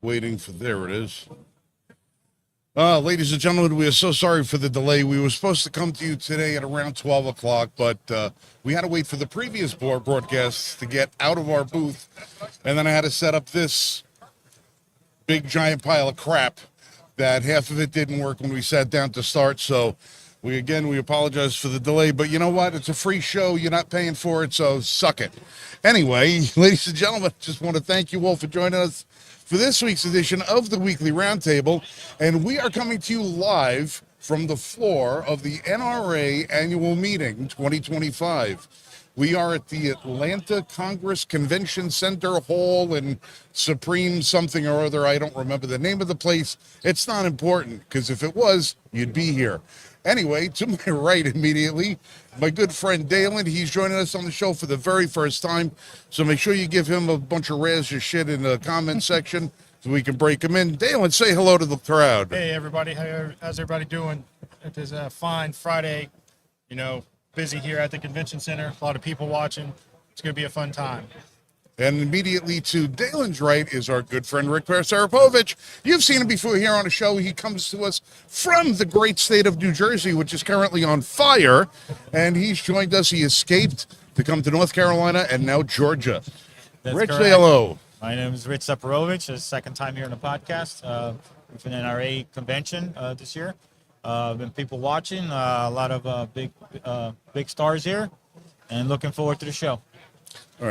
Waiting for, there it is. Ladies and gentlemen, we are so sorry for the delay. We were supposed to come to you today at around 12 o'clock, but we had to wait for the previous broadcasts to get out of our booth, and then I had to set up this big giant pile of crap that half of it didn't work when we sat down to start. So we apologize for the delay, but you know what? It's a free show. You're not paying for it, so suck it. Anyway, ladies and gentlemen, just want to thank you all for joining us for this week's edition of the Weekly Roundtable, and we are coming to you live from the floor of the NRA Annual Meeting 2025. We are at the Atlanta Congress Convention Center Hall in Supreme something or other. I don't remember the name of the place. It's not important, because if it was, you'd be here. Anyway, to my right immediately, my good friend Dalen. He's joining us on the show for the very first time. So make sure you give him a bunch of razz of shit in the comment section so we can break him in. Dalen, say hello to the crowd. Hey, everybody. How's everybody doing? It is a fine Friday, busy here at the convention center. A lot of people watching. It's going to be a fun time. And immediately to Dalen's right is our good friend Rick Sarapovich. You've seen him before here on the show. He comes to us from the great state of New Jersey, which is currently on fire. And he's joined us. He escaped to come to North Carolina and now Georgia. That's Rich, correct. say hello. My name is Rich Sarapovich. It's the second time here on the podcast. It's an NRA convention this year. Been people watching, a lot of big stars here, and looking forward to the show. All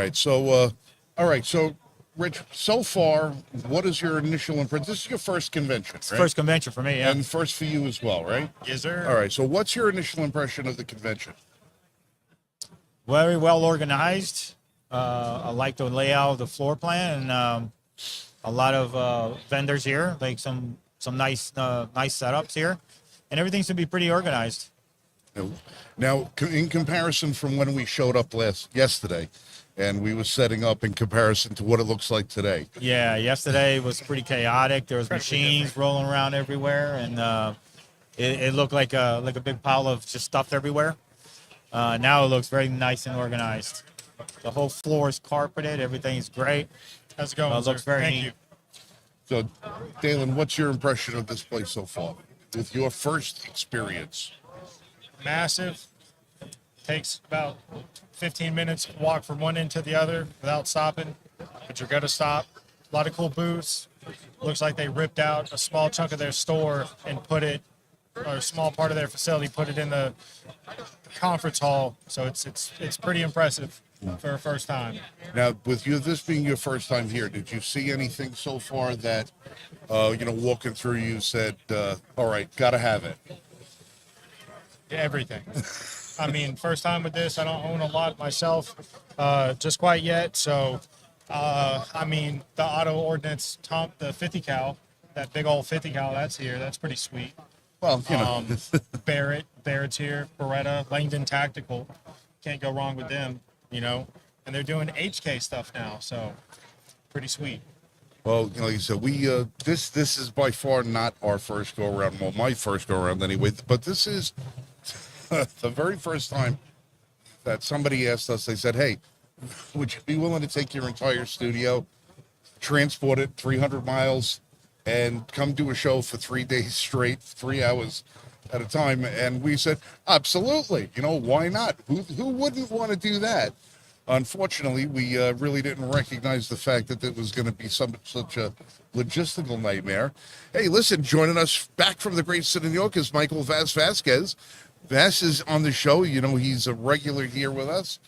right, so Rich, so far, what is your initial impression? This is your first convention, right? First convention for me, yeah. And first for you as well, right? Yes, sir. All right, so what's your initial impression of the convention? Very well organized. I like the layout of the floor plan, and a lot of vendors here, like some nice setups here, and everything's gonna be pretty organized. Now, in comparison from when we showed up yesterday, and we were setting up in comparison to what it looks like today. Yeah, yesterday was pretty chaotic. There was machines rolling around everywhere, and it looked like a big pile of just stuff everywhere. Now it looks very nice and organized. The whole floor is carpeted. Everything's great. How's it going? It looks very neat. you. So, Dalen, what's your impression of this place so far, with your first experience? Massive. Takes about 15 minutes to walk from one end to the other without stopping, but you're going to stop. A lot of cool booths. Looks like they ripped out a small chunk of their store and put it, or a small part of their facility, put it in the conference hall. So it's pretty impressive for a first time. Now, with you, this being your first time here, did you see anything so far that, walking through you said, all right, got to have it? Everything. I mean, first time with this. I don't own a lot myself, just quite yet. So, the auto ordnance, the 50 cal, that big old 50 cal, that's here. That's pretty sweet. Well, Barrett's here. Beretta, Langdon Tactical. Can't go wrong with them, And they're doing HK stuff now, so pretty sweet. Well, like I said, we this is by far not our first go around. Well, my first go around anyway. But this is the very first time that somebody asked us. They said, "Hey, would you be willing to take your entire studio, transport it 300 miles, and come do a show for 3 days straight, 3 hours at a time?" And we said, "Absolutely. Why not? Who wouldn't want to do that?" Unfortunately, we really didn't recognize the fact that it was going to be such a logistical nightmare. Hey, listen, joining us back from the great state of New York is Michael Vasquez. Vas is on the show. He's a regular here with us.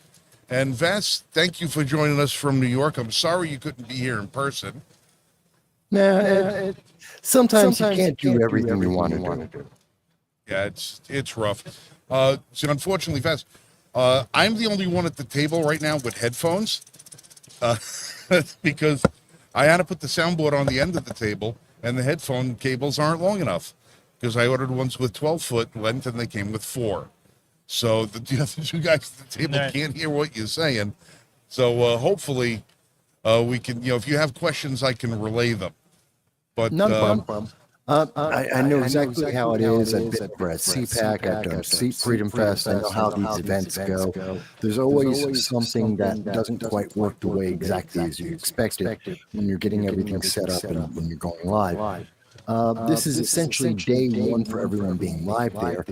And Vas, thank you for joining us from New York. I'm sorry you couldn't be here in person. Sometimes you can't do everything you want to do. Yeah, it's rough. So unfortunately, Vas, I'm the only one at the table right now with headphones because I had to put the soundboard on the end of the table, and the headphone cables aren't long enough because I ordered ones with 12-foot length, and they came with 4. So the other two guys at the table can't hear what you're saying. So hopefully we can, if you have questions, I can relay them. But No problem. I know exactly how it is. I've been over at CPAC. I've done Seat Freedom Fest. I know how these events go. There's always something that doesn't quite work the way exactly as you expected when you're getting everything set up and when you're going live. This is essentially day one for everyone being live there.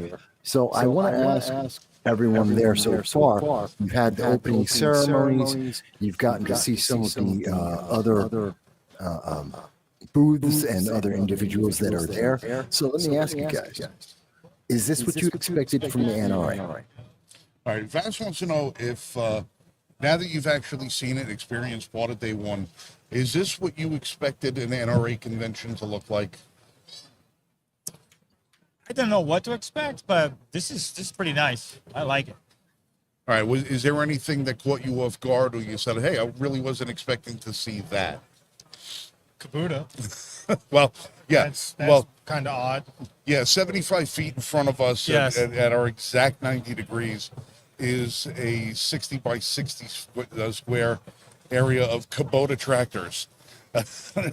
So I want to ask everyone there so far. You've had the opening ceremonies. You've gotten to see some of the other booths and other individuals that are there. So let me ask you guys, is this what you expected from the NRA? All right, Vance wants to know if now that you've actually seen it, experienced part of day one, is this what you expected an NRA convention to look like? I don't know what to expect, but this is pretty nice. I like it. All right, is there anything that caught you off guard, or you said, "Hey, I really wasn't expecting to see that"? Kabuta. Well, yeah, That's well, kind of odd. yeah, 75 feet in front of us Yes. at our exact 90 degrees is a 60 by 60 square area of Kubota tractors.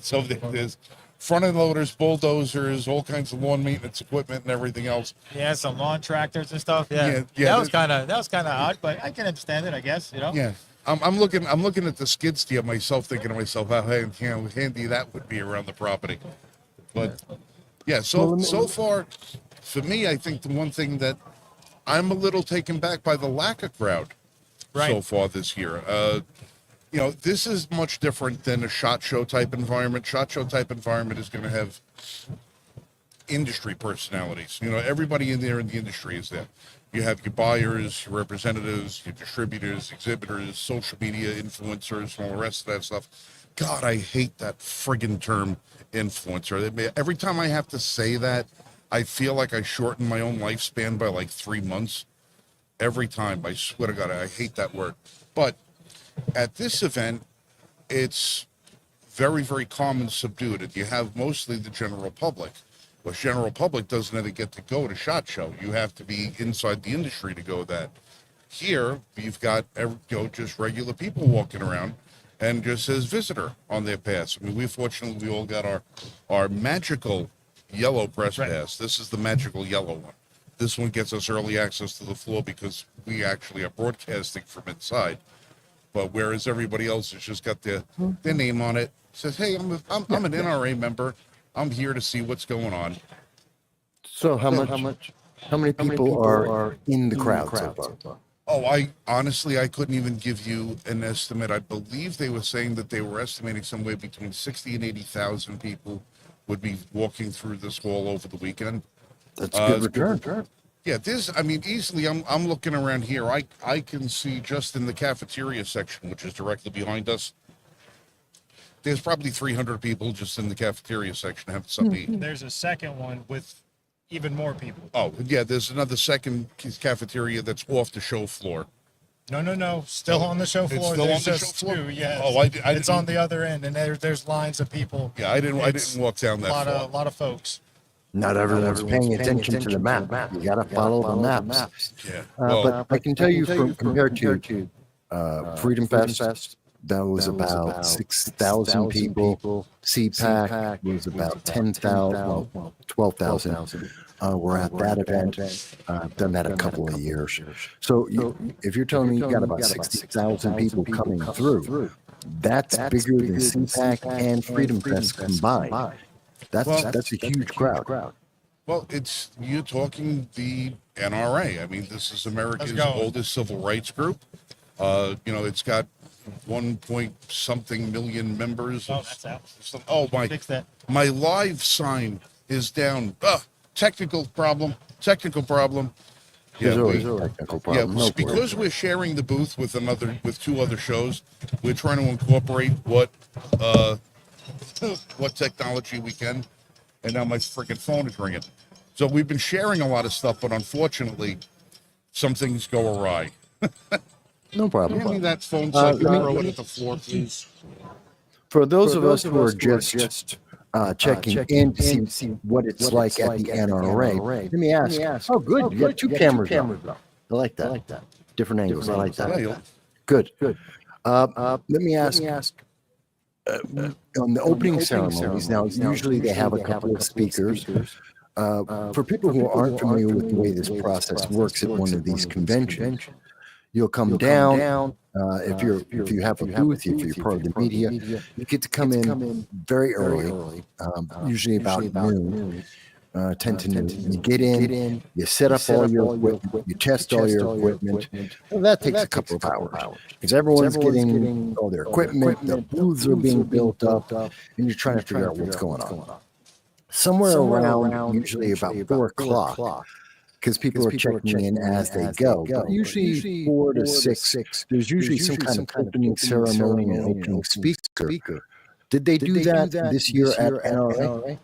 So there's front end loaders, bulldozers, all kinds of lawn maintenance equipment and everything else. Yeah, some lawn tractors and stuff. Yeah, Yeah, that was kind of odd, but I can understand it. I guess Yeah. I'm looking at the skid steer myself, thinking to myself how handy that would be around the property. But yeah, so far for me, I think the one thing that I'm a little taken back by the lack of crowd so Right. far this year. This is much different than a SHOT Show type environment. SHOT Show type environment is going to have industry personalities. Everybody in there in the industry is there. You have your buyers, your representatives, your distributors, exhibitors, social media influencers, and all the rest of that stuff. God, I hate that friggin' term influencer. Every time I have to say that, I feel like I shorten my own lifespan by like 3 months. Every time, I swear to God, I hate that word. But at this event, it's very, very calm and subdued. And you have mostly the general public. Well, general public doesn't ever get to go to SHOT Show. You have to be inside the industry to go that. Here, you've got just regular people walking around and just says visitor on their pass. I mean, we all got our magical yellow press pass. This is the magical yellow one. This one gets us early access to the floor because we actually are broadcasting from inside. But whereas everybody else has just got their name on it, says, "Hey, I'm an NRA member. I'm here to see what's going on." So how many people are in the crowd so far? Oh, I couldn't even give you an estimate. I believe they were saying that they were estimating somewhere between 60 and 80,000 people would be walking through this hall over the weekend. That's a good return. Yeah, easily, I'm looking around here. I can see just in the cafeteria section, which is directly behind us, there's probably 300 people just in the cafeteria section having something to eat. There's a second one with even more people. Oh, yeah, there's another second cafeteria that's off the show floor. No. Still on the show It's floor. still There's on the just show floor? two, yes. Oh, I it's didn't- on the other end, and there's lines of people. Yeah, I didn't It's walk down that a far. lot of folks. Not everyone's paying attention to the map. You got to follow the maps. Yeah. But I can tell you, compared to Freedom Fest, that was about 6,000 people. CPAC was about 10,000, 12,000. We're at that event. I've done that a couple of years. So if you're telling me you got about 60,000 people coming through, that's bigger than CPAC and Freedom Fest combined. That's a huge crowd. Well, you're talking the NRA. I mean, this is America's Let's go. oldest civil rights group. It's got 1 million members. Oh, that's out. Oh, Fix that. my live sign is down. Technical problem. There's Yeah, always a technical problem. No because we're sharing the booth with two other shows, we're trying to incorporate what technology we can. And now my freaking phone is ringing. So we've been sharing a lot of stuff, but unfortunately, some things go awry. No problem. Hand me that phone so I can let me- throw it at the floor, please. For those of us who are just checking in to see what it's like at the NRA, let me ask. Oh, good. You got two cameras on. I like that. Different angles. I like Yeah, that. you'll- Good. Let me ask. on the opening ceremonies, now usually they have a couple of speakers. For people who aren't familiar with the way this process works at one of these conventions, you'll come down. If you have a booth, if you're part of the media, you get to come in very early, usually about noon. 10 to noon. You get in, you set up all your equipment, you test all your equipment. Well, that takes a couple of hours because everyone's getting all their equipment, the booths are being built up, and you're trying to figure out what's going on. Somewhere around, usually about 4 o'clock, because people are checking in as they go. But usually 4 to 6, there's usually some kind of opening ceremony and opening speaker. Did they do that this year at NRA?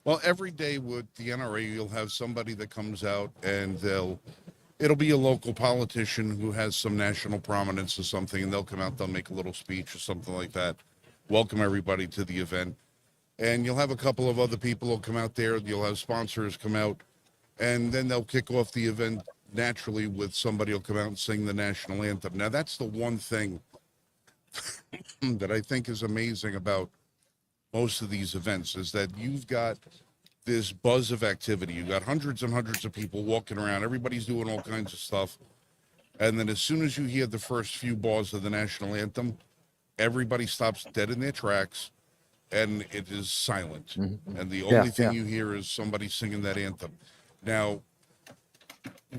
Well, every day with the NRA, you'll have somebody that comes out and it'll be a local politician who has some national prominence or something, and they'll come out, they'll make a little speech or something like that, welcome everybody to the event. And you'll have a couple of other people who'll come out there, you'll have sponsors come out, and then they'll kick off the event naturally with somebody will come out and sing the national anthem. Now, that's the one thing that I think is amazing about most of these events is that you've got this buzz of activity. You've got hundreds and hundreds of people walking around. Everybody's doing all kinds of stuff. And then as soon as you hear the first few bars of the national anthem, everybody stops dead in their tracks and it is silent. Mm-hmm. And the only thing you hear is somebody singing that anthem. Now,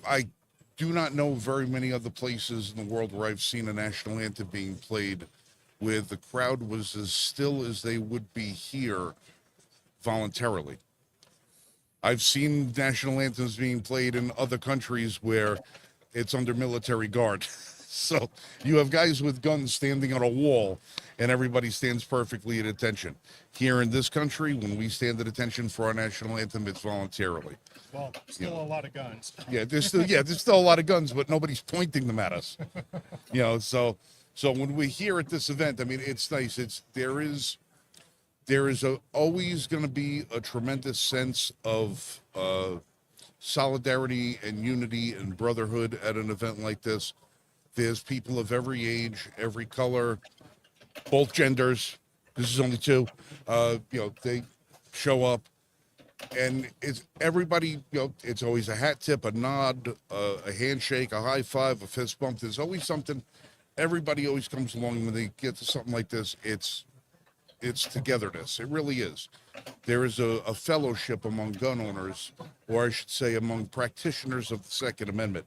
I do not know very many other places in the world where I've seen a national anthem being played where the crowd was as still as they would be here voluntarily. I've seen national anthems being played in other countries where it's under military guard. So you have guys with guns standing on a wall and everybody stands perfectly at attention. Here in this country, when we stand at attention for our national anthem, it's voluntarily. Well, still a lot of guns. Yeah, there's still a lot of guns, but nobody's pointing them at us. So when we hear at this event, I mean, it's nice. There is always going to be a tremendous sense of solidarity and unity and brotherhood at an event like this. There's people of every age, every color, both genders. This is only 2. They show up, and it's everybody. It's always a hat tip, a nod, a handshake, a high five, a fist bump. There's always something. Everybody always comes along when they get to something like this. It's togetherness. It really is. There is a fellowship among gun owners, or I should say among practitioners of the Second Amendment,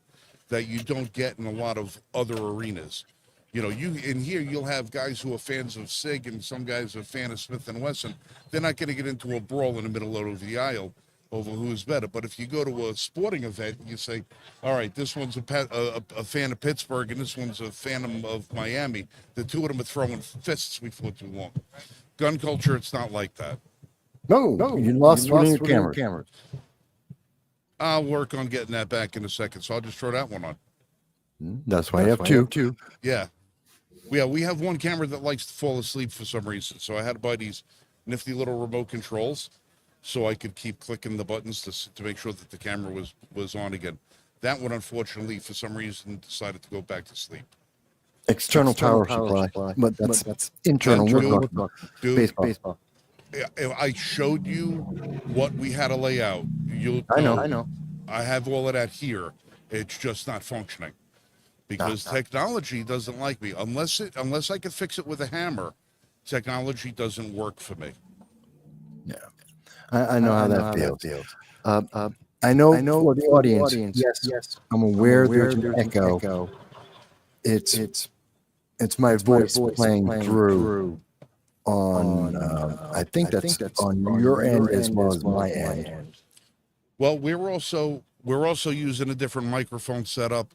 that you don't get in a lot of other arenas. You in here, you'll have guys who are fans of SIG and some guys are a fan of Smith & Wesson. They're not going to get into a brawl in the middle of the aisle over who's better. But if you go to a sporting event, you say, all right, this one's a fan of Pittsburgh and this one's a fan of Miami. The two of them are throwing fists before too long. Gun culture, it's not like that. No, you lost one of your cameras. I'll work on getting that back in a second, so I'll just throw that one on. That's why I have two. Yeah. We have one camera that likes to fall asleep for some reason, so I had to buy these nifty little remote controls so I could keep clicking the buttons to make sure that the camera was on again. That one, unfortunately, for some reason, decided to go back to sleep. External power supply, but that's internal. Dude, baseball. I showed you what we had to lay out. I know. I have all of that here. It's just not functioning because technology doesn't like me. Unless I could fix it with a hammer, technology doesn't work for me. Yeah, I know how that feels. I know for the audience. Yes, I'm aware there's an echo. It's my voice playing through on. I think that's on your end as well as my end. Well, we're also using a different microphone setup.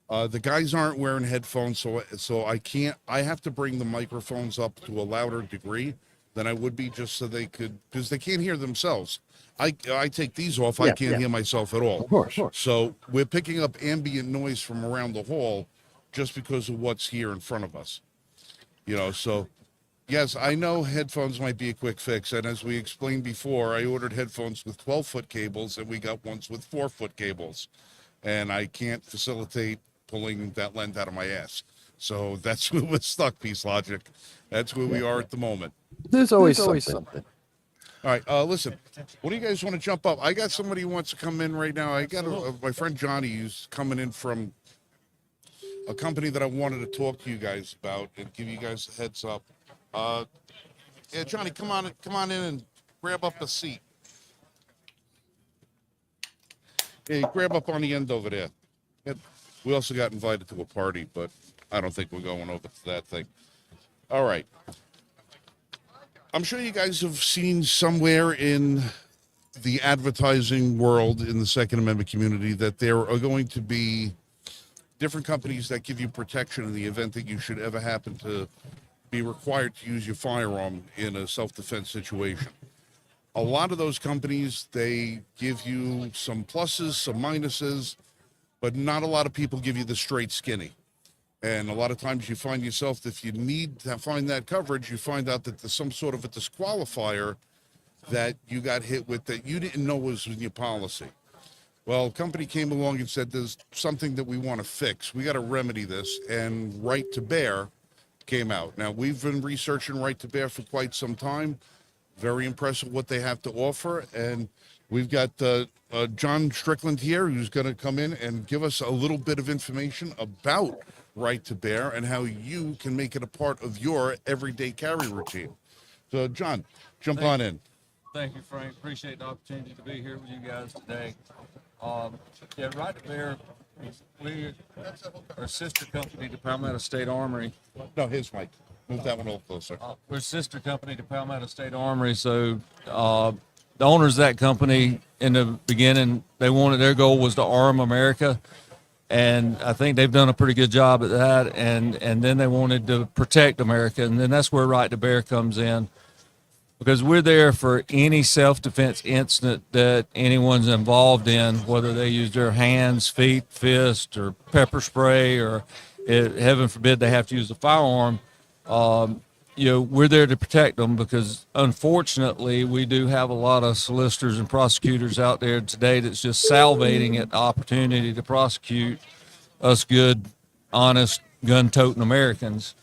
The guys aren't wearing headphones, so I have to bring the microphones up to a louder degree than I would be just so they could, because they can't hear themselves. I take these off, I can't hear myself at all. Of course. So we're picking up ambient noise from around the hall just because of what's here in front of us. So yes, I know headphones might be a quick fix, and as we explained before, I ordered headphones with 12-foot cables, and we got ones with 4-foot cables, and I can't facilitate pulling that lens out of my ass. So that's where we're stuck, Peace Logic. That's where we are at the moment. There's always something. All right, listen, what do you guys want to jump up? I got somebody who wants to come in right now. I got my friend Johnny who's coming in from a company that I wanted to talk to you guys about and give you guys a heads up. Yeah, Johnny, come on in and grab up a seat. Hey, grab up on the end over there. We also got invited to a party, but I don't think we're going over to that thing. All right. I'm sure you guys have seen somewhere in the advertising world in the Second Amendment community that there are going to be different companies that give you protection in the event that you should ever happen to be required to use your firearm in a self-defense situation. A lot of those companies, they give you some pluses, some minuses, but not a lot of people give you the straight skinny. And a lot of times you find yourself, if you need to find that coverage, you find out that there's some sort of a disqualifier that you got hit with that you didn't know was in your policy. Well, a company came along and said, there's something that we want to fix. We got to remedy this. And Right to Bear came out. Now, we've been researching Right to Bear for quite some time. Very impressed with what they have to offer. And we've got John Strickland here, who's going to come in and give us a little bit of information about Right to Bear and how you can make it a part of your everyday carry routine. So, John, jump on in. Thank you, Frank. Appreciate the opportunity to be here with you guys today. Yeah, Right to Bear, we are a sister company to Palmetto State Armory. No, his mic. Move that one a little closer. We're a sister company to Palmetto State Armory, so the owners of that company in the beginning, their goal was to arm America. And I think they've done a pretty good job at that. And then they wanted to protect America. And then that's where Right to Bear comes in, because we're there for any self-defense incident that anyone's involved in, whether they use their hands, feet, fist, or pepper spray, or heaven forbid they have to use a firearm. We're there to protect them, because unfortunately we do have a lot of solicitors and prosecutors out there today that's just salivating at the opportunity to prosecute us good, honest, gun-toting Americans.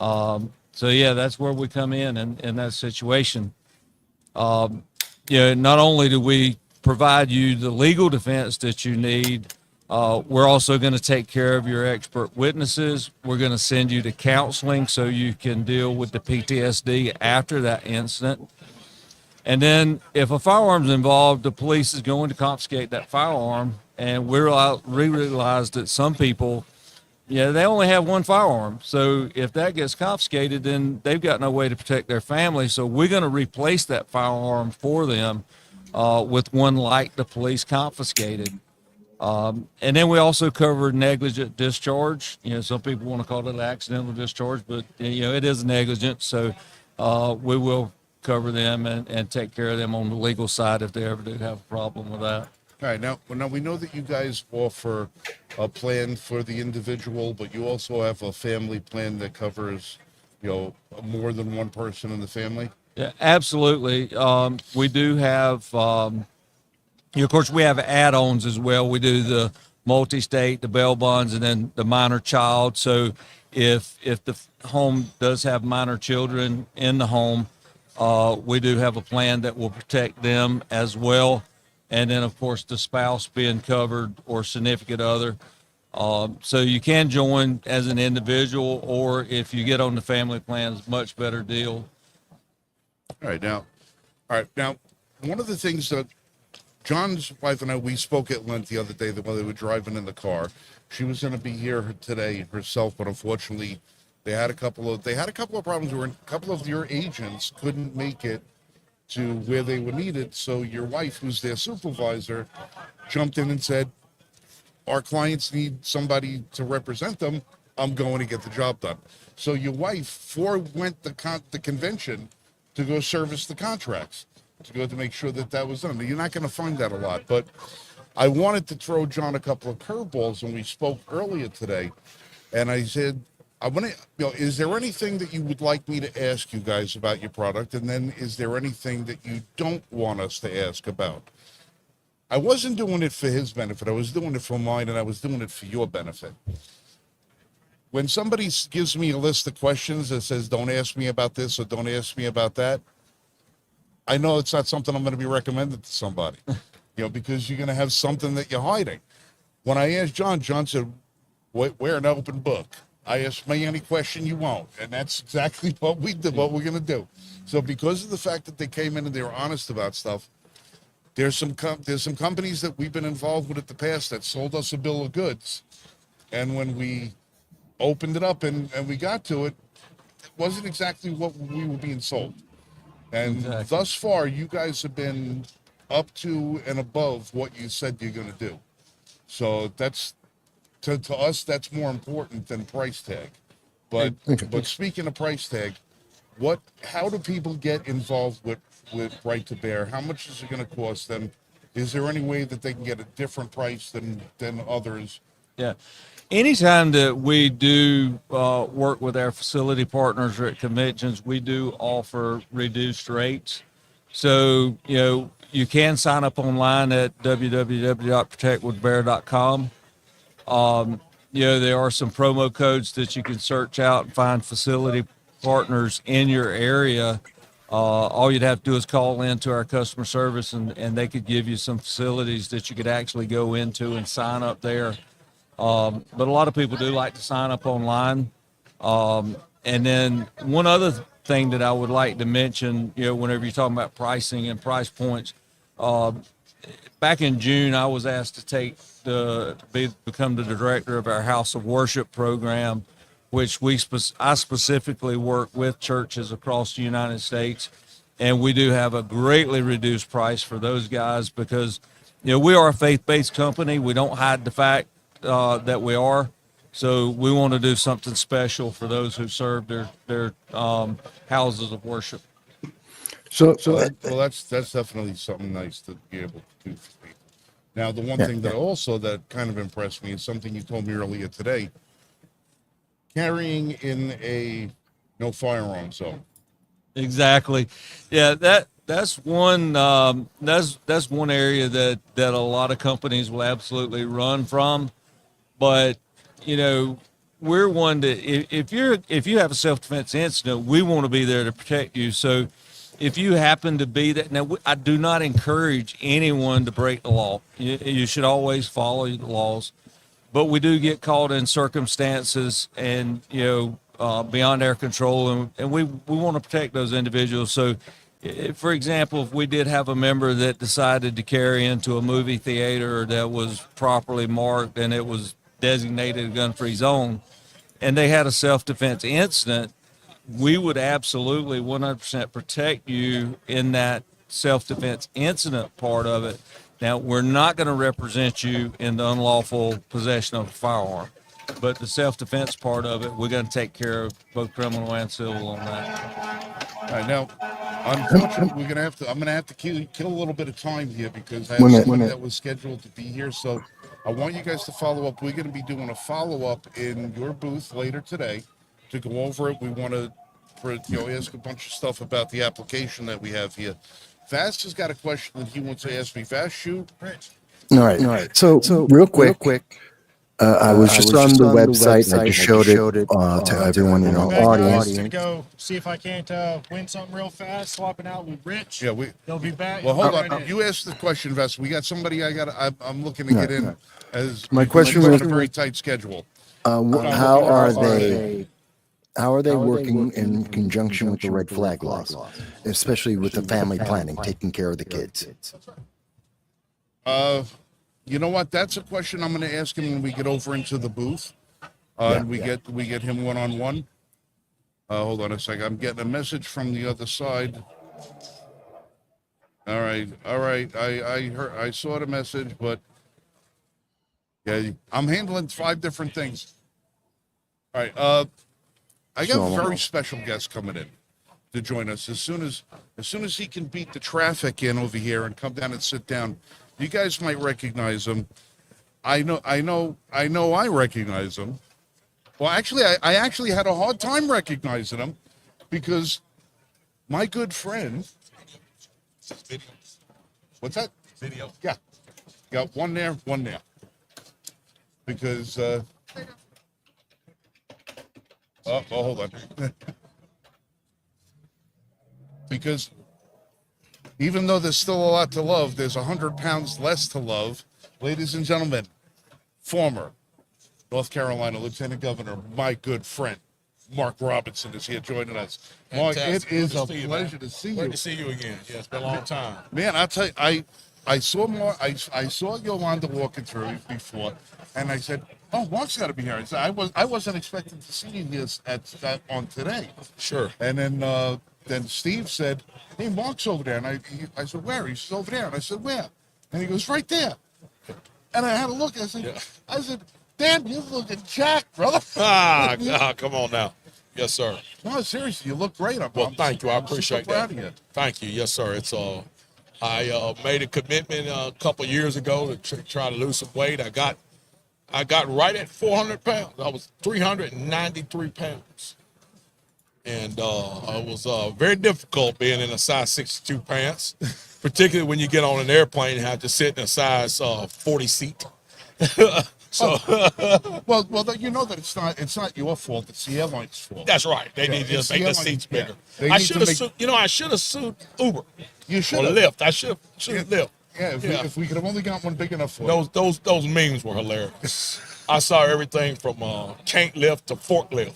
So yeah, that's where we come in that situation. Not only do we provide you the legal defense that you need, we're also going to take care of your expert witnesses. We're going to send you to counseling so you can deal with the PTSD after that incident. And then if a firearm's involved, the police is going to confiscate that firearm. And we realize that some people, they only have one firearm. So if that gets confiscated, then they've got no way to protect their family. So we're going to replace that firearm for them with one like the police confiscated. And then we also cover negligent discharge. Some people want to call it accidental discharge, but it is negligent. So we will cover them and take care of them on the legal side if they ever do have a problem with that. All right, now we know that you guys offer a plan for the individual, but you also have a family plan that covers, more than one person in the family. Yeah, absolutely. We do have, of course, we have add-ons as well. We do the multi-state, the bail bonds, and then the minor child. So if the home does have minor children in the home, we do have a plan that will protect them as well. And then, of course, the spouse being covered or significant other. So you can join as an individual, or if you get on the family plan, it's a much better deal. All right, now, one of the things that John's wife and I, we spoke at length the other day that while they were driving in the car, she was going to be here today herself, but unfortunately, they had a couple of problems where a couple of your agents couldn't make it to where they were needed. So your wife, who's their supervisor, jumped in and said, our clients need somebody to represent them. I'm going to get the job done. So your wife forewent the convention to go service the contracts, to go to make sure that was done. You're not going to find that a lot, but I wanted to throw John a couple of curveballs when we spoke earlier today. And I said, is there anything that you would like me to ask you guys about your product? And then is there anything that you don't want us to ask about? I wasn't doing it for his benefit. I was doing it for mine, and I was doing it for your benefit. when somebody gives me a list of questions that says, don't ask me about this or don't ask me about that, I know it's not something I'm going to be recommended to somebody, because you're going to have something that you're hiding. When I asked John, John said, we're an open book. I ask me any question you want. And that's exactly what we did, what we're going to do. So because of the fact that they came in and they were honest about stuff, there's some companies that we've been involved with in the past that sold us a bill of goods. And when we opened it up and we got to it, it wasn't exactly what we were being sold. And thus far, you guys have been up to and above what you said you're going to do. So that's, to us, that's more important than price tag. But speaking of price tag, how do people get involved with Right to Bear? How much is it going to cost them? Is there any way that they can get a different price than others? Yeah. Anytime that we do work with our facility partners or at conventions, we do offer reduced rates. So, you can sign up online at www.protectwithbear.com. There are some promo codes that you can search out and find facility partners in your area. All you'd have to do is call into our customer service and they could give you some facilities that you could actually go into and sign up there. But a lot of people do like to sign up online. And then one other thing that I would like to mention, whenever you're talking about pricing and price points, back in June, I was asked to become the director of our House of Worship program, which I specifically work with churches across the United States. And we do have a greatly reduced price for those guys because, we are a faith-based company. We don't hide the fact that we are. So we want to do something special for those who serve their houses of worship. So Well, that's definitely something nice to be able to do for people. Now, the one thing that kind of impressed me is something you told me earlier today: carrying in a no firearm zone. Exactly. Yeah, that's one that's one area that a lot of companies will absolutely run from. But we're one that if you have a self-defense incident, we want to be there to protect you. So if you happen to be that, now I do not encourage anyone to break the law. You should always follow the laws, but we do get caught in circumstances and beyond our control, and we want to protect those individuals. So, for example, if we did have a member that decided to carry into a movie theater that was properly marked and it was designated a gun-free zone, and they had a self-defense incident, we would absolutely 100% protect you in that self-defense incident part of it. Now, we're not going to represent you in the unlawful possession of a firearm, but the self-defense part of it, we're going to take care of both criminal and civil on that. All right, now, unfortunately, I'm going to have to kill a little bit of time here because I have somebody that was scheduled to be here. So I want you guys to follow up. We're going to be doing a follow-up in your booth later today to go over it. We want to ask a bunch of stuff about the application that we have here. Vast has got a question that he wants to ask me. Vast, shoot. all right. So real quick. I was just on the website and I just showed it to everyone in our audience. To go see if I can't win something real fast, swapping out with Rich. Yeah, They'll be back. Well, hold on. You asked the question, Vest. We got somebody I'm looking to get in. As My question was on a very tight schedule. How are they working in conjunction with the red flag laws, especially with the family planning, taking care of the kids? You know what? That's a question I'm going to ask him when we get over into the booth. And we get him one-on-one. Hold on a second. I'm getting a message from the other side. All right. I saw the message, but yeah, I'm handling 5 different things. All right. I got a very special guest coming in to join us as soon as he can beat the traffic in over here and come down and sit down. You guys might recognize him. I know I recognize him. Well, actually, I actually had a hard time recognizing him because my good friend. What's that? Video. Yeah. Got one there. Because Oh, hold on. Because even though there's still a lot to love, there's 100 pounds less to love. Ladies and gentlemen, former North Carolina Lieutenant Governor, my good friend, Mark Robinson, is here joining us. Mark, Fantastic. it is Good a to see you, pleasure man. to see you. Great to see you again. Yeah, it's been a long time. Man, I'll tell you, I saw Mark, I saw Yolanda walking through before, and I said, "Oh, Mark's got to be here." I said, I wasn't expecting to see you here on today. Sure. And then Steve said, "Hey, Mark's over there." And I said, "Where?" He says, "Over there." And I said, "Where?" And he goes, "Right there." And I had a look. I said, "Damn, you're looking jacked, brother." Come on now. Yes, sir. No, seriously, you look great. Well, thank you. I I'm super appreciate proud that. of you. Thank you. Yes, sir. It's I made a commitment a couple of years ago to try to lose some weight. I got right at 400 pounds. I was 393 pounds. And it was very difficult being in a size 62 pants, particularly when you get on an airplane and have to sit in a size 40 seat. So Well, you know that it's not your fault. It's the airline's fault. that's right. They need to it's just make the airline- seats yeah. bigger. They I need should to have, I should have sued Uber You or should have. Lyft. I should have Lyft. Yeah, if we could have only got one big enough for you. Those memes were hilarious. I saw everything from can't lift to forklift.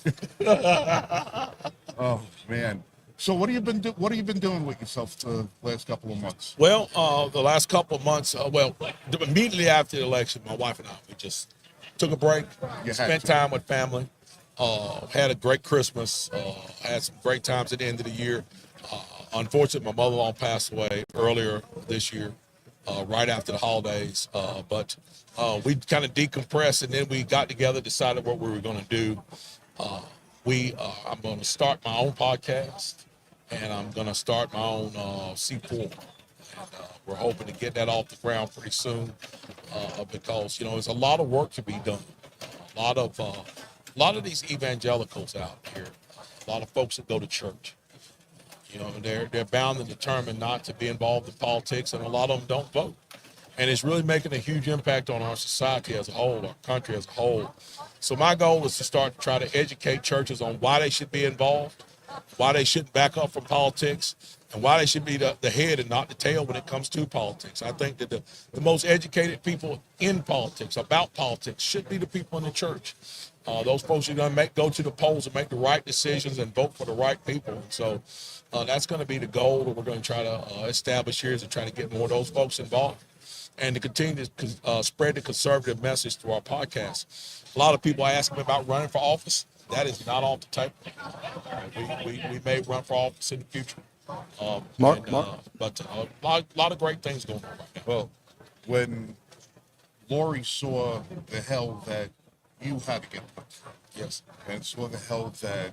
Oh man. So what have you been doing with yourself the last couple of months? Well, the last couple of months, immediately after the election, my wife and I, we just took a break, You had spent to. time with family, had a great Christmas, had some great times at the end of the year. Unfortunately, my mother-in-law passed away earlier this year, right after the holidays. But we kind of decompressed, and then we got together, decided what we were going to do. I'm going to start my own podcast, and I'm going to start my own C4. And we're hoping to get that off the ground pretty soon because, there's a lot of work to be done. A lot of these evangelicals out here, a lot of folks that go to church, they're bound and determined not to be involved in politics, and a lot of them don't vote. And it's really making a huge impact on our society as a whole, our country as a whole. So my goal is to try to educate churches on why they should be involved, why they shouldn't back up from politics, and why they should be the head and not the tail when it comes to politics. I think that the most educated people in politics, about politics, should be the people in the church. Those folks are going to go to the polls and make the right decisions and vote for the right people. And so that's going to be the goal that we're going to try to establish here, is to try to get more of those folks involved and to continue to spread the conservative message through our podcast. A lot of people ask me about running for office. That is not on the table. We may run for office in the future. Mark. But a lot of great things going on right now. Well, when Lori saw the hell that you had to get put through, Yes, and saw the hell that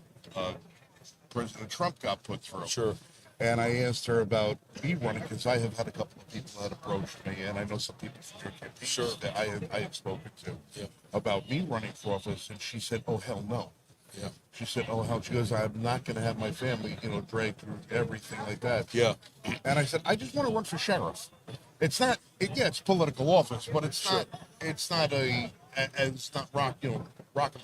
President Trump got put through, sure. and I asked her about me running, because I have had a couple of people that approached me, and I know some people from your campaign Sure. that I had spoken to Yeah. about me running for office, and she said, "Oh hell no." Yeah, She said, "Oh hell," she goes, "I'm not going to have my family, dragged through everything like that." yeah, And I said, "I just want to run for sheriff. It's not, it's political office, but it's not rock'em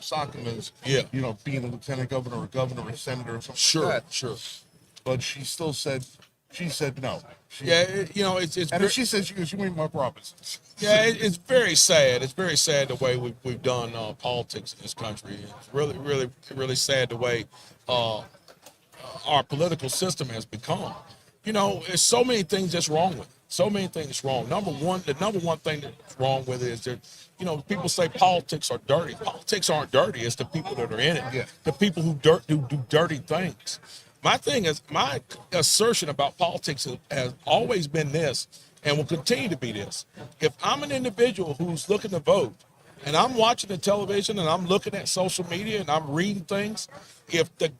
sock'em as, Yeah. being a lieutenant governor or governor or senator or something sure, like that." sure. But she still said, no. Yeah, it's And very, she says, "You mean Mark Robinson?" yeah, it's very sad. It's very sad the way we've done politics in this country. It's really, really, really sad the way our political system has become. There's so many things that's wrong with it. So many things wrong. The number one thing that's wrong with it is that, people say politics are dirty. Politics aren't dirty. It's the people that are in it. Yeah. The people who do dirty things. My assertion about politics has always been this, and will continue to be this. If I'm an individual who's looking to vote, and I'm watching the television, and I'm looking at social media, and I'm reading things, if the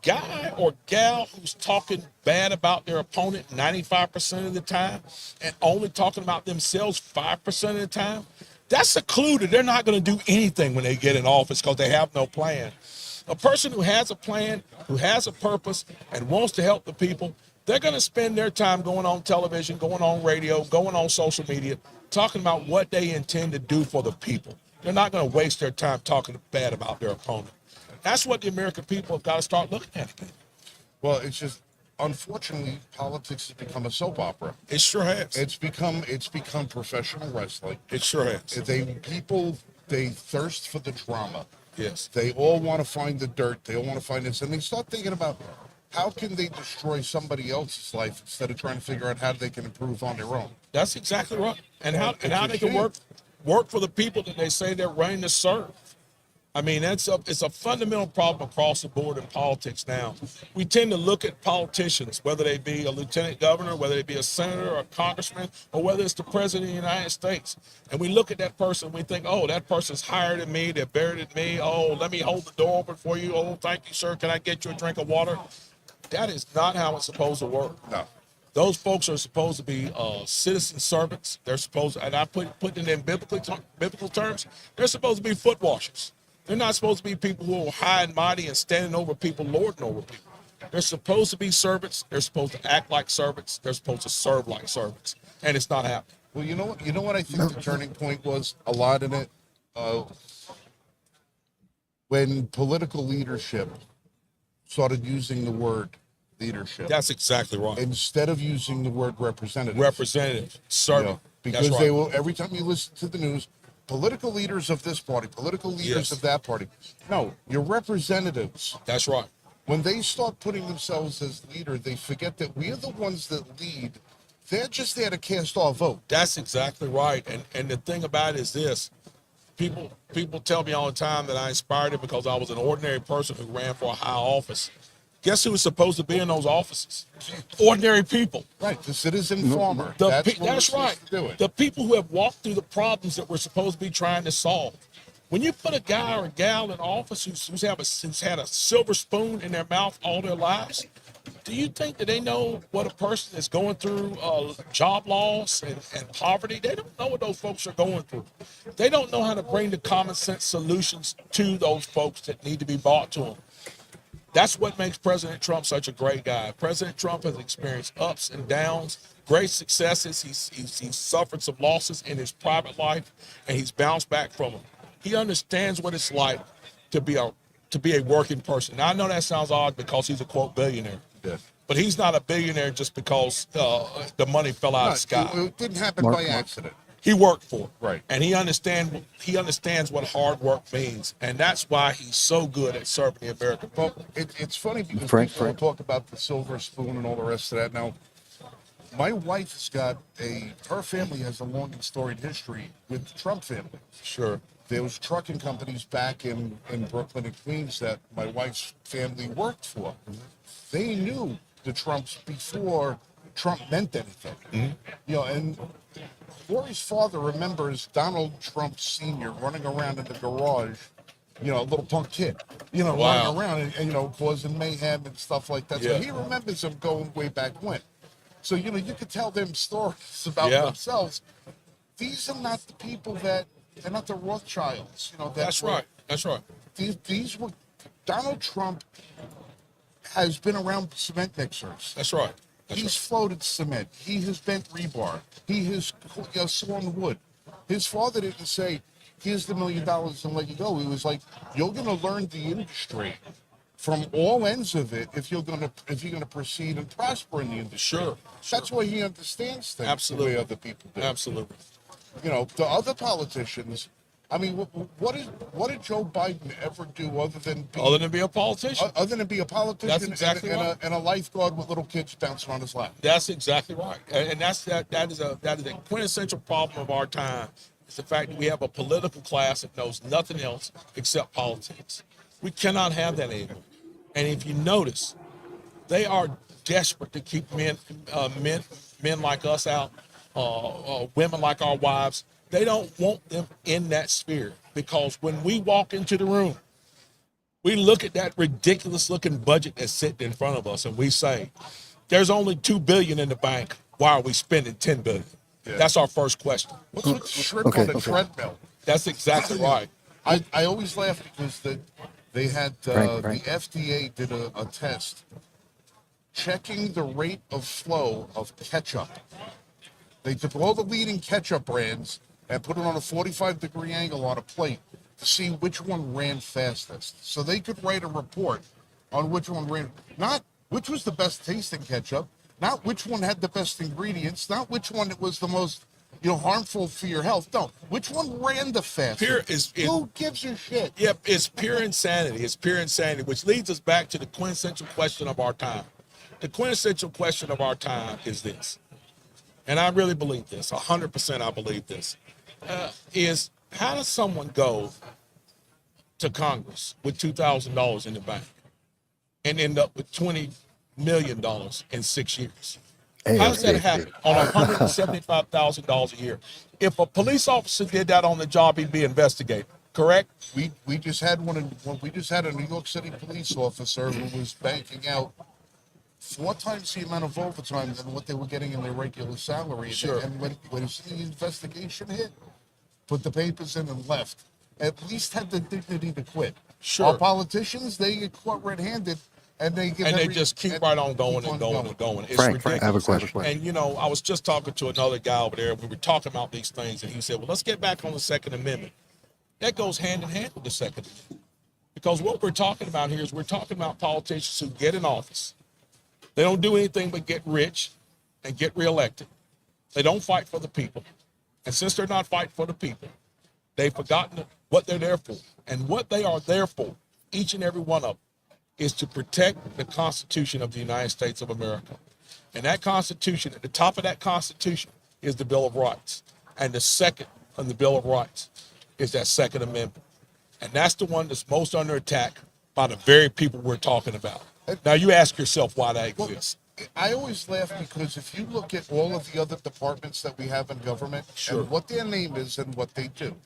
guy or gal who's talking bad about their opponent 95% of the time and only talking about themselves 5% of the time, that's a clue that they're not going to do anything when they get in office, because they have no plan. A person who has a plan, who has a purpose, and wants to help the people, they're going to spend their time going on television, going on radio, going on social media, talking about what they intend to do for the people. They're not going to waste their time talking bad about their opponent. That's what the American people have got to start looking at again. Well, it's just unfortunately politics has become a soap opera. It sure has. It's become professional wrestling. It sure has. They thirst for the drama. Yes. They all want to find the dirt. They all want to find this, and they start thinking about how can they destroy somebody else's life instead of trying to figure out how they can improve on their own. That's exactly right. And how It's a they can shame. work for the people that they say they're running to serve. I mean, it's a fundamental problem across the board in politics now. We tend to look at politicians, whether they be a lieutenant governor, whether they be a senator or a congressman, or whether it's the president of the United States. And we look at that person and we think, oh, that person's higher than me, they're better than me. Oh, let me hold the door open for you. Oh, thank you, sir. Can I get you a drink of water? That is not how it's supposed to work. No. Those folks are supposed to be citizen servants. They're supposed, and I put it in biblical terms, they're supposed to be foot washers. They're not supposed to be people who are high and mighty and standing over people, lording over people. They're supposed to be servants. They're supposed to act like servants. They're supposed to serve like servants. And it's not happening. Well, you know what I think the turning point was a lot in it? When political leadership started using the word leadership That's exactly right. instead of using the word representative. Representative, servant. Because That's they right. will, every time you listen to the news, political leaders of this party, political leaders Yes. of that party. No, you're representatives. That's right. When they start putting themselves as leader, they forget that we're the ones that lead. They're just there to cast our vote. That's exactly right. And the thing about it is this. People tell me all the time that I inspired them because I was an ordinary person who ran for a high office. Guess who was supposed to be in those offices? Ordinary people. Right, the citizen farmer. That's what we're supposed right. to do it. The people who have walked through the problems that we're supposed to be trying to solve. When you put a guy or a gal in office who's had a silver spoon in their mouth all their lives, do you think that they know what a person is going through job loss and poverty? They don't know what those folks are going through. They don't know how to bring the common sense solutions to those folks that need to be brought to them. That's what makes President Trump such a great guy. President Trump has experienced ups and downs, great successes. He's suffered some losses in his private life, and he's bounced back from them. He understands what it's like to be a working person. Now, I know that sounds odd because he's a quote billionaire, Yeah. but he's not a billionaire just because the money fell out of the sky. It didn't happen by accident. He worked for it, Right. And he understands what hard work means, and that's why he's so good at serving the American people. Well, it's funny because Frank, people talk about the silver spoon and all the rest of that. Now, my wife has got her family has a long and storied history with the Trump family. Sure. There was trucking companies back in Brooklyn and Queens that my wife's family worked for. They knew the Trumps before Trump meant anything. You know, and Lori's father remembers Donald Trump Sr. running around in the garage, you know, a little punk kid, you know, Wow. running around and, you know, causing mayhem and stuff like that. Yeah. So he remembers him going way back when. So, you know, you could tell them stories about Yeah. themselves. These are not the people they're not the Rothschilds, you know. That's right. That's right. These were, Donald Trump has been around cement mixers. That's right. He's floated cement. He has bent rebar. He has sawn wood. His father didn't say, here's the $1 million and let you go. He was like, you're going to learn the industry from all ends of it if you're going to proceed and prosper in the industry. Sure. That's why he understands things Absolutely. the way other people do. Absolutely. You know, the other politicians, I mean, what did Joe Biden ever do other than Be a politician. be a politician That's exactly right. and a lifeguard with little kids bouncing on his lap? That's exactly right, and that is a quintessential problem of our time. It's the fact that we have a political class that knows nothing else except politics. We cannot have that anymore. And if you notice, they are desperate to keep men like us out, women like our wives. They don't want them in that sphere because when we walk into the room, we look at that ridiculous looking budget that's sitting in front of us and we say, there's only $2 billion in the bank. Why are we spending $10 billion? Yeah. That's our first question. What's with the shrimp on the treadmill? That's exactly right. I always laugh because they had Frank. the FDA did a test checking the rate of flow of ketchup. They took all the leading ketchup brands and put it on a 45-degree angle on a plate to see which one ran fastest. So they could write a report on which one ran, not which was the best tasting ketchup, not which one had the best ingredients, not which one was the most, harmful for your health. No, which one ran the fastest? Who gives a shit? Yep, it's pure insanity. It's pure insanity, which leads us back to the quintessential question of our time. The quintessential question of our time is this, and I really believe this, 100% I believe this, is how does someone go to Congress with $2,000 in the bank and end up with $20 million in 6 years? How does that happen on $175,000 a year? If a police officer did that on the job, he'd be investigated, correct? We just had we just had a New York City police officer who was banking out 4 times the amount of overtime than what they were getting in their regular salary. Sure. And when the investigation hit, put the papers in and left. At least had the dignity to quit. Sure. Our politicians, they get caught red-handed, and they just keep right on going and going and going. It's Frank, ridiculous. I have a question. And I was just talking to another guy over there. We were talking about these things, and he said, "Well, let's get back on the Second Amendment." That goes hand in hand with the Second Amendment, because what we're talking about here is we're talking about politicians who get in office. They don't do anything but get rich and get reelected. They don't fight for the people, and since they're not fighting for the people, they've forgotten what they're there for, and what they are there for, each and every one of them, is to protect the Constitution of the United States of America. And that Constitution, at the top of that Constitution, is the Bill of Rights. And the second on the Bill of Rights is that Second Amendment. And that's the one that's most under attack by the very people we're talking about. Now you ask yourself why that exists. I always laugh because if you look at all of the other departments that we have in government, Sure. and what their name is and what they do,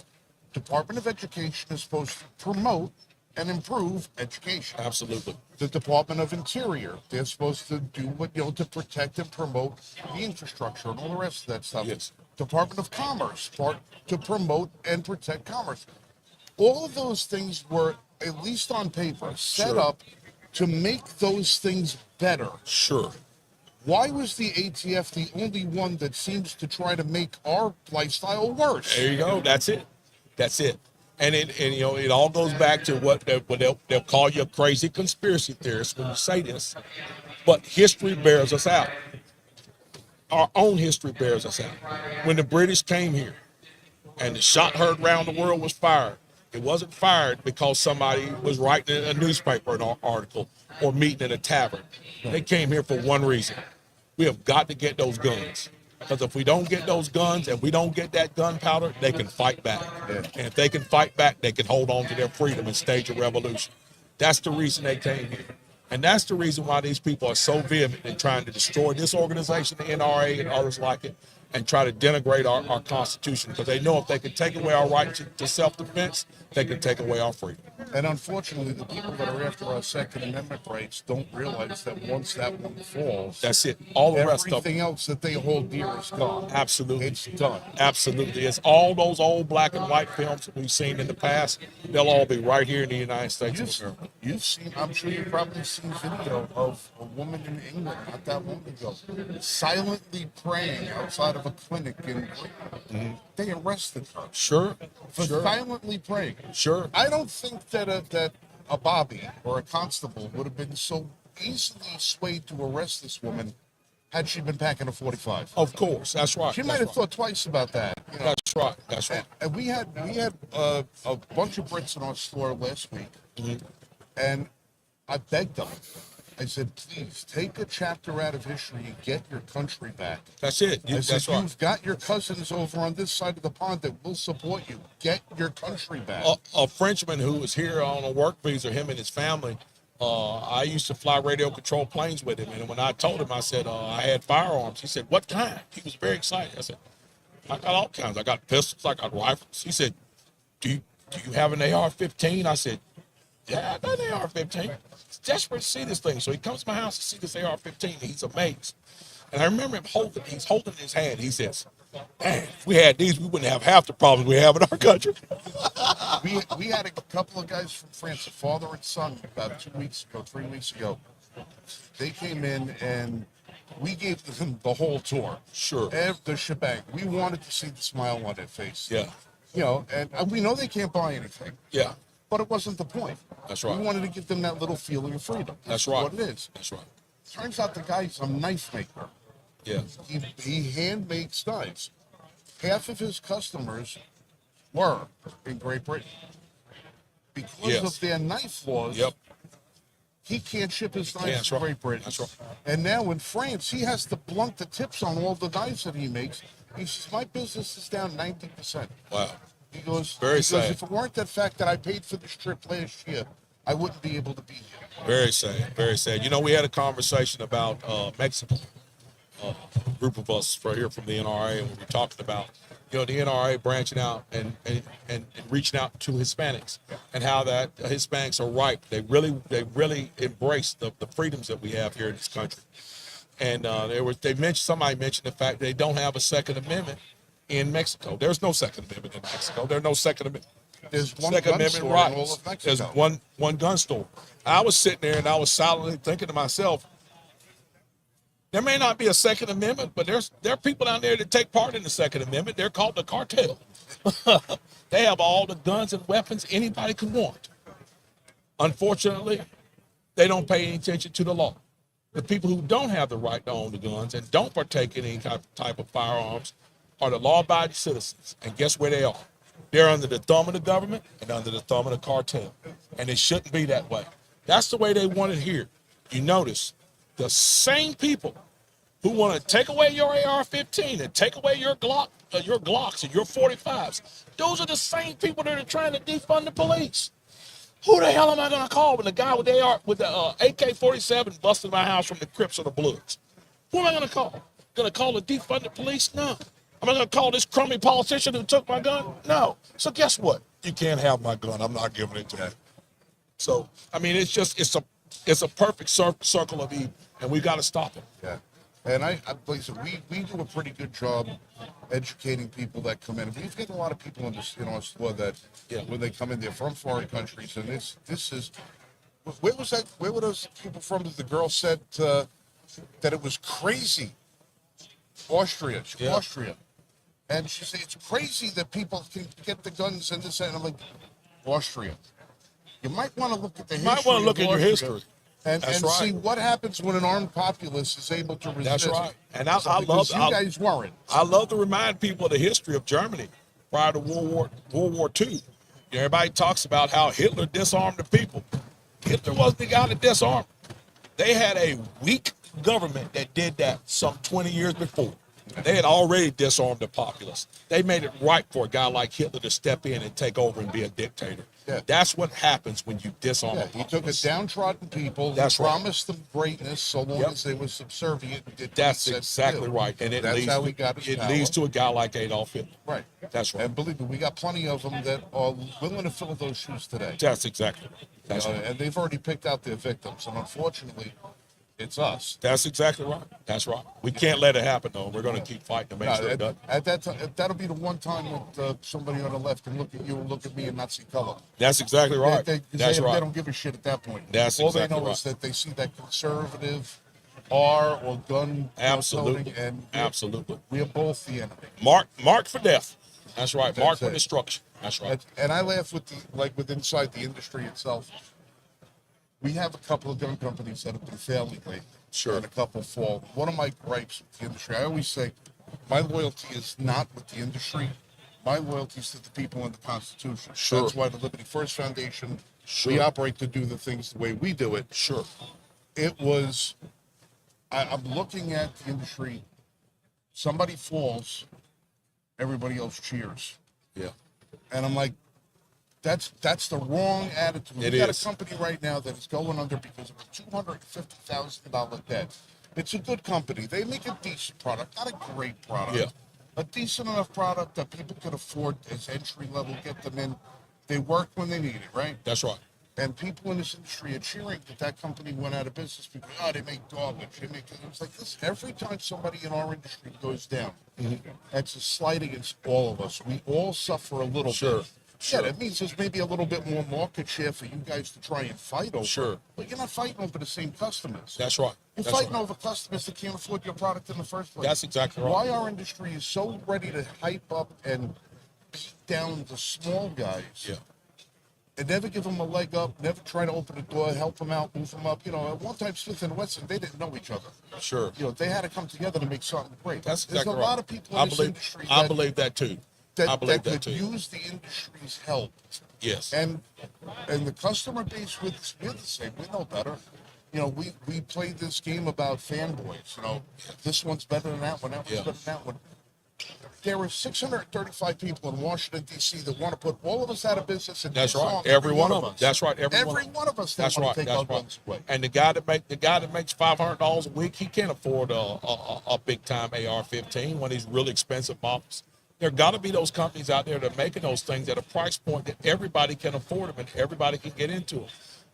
Department of Education is supposed to promote and improve education. Absolutely. The Department of Interior, they're supposed to do what, to protect and promote the infrastructure and all the rest of that stuff. Yes. Department of Commerce, to promote and protect commerce. All of those things were, at least on paper, set Sure. up to make those things better. Sure. Why was the ATF the only one that seems to try to make our lifestyle worse? There you go. That's it. That's it. And it all goes back to what they'll call you a crazy conspiracy theorist when you say this, but history bears us out. Our own history bears us out. When the British came here and the shot heard round the world was fired, it wasn't fired because somebody was writing a newspaper article or meeting at a tavern. They came here for one reason. We have got to get those guns. Because if we don't get those guns and we don't get that gunpowder, they can fight back. And if they can fight back, they can hold on to their freedom and stage a revolution. That's the reason they came here. And that's the reason why these people are so vehement in trying to destroy this organization, the NRA and others like it, and try to denigrate our Constitution, because they know if they can take away our right to self-defense, they can take away our freedom. And unfortunately, the people that are after our Second Amendment rights don't realize that once that one falls, That's it. All the rest of everything else that they hold dear is gone. Absolutely. It's done. Absolutely. It's all those old black and white films that we've seen in the past. They'll all be right here in the United States of America. You've seen, I'm sure you've probably seen video of a woman in England not that long ago silently praying outside of a clinic in They arrested her Sure. for Sure. silently praying. Sure. I don't think that a Bobby or a constable would have been so easily swayed to arrest this woman had she been packing a 45. Of course. That's right. She That's might have right. thought twice about that. That's right. That's right. And we had a bunch of Brits in our store last week, and I begged them. I said, please take a chapter out of history and get your country back. That's it. I said, That's right. you've got your cousins over on this side of the pond that will support you. Get your country back. A Frenchman who was here on a work visa, him and his family, I used to fly radio control planes with him. And when I told him, I said, I had firearms. He said, what kind? He was very excited. I said, I got all kinds. I got pistols. I got rifles. He said, do you have an AR-15? I said, yeah, I got an AR-15. He's desperate to see this thing. So he comes to my house to see this AR-15. And he's amazed. And I remember him he's holding it in his hand. He says, man, if we had these, we wouldn't have half the problems we have in our country. We had a couple of guys from France, a father and son, about 3 weeks ago. They came in and we gave them the whole tour. Sure. The shebang. We wanted to see the smile on their face. Yeah. You know, and we know they can't buy anything, Yeah, but it wasn't the point. That's right. We wanted to give them that little feeling of freedom. that's right. What it is. That's right. Turns out the guy's a knife maker. Yeah, He hand makes knives. Half of his customers were in Great Britain. Because Yes. of their knife laws, yep. he can't ship his can't, knives that's to right. Great Britain. That's right. And now in France, he has to blunt the tips on all the knives that he makes. He says, my business is down 90%. Wow. He goes, Very sad. if it weren't that fact that I paid for this trip last year, I wouldn't be able to be here. Very sad. Very sad. You know, we had a conversation about Mexico. A group of us here from the NRA, and we were talking about, you know, the NRA branching out and reaching out to Hispanics, and how that Hispanics are ripe. They really embrace the freedoms that we have here in this country. And somebody mentioned the fact they don't have a Second Amendment in Mexico. There's no Second Amendment in Mexico. There's no Second Amendment. There's one Second gun Amendment store in rights. all of There's Mexico. one gun store. I was sitting there and I was silently thinking to myself, there may not be a Second Amendment, but there are people down there that take part in the Second Amendment. They're called the cartel. They have all the guns and weapons anybody could want. Unfortunately, they don't pay any attention to the law. The people who don't have the right to own the guns and don't partake in any type of firearms are the law-abiding citizens. And guess where they are? They're under the thumb of the government and under the thumb of the cartel. And it shouldn't be that way. That's the way they want it here. You notice the same people who want to take away your AR-15 and take away your Glocks and your 45s, those are the same people that are trying to defund the police. Who the hell am I going to call when the guy with the AK-47 busted my house from the Crips or the Bloods? Who am I going to call? Going to call the defunded police? No. Am I going to call this crummy politician who took my gun? No. So guess what? You can't have my gun. I'm not giving it to you. So, I mean, it's a perfect circle of evil, and we got to stop it. Yeah. And I listen, we do a pretty good job educating people that come in. We've got a lot of people in our store that, when they come in, they're from foreign countries, and this is, where were those people from that the girl said that it was crazy? Austria. And she said, it's crazy that people can get the guns and this, and I'm like, Austria. You might want to look at the history. You might want to look at your history. And That's right. see what happens when an armed populace is able to resist. That's right. And Because you guys weren't. I love to remind people of the history of Germany prior to World War II. Everybody talks about how Hitler disarmed the people. Hitler wasn't the guy that disarmed. They had a weak government that did that some 20 years before. They had already disarmed the populace. They made it right for a guy like Hitler to step in and take over and be a dictator. Yeah. That's what happens when you disarm a He took a populace. downtrodden people, That's right. promised them greatness so long as they were subservient and did what That's he said to exactly do. right. And That's how he got his it power. leads to a guy like Adolf Hitler. Right. That's right. And believe me, we got plenty of them that are willing to fill those shoes today. That's exactly right. That's You know, right. and they've already picked out their victims, and unfortunately, it's us. That's exactly right. That's right. We can't let it happen, though. We're going to keep fighting to make sure it doesn't. At that time, that'll be the one time that somebody on the left can look at you and look at me and not see color. That's exactly right. That's They right. don't give a shit at that point. That's All exactly they know right. is that they see that conservative R or gun Absolutely. toting, and Absolutely. we are both the enemy. Mark for death. That's right. That's Mark for it. destruction. That's right. And I laugh with inside the industry itself. We have a couple of gun companies that have been failing lately. Sure. And a couple fall. One of my gripes with the industry, I always say, my loyalty is not with the industry. My loyalty is to the people and the Constitution. Sure. That's why the Liberty First Foundation, we Sure. operate to do the things the way we do it. Sure. It was, I'm looking at the industry, somebody falls, everybody else cheers. Yeah. And I'm like, that's the wrong attitude. It We got is. a company right now that is going under because of a $250,000 debt. It's a good company. They make a decent product, not a great product. Yeah. A decent enough product that people could afford as entry level, get them in. They work when they need it, right? That's right. And people in this industry are cheering that company went out of business because, they make garbage. It's like this. Every time somebody in our industry goes down, that's a slight against all of us. We all suffer a little Sure. bit. Yeah, that means there's maybe a little bit more market share for you guys to try and fight over. Sure. But you're not fighting over the same customers. That's right. You're That's fighting right. over customers that can't afford your product in the first place. That's exactly right. Why our industry is so ready to hype up and beat down the small guys. Yeah. And never give them a leg up, never try to open the door, help them out, move them up. You know, at one time, Smith and Wesson, they didn't know each other. Sure. You know, they had to come together to make something great. That's There's exactly a right. lot of people in this industry I believe that too. I that believe could that too. use the industry's help. Yes. And the customer base, we're the same. We know better. You know, we played this game about fanboys. You know, this one's better than that one. That one's Yeah. better than that one. There are 635 people in Washington, D.C. that want to put all of us out of business. And That's right. disarm Every one of us. them. That's right. Every One of us. That That's want right. to take That's our right. guns away. And the guy that makes $500 a week, he can't afford a big time AR-15, one of these really expensive models. There got to be those companies out there that are making those things at a price point that everybody can afford them and everybody can get into them.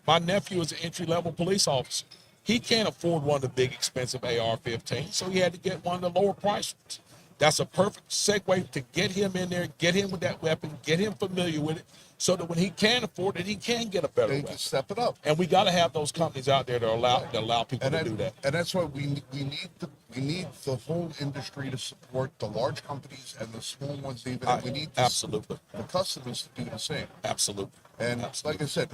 My nephew is an entry-level police officer. He can't afford one of the big expensive AR-15, so he had to get one of the lower price ones. That's a perfect segue to get him in there, get him with that weapon, get him familiar with it, so that when he can afford it, he can get a better They weapon. can step it up. And we got to have those companies out there that allow people to do that. And that's why we need the whole industry to support the large companies and the small ones even. And we need Absolutely. the customers to do the same. Absolutely. And like I said,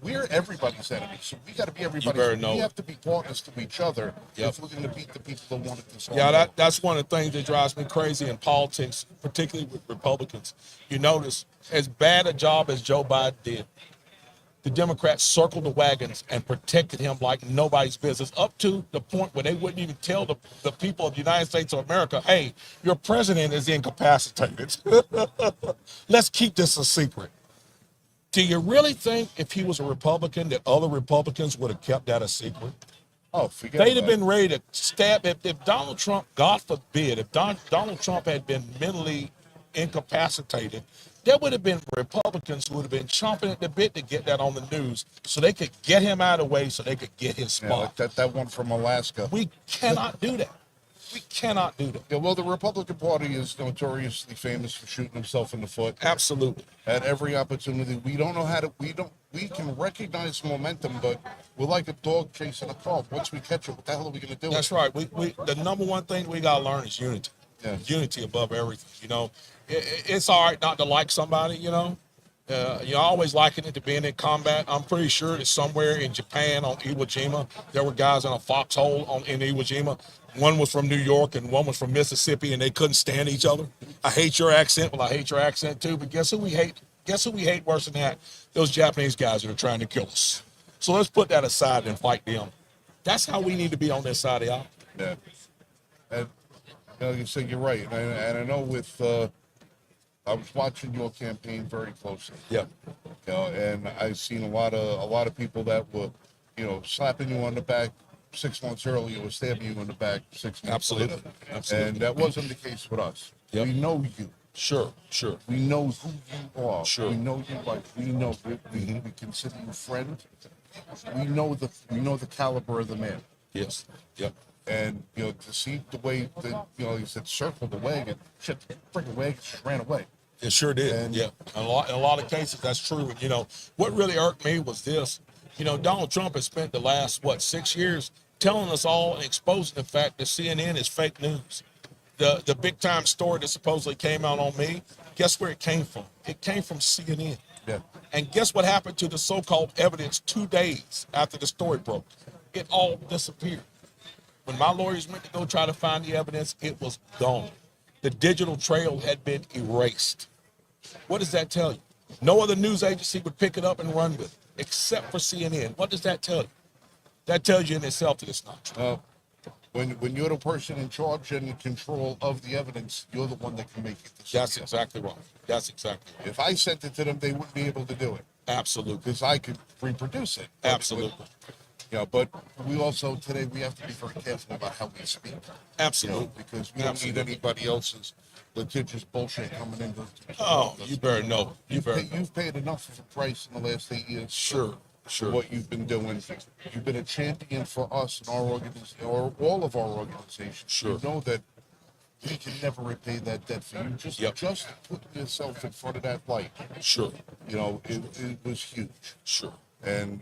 we're everybody's enemy, so we got to be everybody's. better know We it. have to be partners to each other Yep. if we're going to beat the people that want it this Yeah, that's one of the things that drives me crazy in politics, particularly with Republicans. You notice, as bad a job as Joe Biden did, the Democrats circled the wagons and protected him like nobody's business, up to the point where they wouldn't even tell the people of the United States of America, hey, your president is incapacitated. Let's keep this a secret. Do you really think if he was a Republican that other Republicans would have kept that a secret? Oh, forget They'd have about it. been ready to stab. If Donald Trump, God forbid, if Donald Trump had been mentally incapacitated, there would have been Republicans who would have been chomping at the bit to get that on the news so they could get him out of the way so they could get his Yeah, spot. like that one from Alaska. We cannot do that. We cannot do that. Yeah, well, the Republican Party is notoriously famous for shooting himself in the foot Absolutely. at every opportunity. We don't know how to. We can recognize momentum, but we're like a dog chasing a calf. Once we catch it, what the hell are we going to do? That's right. We the number one thing we gotta learn is unity. Yeah. Unity above everything. You know, it's all right not to like somebody. You know, you always liken it to being in combat. I'm pretty sure that somewhere in Japan on Iwo Jima, there were guys in a foxhole in Iwo Jima. One was from New York and one was from Mississippi, and they couldn't stand each other. I hate your accent. Well, I hate your accent too. But guess who we hate? Guess who we hate worse than that? Those Japanese guys that are trying to kill us. So let's put that aside and fight them. That's how we need to be on this side of y'all. Yeah. And you said you're right, and I know with I was watching your campaign very closely. Yeah. You know, and I've seen a lot of people that were, slapping you on the back 6 months earlier or stabbing you in the back 6 months Absolutely. later. Absolutely. And that wasn't the case with us. Yep. We know you. Sure. We know who you are. Sure. We know you like. We know. We consider you friend. We know the caliber of the man. Yes. Yep. And to see the way that you said circle the wagon, shit, the freaking wagon just ran away. It sure did. And- Yeah. In a lot of cases, that's true. And, what really irked me was this. Donald Trump has spent the last, 6 years telling us all and exposing the fact that CNN is fake news. The big time story that supposedly came out on me, guess where it came from? It came from CNN. Yeah. And guess what happened to the so-called evidence 2 days after the story broke? It all disappeared. When my lawyers went to go try to find the evidence, it was gone. The digital trail had been erased. What does that tell you? No other news agency would pick it up and run with it, except for CNN. What does that tell you? That tells you in itself that it's not true. When you're the person in charge and in control of the evidence, you're the one that can make it. That's exactly right. That's exactly right. If I sent it to them, they wouldn't be able to do it Absolutely. because I could reproduce it. Absolutely. But we also today we have to be very careful about how we speak. Absolutely. Because we don't need anybody else's litigious bullshit coming into. Oh, you better know. You better know. You've paid enough of a price in the last 8 years. Sure. For Sure. what you've been doing. You've been a champion for us and our organization, or all of our organizations. Sure. You know that we can never repay that debt for you. Just putting yourself in front of that light. Sure. It was huge. Sure. And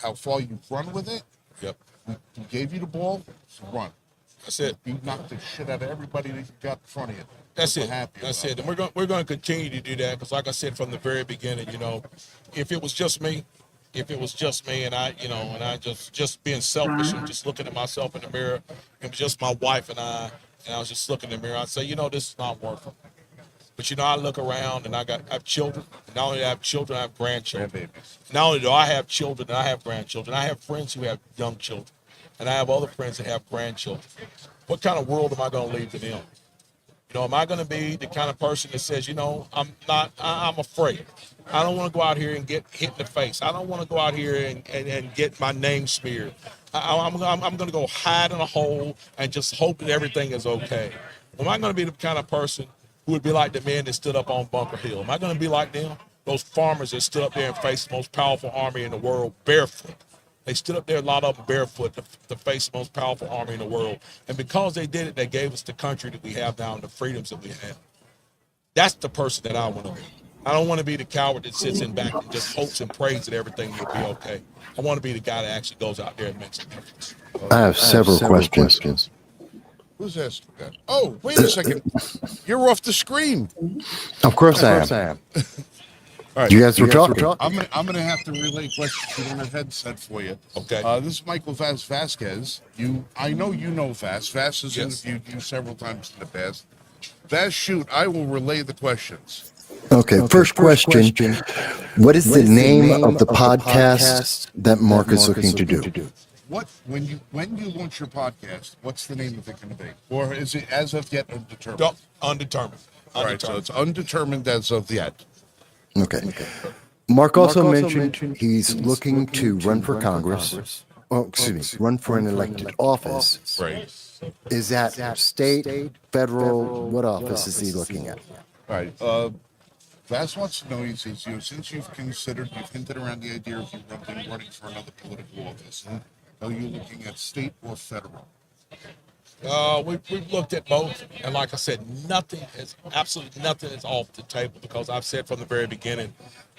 how far you've run with it. Yep. We gave you the ball, so run. That's it. You knocked the shit out of everybody that you got in front of you. That's We're it. happy That's about it. And we're going to continue to do that because, like I said from the very beginning, if it was just me, and I, and I just being selfish and just looking at myself in the mirror, it was just my wife and I was just looking in the mirror, I'd say, this is not working. But I look around and I have children. Not only do I have children, I have grandchildren. Not only do I have children, I have grandchildren. I have friends who have young children, and I have other friends that have grandchildren. What kind of world am I going to leave to them? Am I going to be the kind of person that says, I'm afraid. I don't want to go out here and get hit in the face. I don't want to go out here and get my name smeared. I'm going to go hide in a hole and just hope that everything is okay. Am I going to be the kind of person who would be like the men that stood up on Bunker Hill? Am I going to be like them? Those farmers that stood up there and faced the most powerful army in the world barefoot. They stood up there, a lot of them barefoot, to face the most powerful army in the world. And because they did it, they gave us the country that we have now and the freedoms that we have. That's the person that I want to be. I don't want to be the coward that sits in back and just hopes and prays that everything will be okay. I want to be the guy that actually goes out there and makes a difference. I have several questions. Who's asking that? Oh, wait a second. You're off the screen. Of course I am. All right. You guys were talking. I'm gonna have to relay questions on a headset for you. Okay. This is Michael Vasquez. I know you know Vaz. Vaz has Yes. interviewed you several times in the past. Vaz, shoot, I will relay the questions. Okay, first question. What is the name of the podcast that Mark is looking to do? What when you launch your podcast, what's the name of it going to be, or is it as of yet undetermined? Undetermined. All right, so it's undetermined as of yet. Okay. Mark also mentioned he's looking to run for Congress. Oh, excuse me, run for an elected office. Right. Is that state, federal? What office is he looking at? All right. Vaz wants to know, he says, since you've hinted around the idea of you running for another political office, are you looking at state or federal? We've looked at both, and like I said, absolutely nothing is off the table because I've said from the very beginning,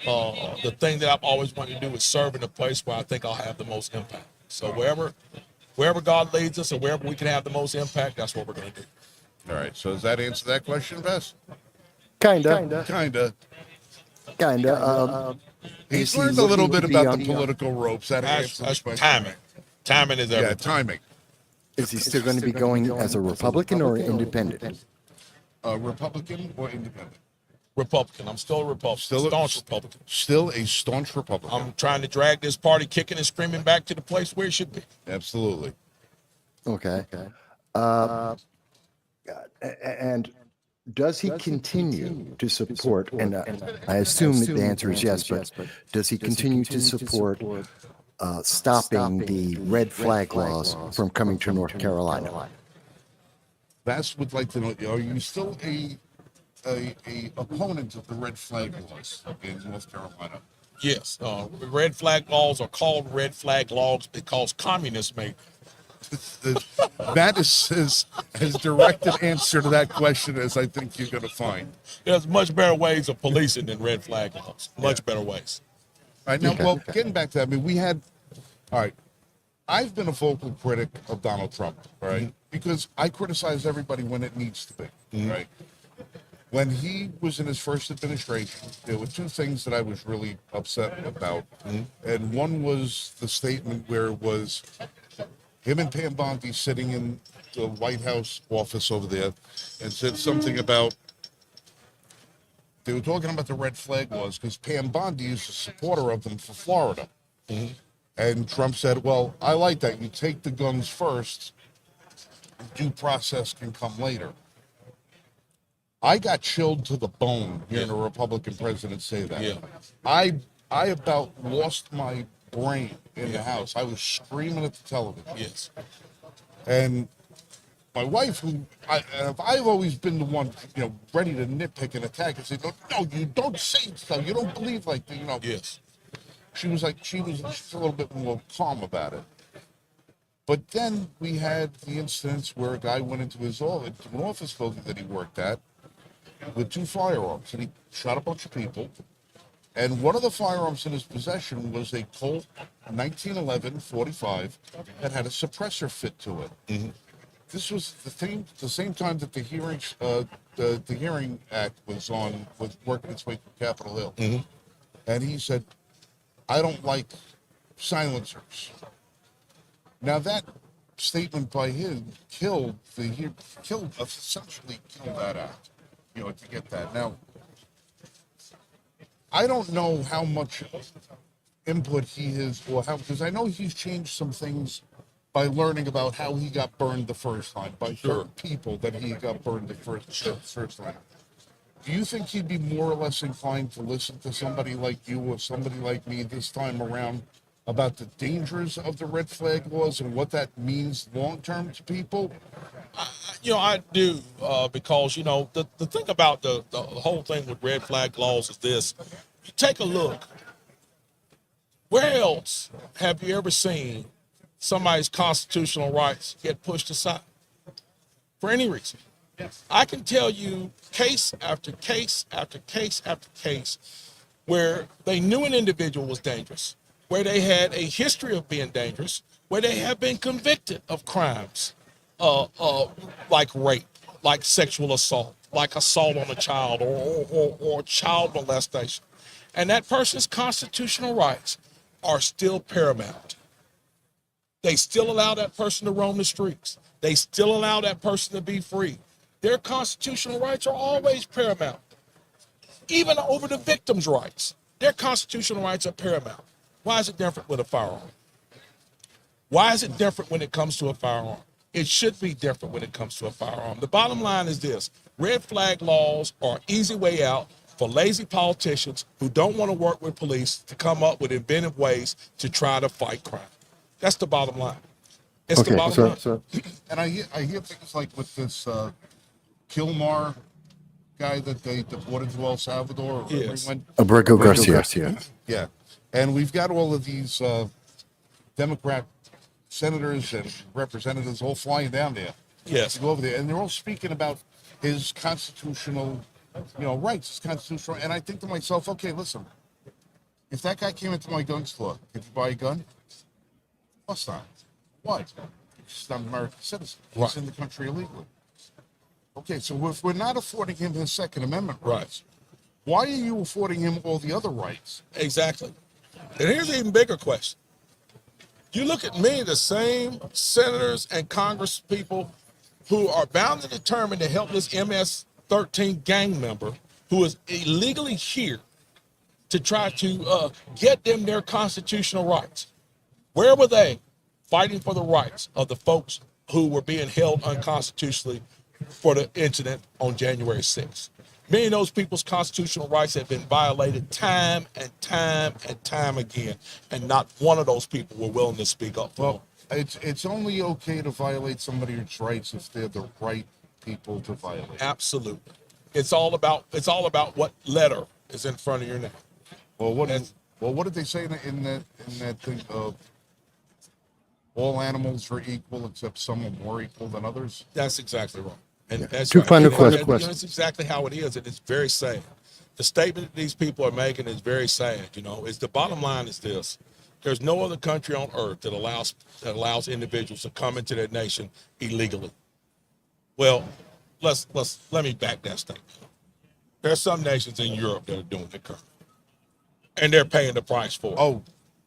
the thing that I've always wanted to do is serve in a place where I think I'll have the most impact. So wherever God leads us, or wherever we can have the most impact, that's what we're going to do. All right. So does that answer that question, Vaz? Kinda. He's learned a little bit about the political ropes. That answers the That's question. timing. Timing is everything. Yeah, timing. Is he still going to be going as a Republican or independent? Republican or independent? Republican. I'm still a Republican. Staunch Republican. Still a staunch Republican. I'm trying to drag this party kicking and screaming back to the place where it should be. Absolutely. Okay. And does he continue to support, and I assume that the answer is yes, but does he continue to support stopping the red flag laws from coming to North Carolina? Vaz would like to know, are you still a opponent of the red flag laws in North Carolina? Yes. Red flag laws are called red flag laws because communists made them. That is as direct an answer to that question as I think you're going to find. There's much better ways of policing than red flag laws. Much better ways. All right, now, well, getting back to that, I mean, all right, I've been a vocal critic of Donald Trump, right? Because I criticize everybody when it needs to be, right? When he was in his first administration, there were two things that I was really upset about. And one was the statement where it was him and Pam Bondi sitting in the White House office over there and said something about, they were talking about the red flag laws because Pam Bondi is a supporter of them for Florida. And Trump said, well, I like that. You take the guns first, due process can come later. I got chilled to the bone hearing a Republican president say that. Yeah. I about lost my brain in the house. I was screaming at the television. Yes. And my wife, I've always been the one, ready to nitpick and attack and say, no, you don't say stuff. You don't believe like that, Yes. She was a little bit more calm about it. But then we had the instance where a guy went into his office building that he worked at with two firearms, and he shot a bunch of people. And one of the firearms in his possession was a Colt 1911 45 that had a suppressor fit to it. this was the same time that the hearings, the Hearing Act was working its way through Capitol Hill, and he said, "I don't like silencers." Now that statement by him essentially killed that act, to get that. Now, I don't know how much input he has, or how, because I know he's changed some things by learning about how he got burned the first time, by certain people that he got burned the first time. Do you think he'd be more or less inclined to listen to somebody like you or somebody like me this time around about the dangers of the red flag laws and what that means long term to people? I do, because, the thing about the whole thing with red flag laws is this. You take a look. Where else have you ever seen somebody's constitutional rights get pushed aside for any reason? I can tell you case after case after case after case where they knew an individual was dangerous, where they had a history of being dangerous, where they have been convicted of crimes like rape, like sexual assault, like assault on a child, or child molestation. And that person's constitutional rights are still paramount. They still allow that person to roam the streets. They still allow that person to be free. Their constitutional rights are always paramount. Even over the victim's rights, their constitutional rights are paramount. Why is it different with a firearm? Why is it different when it comes to a firearm? It should be different when it comes to a firearm. The bottom line is this: red flag laws are an easy way out for lazy politicians who don't want to work with police to come up with inventive ways to try to fight crime. That's the bottom line. It's the bottom line. So, And I hear things like with this Kilmar guy that they deported to El Salvador. Or Yes. Abrego Garcia. Yeah. And we've got all of these Democrat senators and representatives all flying down there. Yes. To go over there. And they're all speaking about his constitutional, rights, his constitutional. And I think to myself, okay, listen, if that guy came into my gun store, could you buy a gun? Of course not. Why? He's not an American citizen. He's Right. in the country illegally. Okay, so if we're not affording him his Second Amendment rights, why are you affording him all the other rights? Exactly. And here's an even bigger question. You look at many of the same senators and Congress people who are bound and determined to help this MS-13 gang member who is illegally here to try to get them their constitutional rights. Where were they fighting for the rights of the folks who were being held unconstitutionally for the incident on January 6th? Many of those people's constitutional rights have been violated time and time and time again, and not one of those people were willing to speak up for them. It's only okay to violate somebody's rights if they're the right people to violate. Absolutely. It's all about what letter is in front of your name. Well, what did they say in that thing of all animals are equal except some are more equal than others? That's exactly right. And that's Two right. final And questions. that's exactly how it is, and it's very sad. The statement that these people are making is very sad. It's the bottom line is this: there's no other country on earth that allows individuals to come into their nation illegally. Well, let me back that statement. There are some nations in Europe that are doing it currently, and they're paying the price for it. Oh,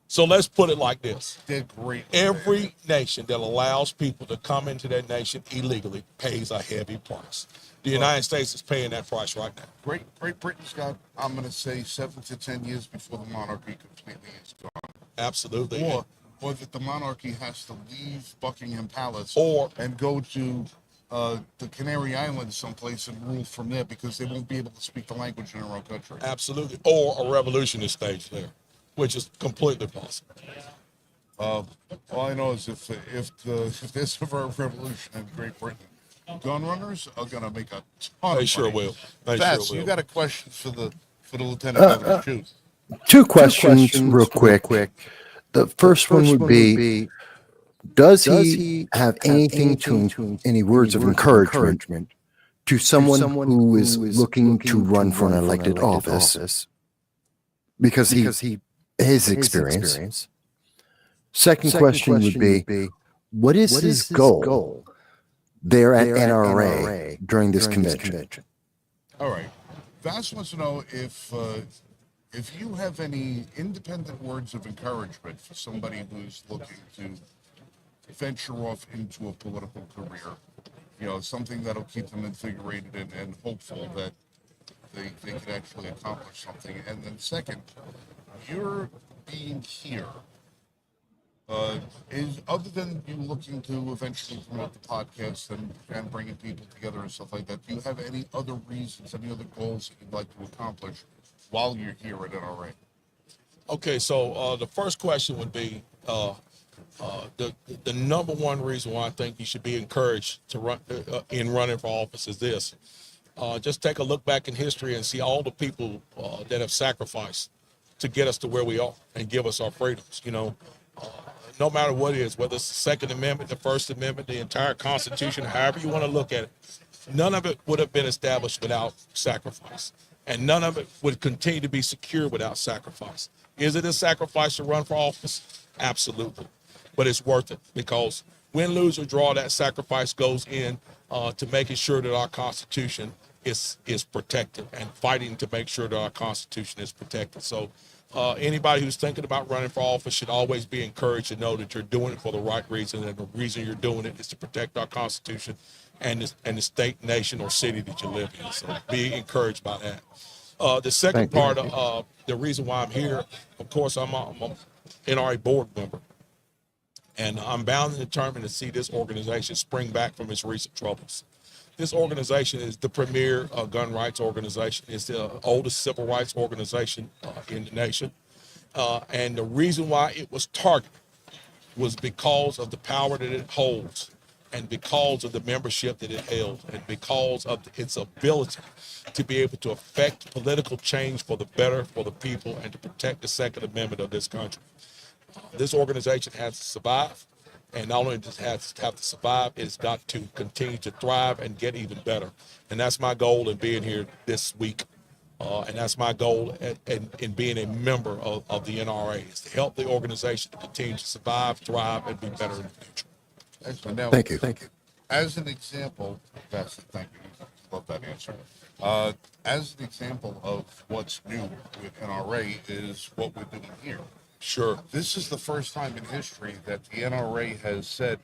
So let's put it like this. they're great. Every nation that allows people to come into their nation illegally pays a heavy price. The United States is paying that price right now. Great Britain's got, I'm going to say, 7 to 10 years before the monarchy completely is gone. Absolutely. Or that the monarchy has to leave Buckingham Palace and go to the Canary Islands someplace and rule from there because they won't be able to speak the language in their own country. Absolutely. Or a revolution is staged there, which is completely possible. All I know is if there's a revolution in Great Britain, gun runners are going to make a ton They of sure money. will. They Bats, sure will. you got a question for the Lieutenant Governor? Shoot. Two questions real quick. The first one would be, does he have any words of encouragement to someone who is looking to run for an elected office because his experience? Second question would be, what is his goal? there at NRA during this convention. All right. Vass wants to know if you have any independent words of encouragement for somebody who's looking to venture off into a political career, something that'll keep them invigorated and hopeful that they could actually accomplish something. And then second, your being here, is other than you looking to eventually promote the podcast and bringing people together and stuff like that, do you have any other reasons, any other goals that you'd like to accomplish while you're here at NRA? Okay, so the first question would be the number one reason why I think you should be encouraged to run in running for office is this. Just take a look back in history and see all the people that have sacrificed to get us to where we are and give us our freedoms. No matter what it is, whether it's the Second Amendment, the First Amendment, the entire Constitution, however you want to look at it, none of it would have been established without sacrifice. And none of it would continue to be secure without sacrifice. Is it a sacrifice to run for office? Absolutely. But it's worth it because win, lose, or draw, that sacrifice goes in to making sure that our Constitution is protected and fighting to make sure that our Constitution is protected. So anybody who's thinking about running for office should always be encouraged to know that you're doing it for the right reason, and the reason you're doing it is to protect our Constitution and the state, nation, or city that you live in. So be encouraged by that. The second part of the reason why I'm here, of course, I'm an NRA board member, and I'm bound and determined to see this organization spring back from its recent troubles. This organization is the premier gun rights organization. It's the oldest civil rights organization in the nation. And the reason why it was targeted was because of the power that it holds, and because of the membership that it held, and because of its ability to be able to affect political change for the better for the people and to protect the Second Amendment of this country. This organization has to survive. And not only does it have to survive, it's got to continue to thrive and get even better. And that's my goal in being here this week. And that's my goal in being a member of the NRA, is to help the organization to continue to survive, thrive, and be better in the future. Excellent. Now, Thank you. as an example, thank you. Love that answer. As an example of what's new with NRA is what we're doing here. Sure. This is the first time in history that the NRA has said,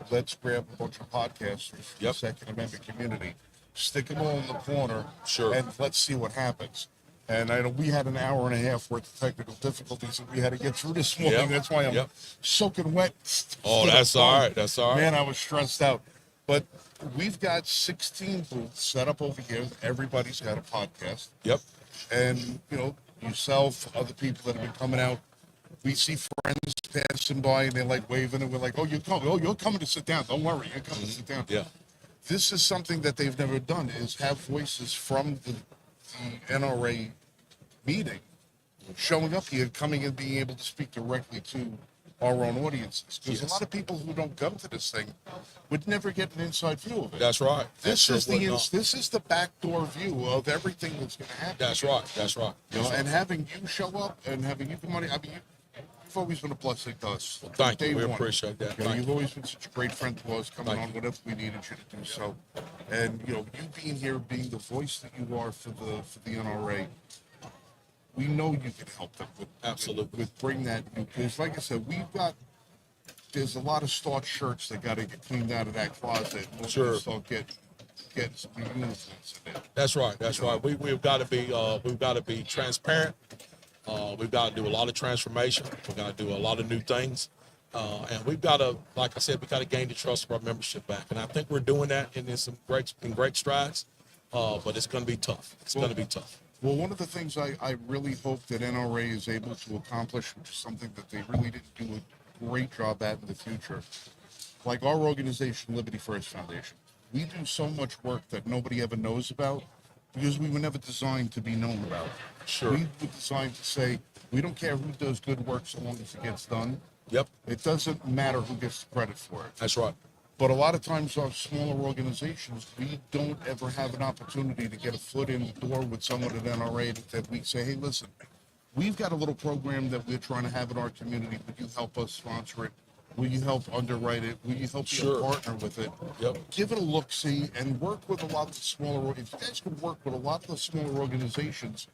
let's grab a bunch of podcasters from the Second Amendment community, stick them all in the corner, and let's see what happens. And I know we had an hour and a half worth of technical difficulties that we had to get through this morning. That's why I'm soaking wet. Oh, that's all right. That's all right. Man, I was stressed out. But we've got 16 booths set up over here. Everybody's got a podcast. Yep. And, yourself, other people that have been coming out. We see friends passing by and they're like waving and we're like, oh, you're coming to sit down. Don't worry, you're coming to sit down. Yeah. This is something that they've never done, is have voices from the NRA meeting showing up here, coming and being able to speak directly to our own audiences. Because a lot of people who don't come to this thing would never get an inside view of it. That's right. This is the backdoor view of everything that's going to happen. That's right. That's right. And having you show up and having you come on, you've always been a blessing to us. Well, thank you. We appreciate that. You've always been such a great friend to us, coming on whenever we needed you to do so. And you being here, being the voice that you are for the NRA, we know you can help them with bring that. Because like I said, there's a lot of starched shirts that got to get cleaned out of that closet. Sure. Start getting some new influence in there. That's right. That's right. We've got to be transparent. We've got to do a lot of transformation. We've got to do a lot of new things. And we've got to, like I said, gain the trust of our membership back. And I think we're doing that in great strides. But it's going to be tough. It's going to be tough. Well, one of the things I really hope that NRA is able to accomplish, which is something that they really didn't do a great job at in the future, like our organization, Liberty First Foundation, we do so much work that nobody ever knows about because we were never designed to be known about. Sure. We were designed to say, we don't care who does good work so long as it gets done. Yep. It doesn't matter who gets the credit for it. That's right. But a lot of times our smaller organizations, we don't ever have an opportunity to get a foot in the door with someone at NRA that we say, hey, listen, we've got a little program that we're trying to have in our community. Would you help us sponsor it? Will you help underwrite it? Will you help be a Sure. partner with it? Yep. Give it a look-see and work with a lot of the smaller. If you guys can work with a lot of the smaller organizations,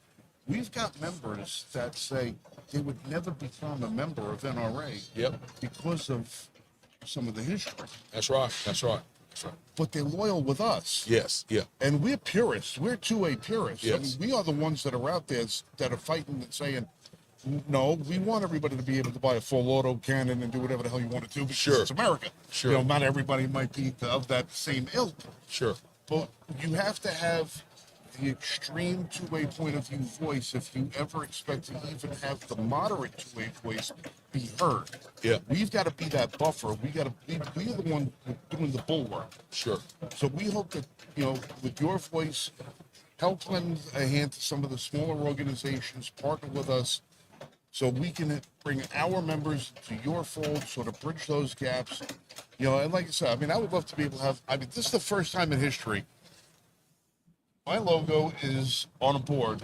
we've got members that say they would never become a member of NRA Yep. because of some of the history, That's right. That's right. That's right. but they're loyal with us. Yes. Yeah. And we're purists. We're two-way purists. I mean, Yes. we are the ones that are out there that are fighting and saying, no, we want everybody to be able to buy a full auto cannon and do whatever the hell you want to do because Sure. it's America. Sure. You know, not everybody might be of that same ilk, Sure. but you have to have the extreme two-way point of view voice if you ever expect to even have the moderate two-way voice be heard. Yeah. We've got to be that buffer. We're the one doing the bulwark. Sure. So we hope that, you know, with your voice, help lend a hand to some of the smaller organizations, partner with us, so we can bring our members to your fold, sort of bridge those gaps. You know, and like I said, I mean, I would love to be able to have, I mean, this is the first time in history my logo is on a board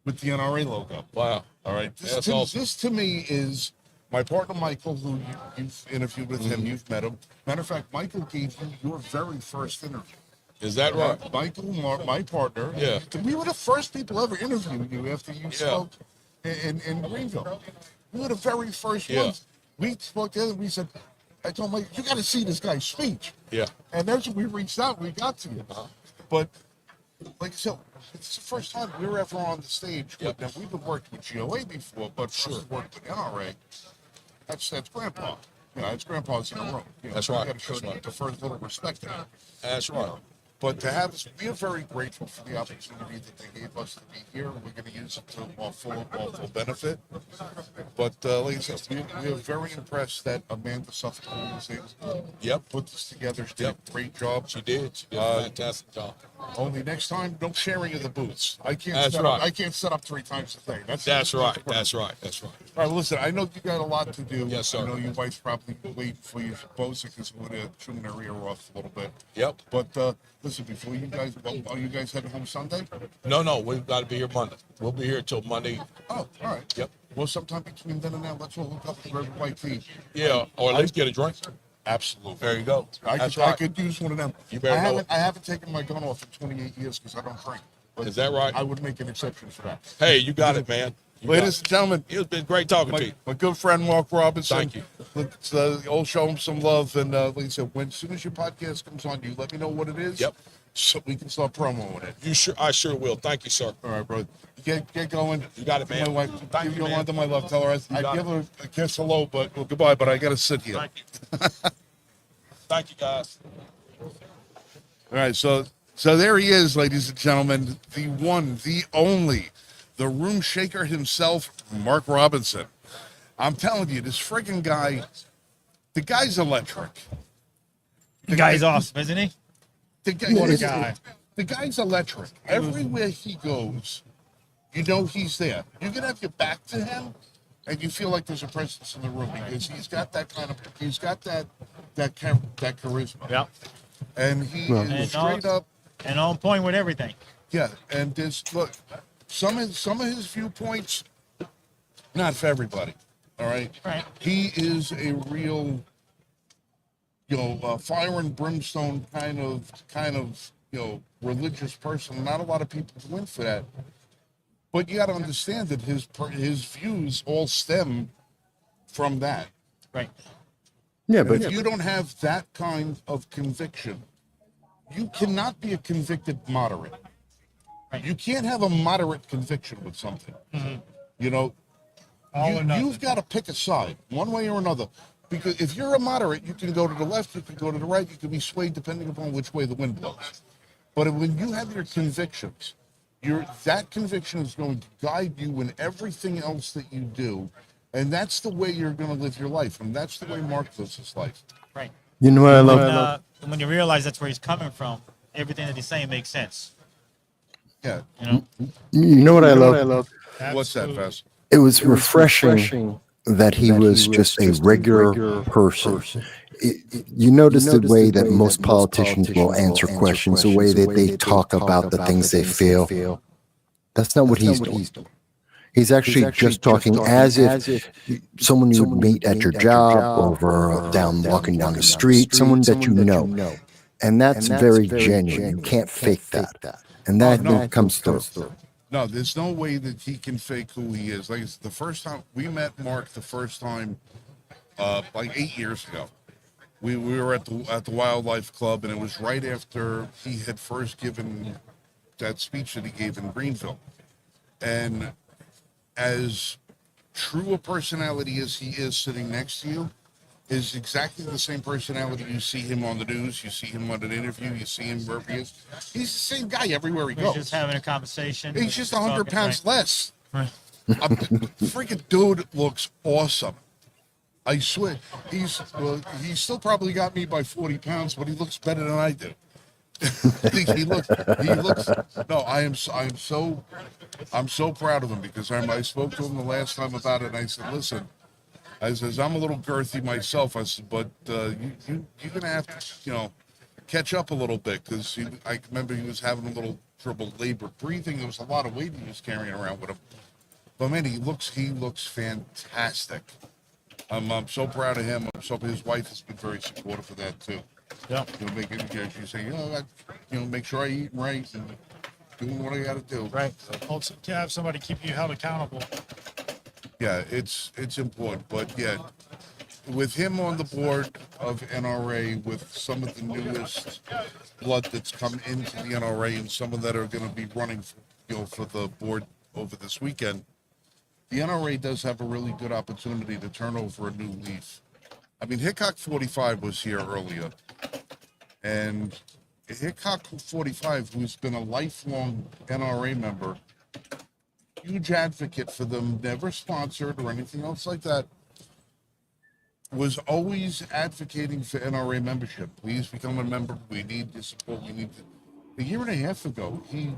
with the NRA logo. Wow. All right. That's awesome. This to me is my partner, Michael, who you've interviewed with him, you've met him. Matter of fact, Michael gave you your very first interview. Is that right? Michael, my partner. Yeah. We were the first people ever interviewed you after you spoke in Greenville. We were the very first Yeah. ones. We spoke together. We said, I told Mike, you got to see this guy's speech. Yeah. And that's when we reached out. We got to you. But like I said, it's the first time we were ever on the stage. Yep. Now we've been working with GOA before, but sure, worked with NRA. That's Grandpa. You know, it's Grandpa's in the room. You know, That's so right. You got to show That's right. the first little respect there. That's right. But to have us, we are very grateful for the opportunity that they gave us to be here. We're going to use it to our full benefit. But like I said, we are very impressed that Amanda Suffolk was able to Yep. put this together. She did Yep. a great job. She did. She did a fantastic job. Only next time, no sharing of the booths. I can't. That's set right. Up, I can't set up 3 times a day. That's right. That's right. That's right. All right, listen. I know you got a lot to do. Yes, sir. I know your wife's probably waiting for you both because we're going to tune their ear off a little bit. Yep. But listen, before you guys, are you guys heading home Sunday? No, we've got to be here Monday. We'll be here until Monday. Oh, all right. Yep. Well, sometime between then and now, let's all hook up and grab a white tea. Yeah, or at least get a drink. Absolutely. There you go. I That's could, I right. could use one of them. You better know it. I haven't taken my gun off in 28 years because I don't drink. But Is that right? I would make an exception for that. Hey, you got it, man. You Ladies got and gentlemen, it. It's been great talking to you. my good friend Mark Robinson. Thank you. Let's all show him some love. And like I said, as soon as your podcast comes on, you let me know what it is. Yep. So we can start promoting it. I sure will. Thank you, sir. All right, bro. Get going. You got it, Give man. My wife, Thank give you, man. Yolanda my love. Tell her I got give her a kiss hello, but goodbye. But I got to sit here. Thank you. Thank you, guys. All right, so there he is, ladies and gentlemen, the one, the only, the room shaker himself, Mark Robinson. I'm telling you, this friggin' guy, the guy's electric. The guy's awesome, isn't he? The guy, What a guy. The guy's electric. Everywhere he goes, you know he's there. You can have your back to him, and you feel like there's a presence in the room because he's got that charisma. Yeah. And he is straight up. And on point with everything. Yeah, and look, some of his viewpoints, not for everybody. All right. Right. He is a real, fire and brimstone kind of religious person. Not a lot of people go in for that. But you got to understand that his views all stem from that. Right. Yeah, And but if you don't have that kind of conviction, you cannot be a convicted moderate. Right. You can't have a moderate conviction with something. You know, All or nothing. you've got to pick a side, one way or another. Because if you're a moderate, you can go to the left, you can go to the right, you can be swayed depending upon which way the wind blows. But when you have your convictions, that conviction is going to guide you in everything else that you do. And that's the way you're going to live your life. And that's the way Mark lives his life. Right. you know what I love? When you realize that's where he's coming from, everything that he's saying makes sense. Yeah. You know? You know what I love? What's that, Absolutely. Fast? It was refreshing that he was just a regular person. You notice the way that most politicians will answer questions, the way that they talk about the things they feel. That's not what he's doing. He's actually just talking as if someone you would meet at your job, or walking down the street, someone that you know. And that's very genuine. You can't fake that. And that no. comes through. No, there's no way that he can fake who he is. Like, the first time we met Mark, like 8 years ago, we were at the Wildlife Club, and it was right after he had first given that speech that he gave in Greenville. And as true a personality as he is sitting next to you, is exactly the same personality you see him on the news, you see him on an interview, you see him wherever he is. He's the same guy everywhere he goes. He's just having a conversation. He's just 100 pounds less. Right. Freaking dude looks awesome. I swear. He's still probably got me by 40 pounds, but he looks better than I do. he looks. No, I'm so proud of him, because I spoke to him the last time about it, and I said, listen, I says, I'm a little girthy myself. I said, but you're gonna have to, catch up a little bit, because I remember he was having a little trouble labor breathing. There was a lot of weight he was carrying around with him. But man, he looks fantastic. I'm so proud of him. His wife has been very supportive of that too. Yeah. Making sure she's saying, make sure I eat right and doing what I got to do. Right. Also, to have somebody keep you held accountable. Yeah, it's important, but yeah, with him on the board of NRA, with some of the newest blood that's come into the NRA, and some of that are going to be running, for the board over this weekend, the NRA does have a really good opportunity to turn over a new leaf. I mean, Hickok 45 was here earlier, and Hickok 45, who's been a lifelong NRA member, huge advocate for them, never sponsored or anything else like that, was always advocating for NRA membership. Please become a member. We need your support. A year and a half ago, he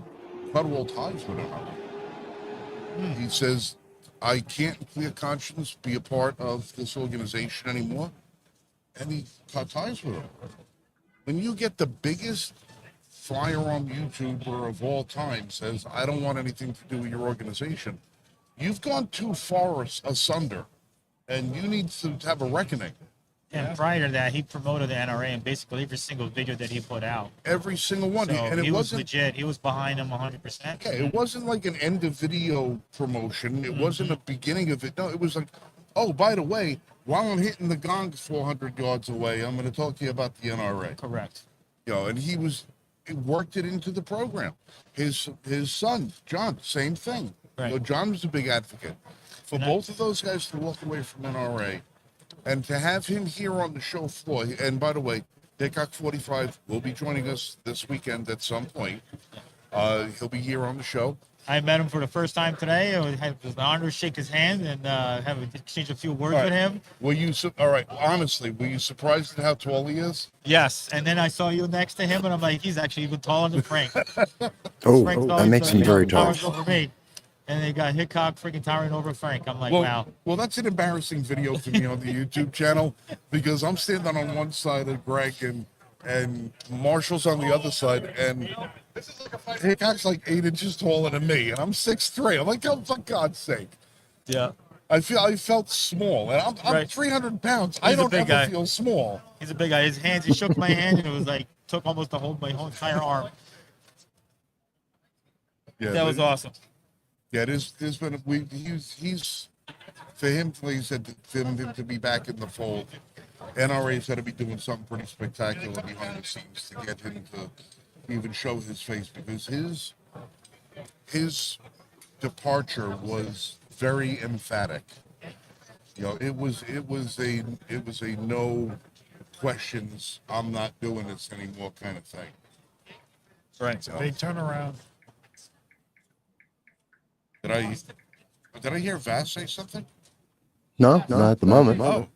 cut all ties with NRA. He says, I can't in clear conscience be a part of this organization anymore. And he cut ties with them. When you get the biggest firearm YouTuber of all time says, I don't want anything to do with your organization, you've gone too far asunder, and you need to have a reckoning. And prior to that, he promoted the NRA in basically every single video that he put out. Every single one. So and he was legit. He was behind him 100%. Yeah, it wasn't like an end of video promotion. It wasn't a beginning of it. No, it was like, oh, by the way, while I'm hitting the gong 400 yards away, I'm going to talk to you about the NRA. Correct. And he worked it into the program. His son, John, same thing. Right. John was a big advocate. For both of those guys to walk away from NRA, and to have him here on the show floor, and by the way, Hickok 45 will be joining us this weekend at some point. He'll be here on the show. I met him for the first time today. It was an honor to shake his hand and exchange a few words with him. All right, honestly, were you surprised at how tall he is? Yes, and then I saw you next to him, and I'm like, he's actually even taller than Frank. That makes him very tall. Over me. And they got Hickok freaking towering over Frank. I'm like, wow. Well, that's an embarrassing video for me on the YouTube channel, because I'm standing on one side of Greg and Marshall's on the other side, and Hickok's like 8 inches taller than me, and I'm 6'3". I'm like, oh, for God's sake. Yeah. I felt small, and I'm 300 pounds. I don't ever feel small. He's a big guy. His hands, he shook my hand, and it was like, took almost my whole entire arm. Yeah, that was awesome. Yeah, there's been he's for him, like you said, for him to be back in the fold. NRA's got to be doing something pretty spectacular behind the scenes to get him to even show his face, because his departure was very emphatic. It was a no questions, I'm not doing this anymore kind of thing. Right. It's a big turnaround. Did I hear Vass say something? No, not at the moment. Oh.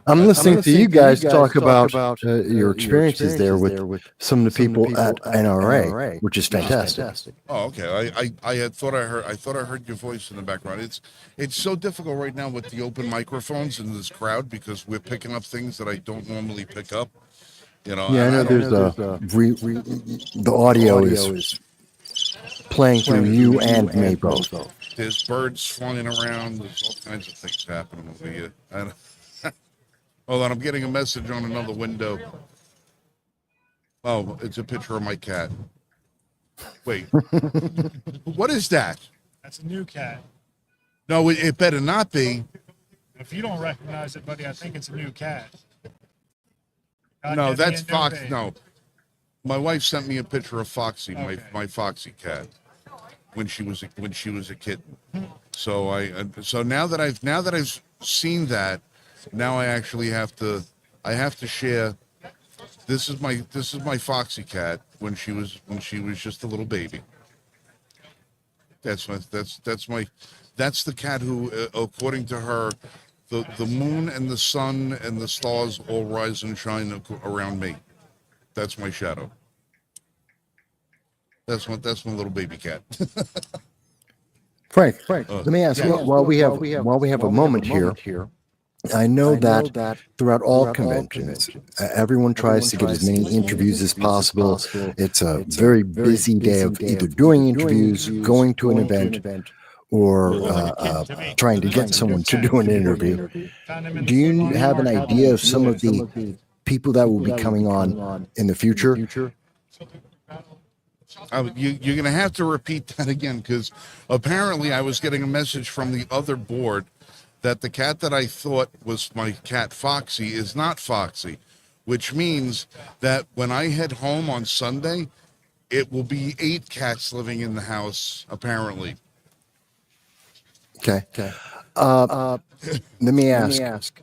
I'm listening to you guys talk about your experiences there with some of the people at NRA, which is fantastic. Oh, okay. I thought I heard your voice in the background. It's so difficult right now with the open microphones in this crowd, because we're picking up things that I don't normally pick up. Yeah, I know there's the audio is playing through you and me both. There's birds flying around. There's all kinds of things happening over here. Hold on, I'm getting a message on another window. Oh, it's a picture of my cat. Wait, what is that? That's a new cat. No, it better not be. If you don't recognize it, buddy, I think it's a new cat. No, that's Fox. Babe. No, my wife sent me a picture of Foxy, Okay. my Foxy cat, when she was a kitten. So now that I've seen that, now I actually have to share. This is my Foxy cat when she was just a little baby. That's the cat who, according to her, the moon and the sun and the stars all rise and shine around me. That's my shadow. That's my little baby cat. Frank, let me ask you, while we have a moment here, I know that throughout all conventions, everyone tries to get as many interviews as possible. It's a very busy day of either doing interviews, going to an event, or trying to get someone to do an interview. Do you have an idea of some of the people that will be coming on in the future? You're going to have to repeat that again, because apparently I was getting a message from the other board that the cat that I thought was my cat Foxy is not Foxy, which means that when I head home on Sunday, it will be 8 cats living in the house, apparently. Okay. Let me ask.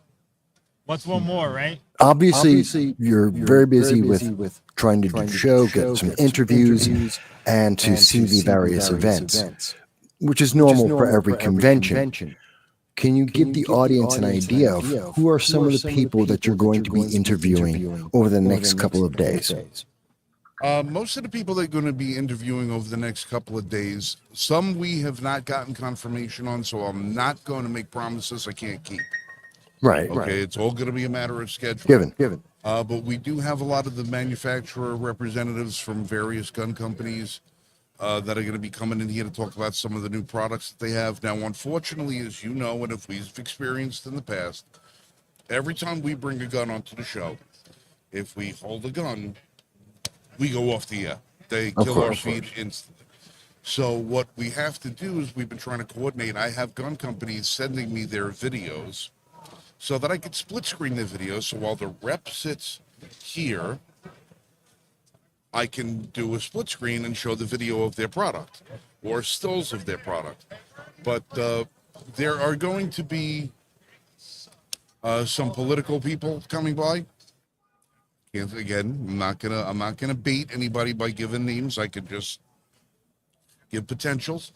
What's one more, right? Obviously, you're very busy with trying to do the show, get some interviews, and to see the various events, which is normal for every convention. Can you give the audience an idea of who are some of the people that you're going to be interviewing over the next couple of days? Most of the people that are going to be interviewing over the next couple of days, some we have not gotten confirmation on, so I'm not going to make promises I can't keep. Right. Okay, it's all going to be a matter of schedule. Given. But we do have a lot of the manufacturer representatives from various gun companies that are going to be coming in here to talk about some of the new products that they have. Now, unfortunately, as you know, and if we've experienced in the past, every time we bring a gun onto the show, if we hold a gun, we go off the air. They kill our feed instantly. So what we have to do is we've been trying to coordinate. I have gun companies sending me their videos so that I could split screen the videos. So while the rep sits here, I can do a split screen and show the video of their product or stills of their product. But there are going to be some political people coming by. And again, I'm not gonna bait anybody by giving names. I could just give potentials.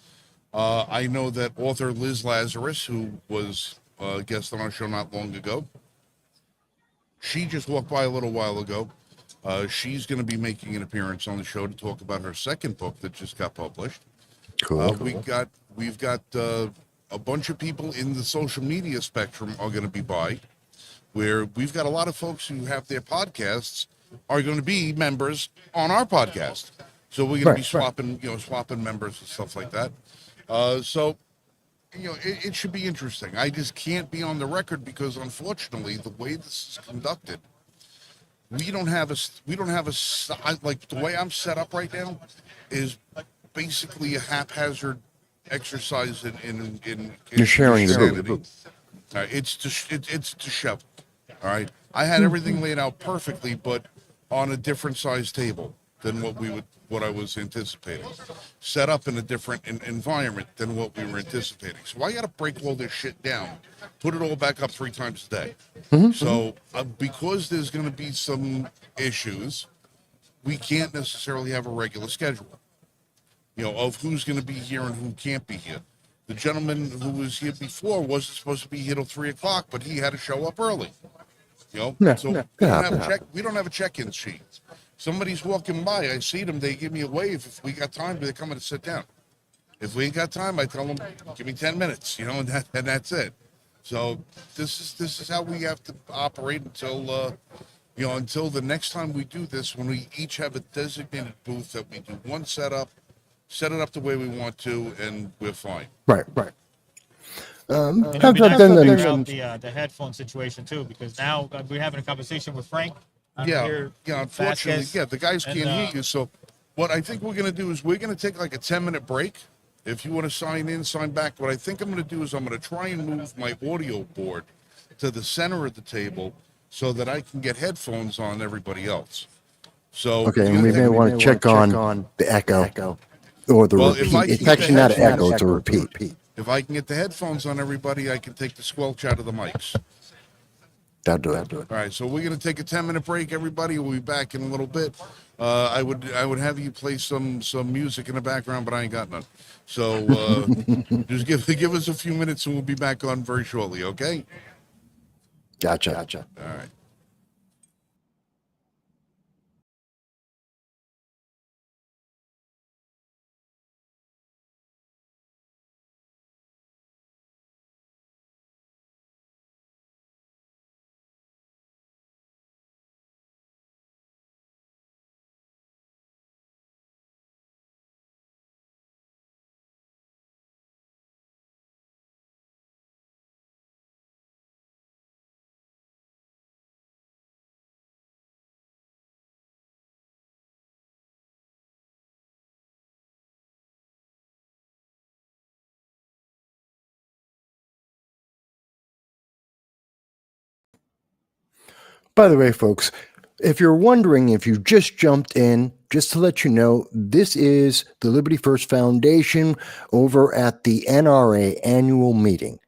I know that author Liz Lazarus, who was a guest on our show not long ago, she just walked by a little while ago. She's going to be making an appearance on the show to talk about her second book that just got published. Cool. We've got a bunch of people in the social media spectrum are going to be by, where we've got a lot of folks who have their podcasts are going to be members on our podcast. So we're going to be swapping members and stuff like that. So it should be interesting. I just can't be on the record because unfortunately the way this is conducted, we don't have like the way I'm set up right now is basically a haphazard exercise in You're sharing the booth. It's to show. All right. I had everything laid out perfectly, but on a different size table than what I was anticipating. Set up in a different environment than what we were anticipating. So I got to break all this shit down, put it all back up 3 times a day. So because there's going to be some issues, we can't necessarily have a regular schedule, of who's going to be here and who can't be here. The gentleman who was here before wasn't supposed to be here till 3:00, but he had to show up early. So we don't have a check-in sheet. Somebody's walking by, I see them, they give me a wave. If we got time, they're coming to sit down. If we ain't got time, I tell them, give me 10 minutes, and that's it. So this is how we have to operate until the next time we do this, when we each have a designated booth that we do one setup, set it up the way we want to, and we're fine. Right, right. And it'd Have be that nice done to then. figure out the headphone situation too, because now we're having a conversation with Frank. I don't Yeah, hear yeah. Unfortunately, Vasquez, yeah, the guys and, can't hear you. So, what I think we're gonna do is we're gonna take like a 10-minute break. If you want to sign in, sign back. What I think I'm gonna do is I'm gonna try and move my audio board to the center of the table so that I can get headphones on everybody else. So, Okay, you're and we gonna may take- want to check on the echo or the Well, if I repeat. can It's get actually the not an headphones- echo, it's a repeat. if I can get the headphones on everybody, I can take the squelch out of the mics. That'll do it. All right, so we're gonna take a 10-minute break, everybody. We'll be back in a little bit. I would have you play some music in the background, but I ain't got none. So just give us a few minutes, and we'll be back on very shortly. Okay? Gotcha. All right. By the way, folks, if you're wondering if you just jumped in, just to let you know, this is the Liberty First Foundation over at the NRA Annual Meeting.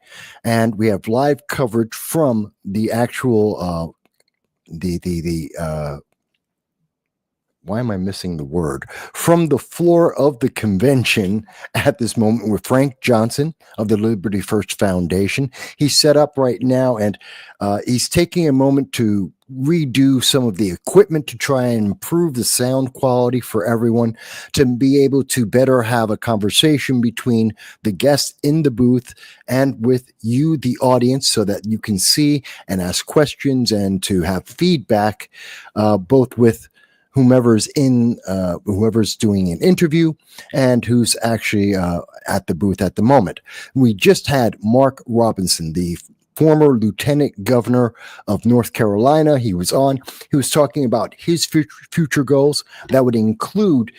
And we have live coverage from the actual, why am I missing the word? From the floor of the convention at this moment with Frank Johnson of the Liberty First Foundation. He's set up right now, and he's taking a moment to redo some of the equipment to try and improve the sound quality for everyone, to be able to better have a conversation between the guests in the booth and with you, the audience, so that you can see and ask questions and to have feedback, both with whomever's doing an interview and who's actually at the booth at the moment. We just had Mark Robinson, the former lieutenant governor of North Carolina. He was talking about his future goals that would include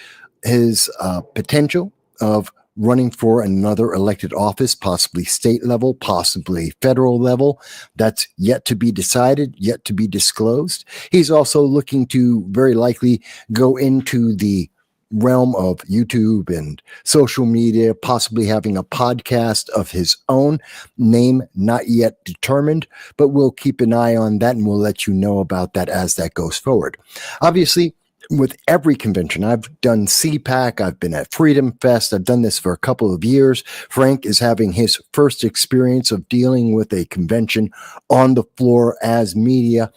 his potential of running for another elected office, possibly state level, possibly federal level. That's yet to be decided, yet to be disclosed. He's also looking to very likely go into the realm of YouTube and social media, possibly having a podcast of his own, name not yet determined, but we'll keep an eye on that and we'll let you know about that as that goes forward. Obviously, with every convention, I've done CPAC, I've been at Freedom Fest, I've done this for a couple of years. Frank is having his first experience of dealing with a convention on the floor as media.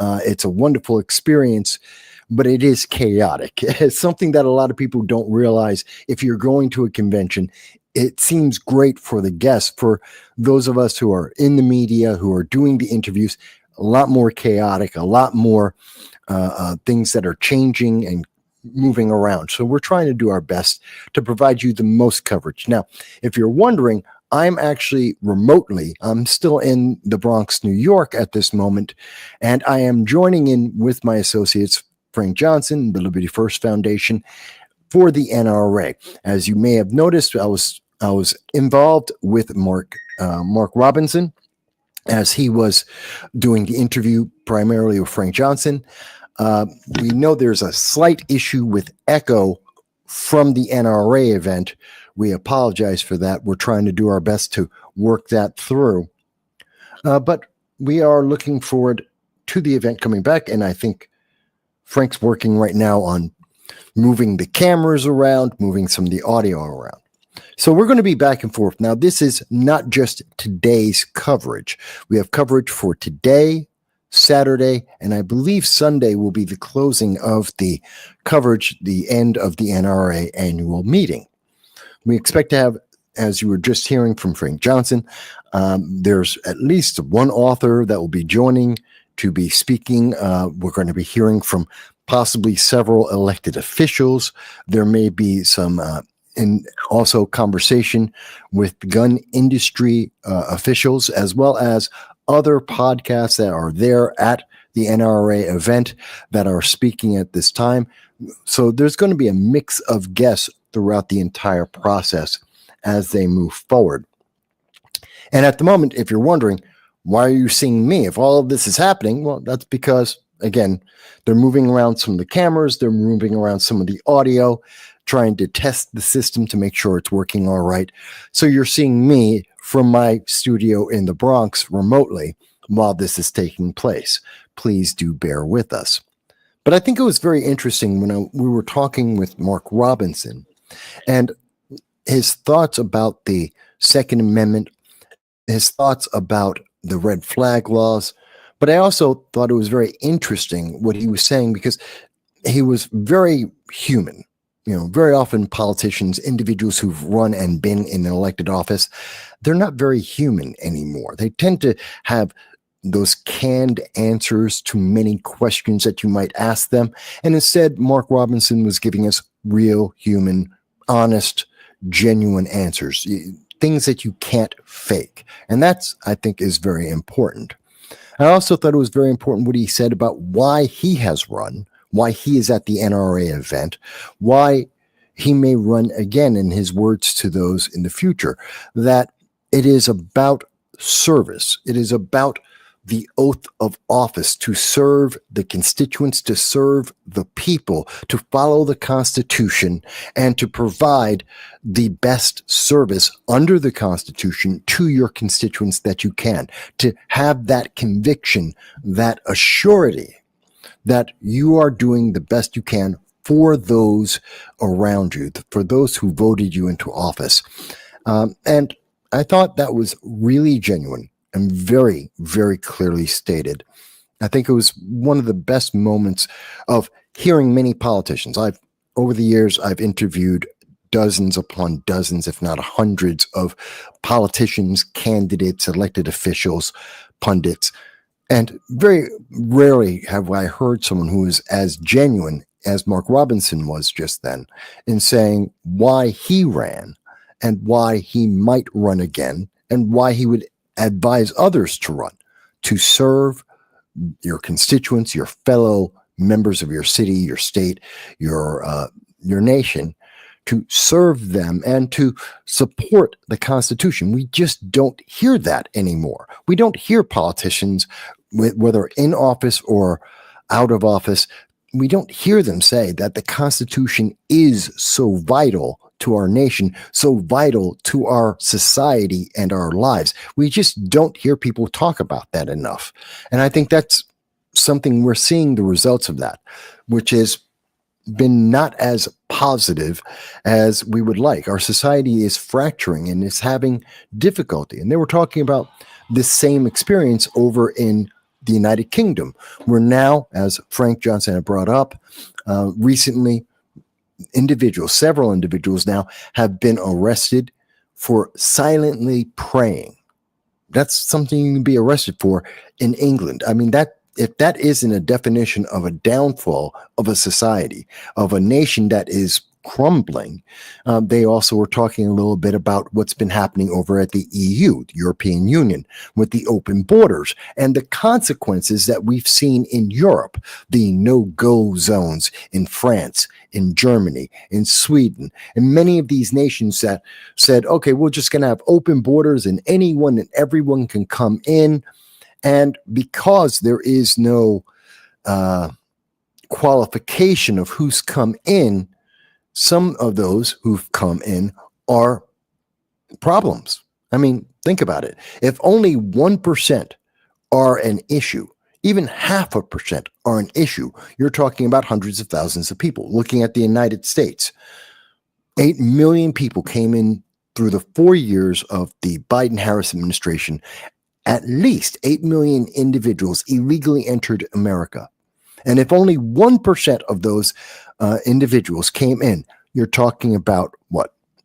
It's a wonderful experience, but it is chaotic. It's something that a lot of people don't realize. If you're going to a convention, it seems great for the guests. For those of us who are in the media, who are doing the interviews, a lot more chaotic, a lot more things that are changing and moving around. So we're trying to do our best to provide you the most coverage. Now, if you're wondering, I'm actually remotely, I'm still in the Bronx, New York at this moment, and I am joining in with my associates, Frank Johnson, the Liberty First Foundation, for the NRA. As you may have noticed, I was involved with Mark Robinson as he was doing the interview primarily with Frank Johnson. We know there's a slight issue with echo from the NRA event. We apologize for that. We're trying to do our best to work that through. But we are looking forward to the event coming back, and I think Frank's working right now on moving the cameras around, moving some of the audio around. So we're going to be back and forth. Now, this is not just today's coverage. We have coverage for today, Saturday, and I believe Sunday will be the closing of the coverage, the end of the NRA annual meeting. We expect to have, as you were just hearing from Frank Johnson, there's at least one author that will be joining to be speaking. We're going to be hearing from possibly several elected officials. There may be some and also conversation with gun industry officials, as well as other podcasts that are there at the NRA event that are speaking at this time. So there's going to be a mix of guests throughout the entire process as they move forward. And at the moment, if you're wondering, why are you seeing me? If all of this is happening, well, that's because, again, they're moving around some of the cameras, they're moving around some of the audio, trying to test the system to make sure it's working all right. So you're seeing me from my studio in the Bronx remotely while this is taking place. Please do bear with us. But I think it was very interesting when we were talking with Mark Robinson and his thoughts about the Second Amendment, his thoughts about the red flag laws. But I also thought it was very interesting what he was saying, because he was very human. You know, very often politicians, individuals who've run and been in an elected office, they're not very human anymore. They tend to have those canned answers to many questions that you might ask them. And instead, Mark Robinson was giving us real, human, honest, genuine answers, things that you can't fake. And that's, I think, is very important. I also thought it was very important what he said about why he has run, why he is at the NRA event, why he may run again, in his words to those in the future, that it is about service. It is about the oath of office, to serve the constituents, to serve the people, to follow the Constitution, and to provide the best service under the Constitution to your constituents that you can, to have that conviction, that assurity that you are doing the best you can for those around you, for those who voted you into office. And I thought that was really genuine and very, very clearly stated. I think it was one of the best moments of hearing many politicians. Over the years, I've interviewed dozens upon dozens, if not hundreds, of politicians, candidates, elected officials, pundits. And very rarely have I heard someone who is as genuine as Mark Robinson was just then in saying why he ran and why he might run again and why he would advise others to run, to serve your constituents, your fellow members of your city, your state, your nation, to serve them and to support the Constitution. We just don't hear that anymore. We don't hear politicians, whether in office or out of office, we don't hear them say that the Constitution is so vital to our nation, so vital to our society and our lives. We just don't hear people talk about that enough. And I think that's something we're seeing the results of that, which has been not as positive as we would like. Our society is fracturing and is having difficulty. And they were talking about this same experience over in the United Kingdom, where now, as Frank Johnson had brought up recently, several individuals now have been arrested for silently praying. That's something you can be arrested for in England. I mean, if that isn't a definition of a downfall of a society, of a nation that is crumbling. They also were talking a little bit about what's been happening over at the EU, the European Union, with the open borders and the consequences that we've seen in Europe, the no-go zones in France, in Germany, in Sweden, and many of these nations that said, okay, we're just going to have open borders and anyone and everyone can come in. And because there is no qualification of who's come in, some of those who've come in are problems. I mean, think about it. If only 1% are an issue, even 0.5% are an issue, you're talking about hundreds of thousands of people. Looking at the United States, 8 million people came in through the 4 years of the Biden-Harris administration. At least 8 million individuals illegally entered America. And if only 1% of those individuals came in, you're talking about,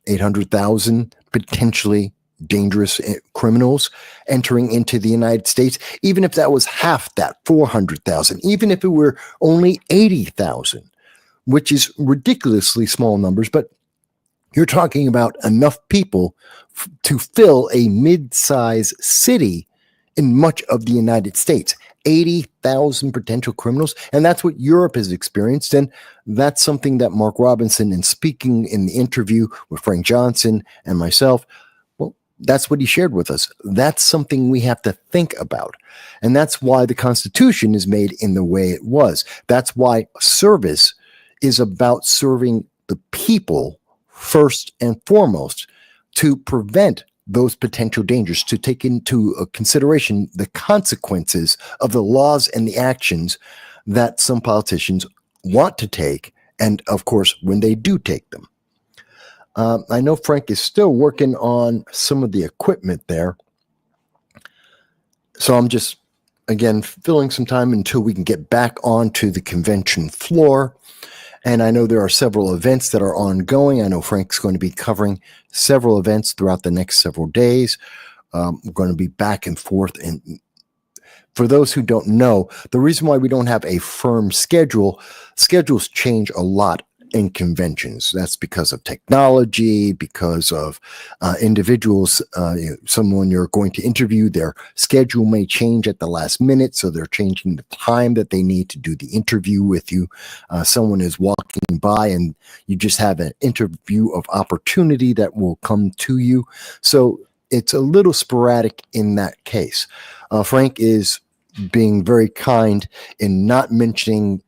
800,000 potentially dangerous criminals entering into the United States. Even if that was half that, 400,000, even if it were only 80,000, which is ridiculously small numbers, but You're talking about enough people to fill a mid-size city in much of the United States. 80,000 potential criminals. And that's what Europe has experienced. And that's something that Mark Robinson, in speaking in the interview with Frank Johnson and myself, well, that's what he shared with us. That's something we have to think about. And that's why the Constitution is made in the way it was. That's why service is about serving the people first and foremost, to prevent those potential dangers, to take into consideration the consequences of the laws and the actions that some politicians want to take, and of course, when they do take them. I know Frank is still working on some of the equipment there, so I'm just, again, filling some time until we can get back onto the convention floor. And I know there are several events that are ongoing. I know Frank's going to be covering several events throughout the next several days. We're going to be back and forth. And for those who don't know, the reason why we don't have a firm schedule, schedules change a lot in conventions. That's because of technology, because of individuals. Someone you're going to interview, their schedule may change at the last minute, so they're changing the time that they need to do the interview with you. Someone is walking by and you just have an interview of opportunity that will come to you. So it's a little sporadic in that case. Frank is being very kind in not mentioning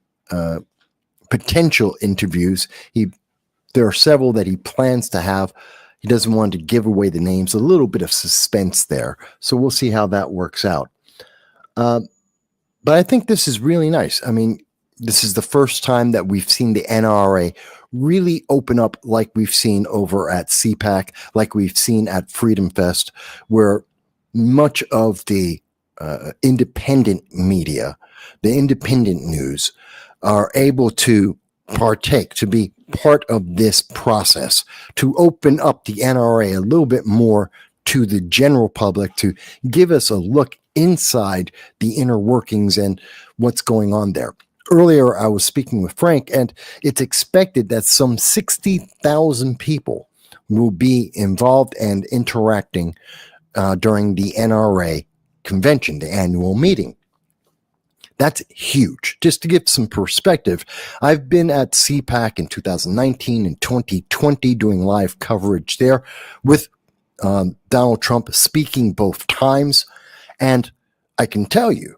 potential interviews. There are several that he plans to have. He doesn't want to give away the names. A little bit of suspense there. So we'll see how that works out. But I think this is really nice. I mean, this is the first time that we've seen the NRA really open up, like we've seen over at CPAC, like we've seen at Freedom Fest, where much of the independent media, the independent news, are able to partake, to be part of this process, to open up the NRA a little bit more to the general public, to give us a look inside the inner workings and what's going on there. Earlier, I was speaking with Frank, and it's expected that some 60,000 people will be involved and interacting during the NRA convention, the annual meeting. That's huge. Just to give some perspective, I've been at CPAC in 2019 and 2020 doing live coverage there with Donald Trump speaking both times. And I can tell you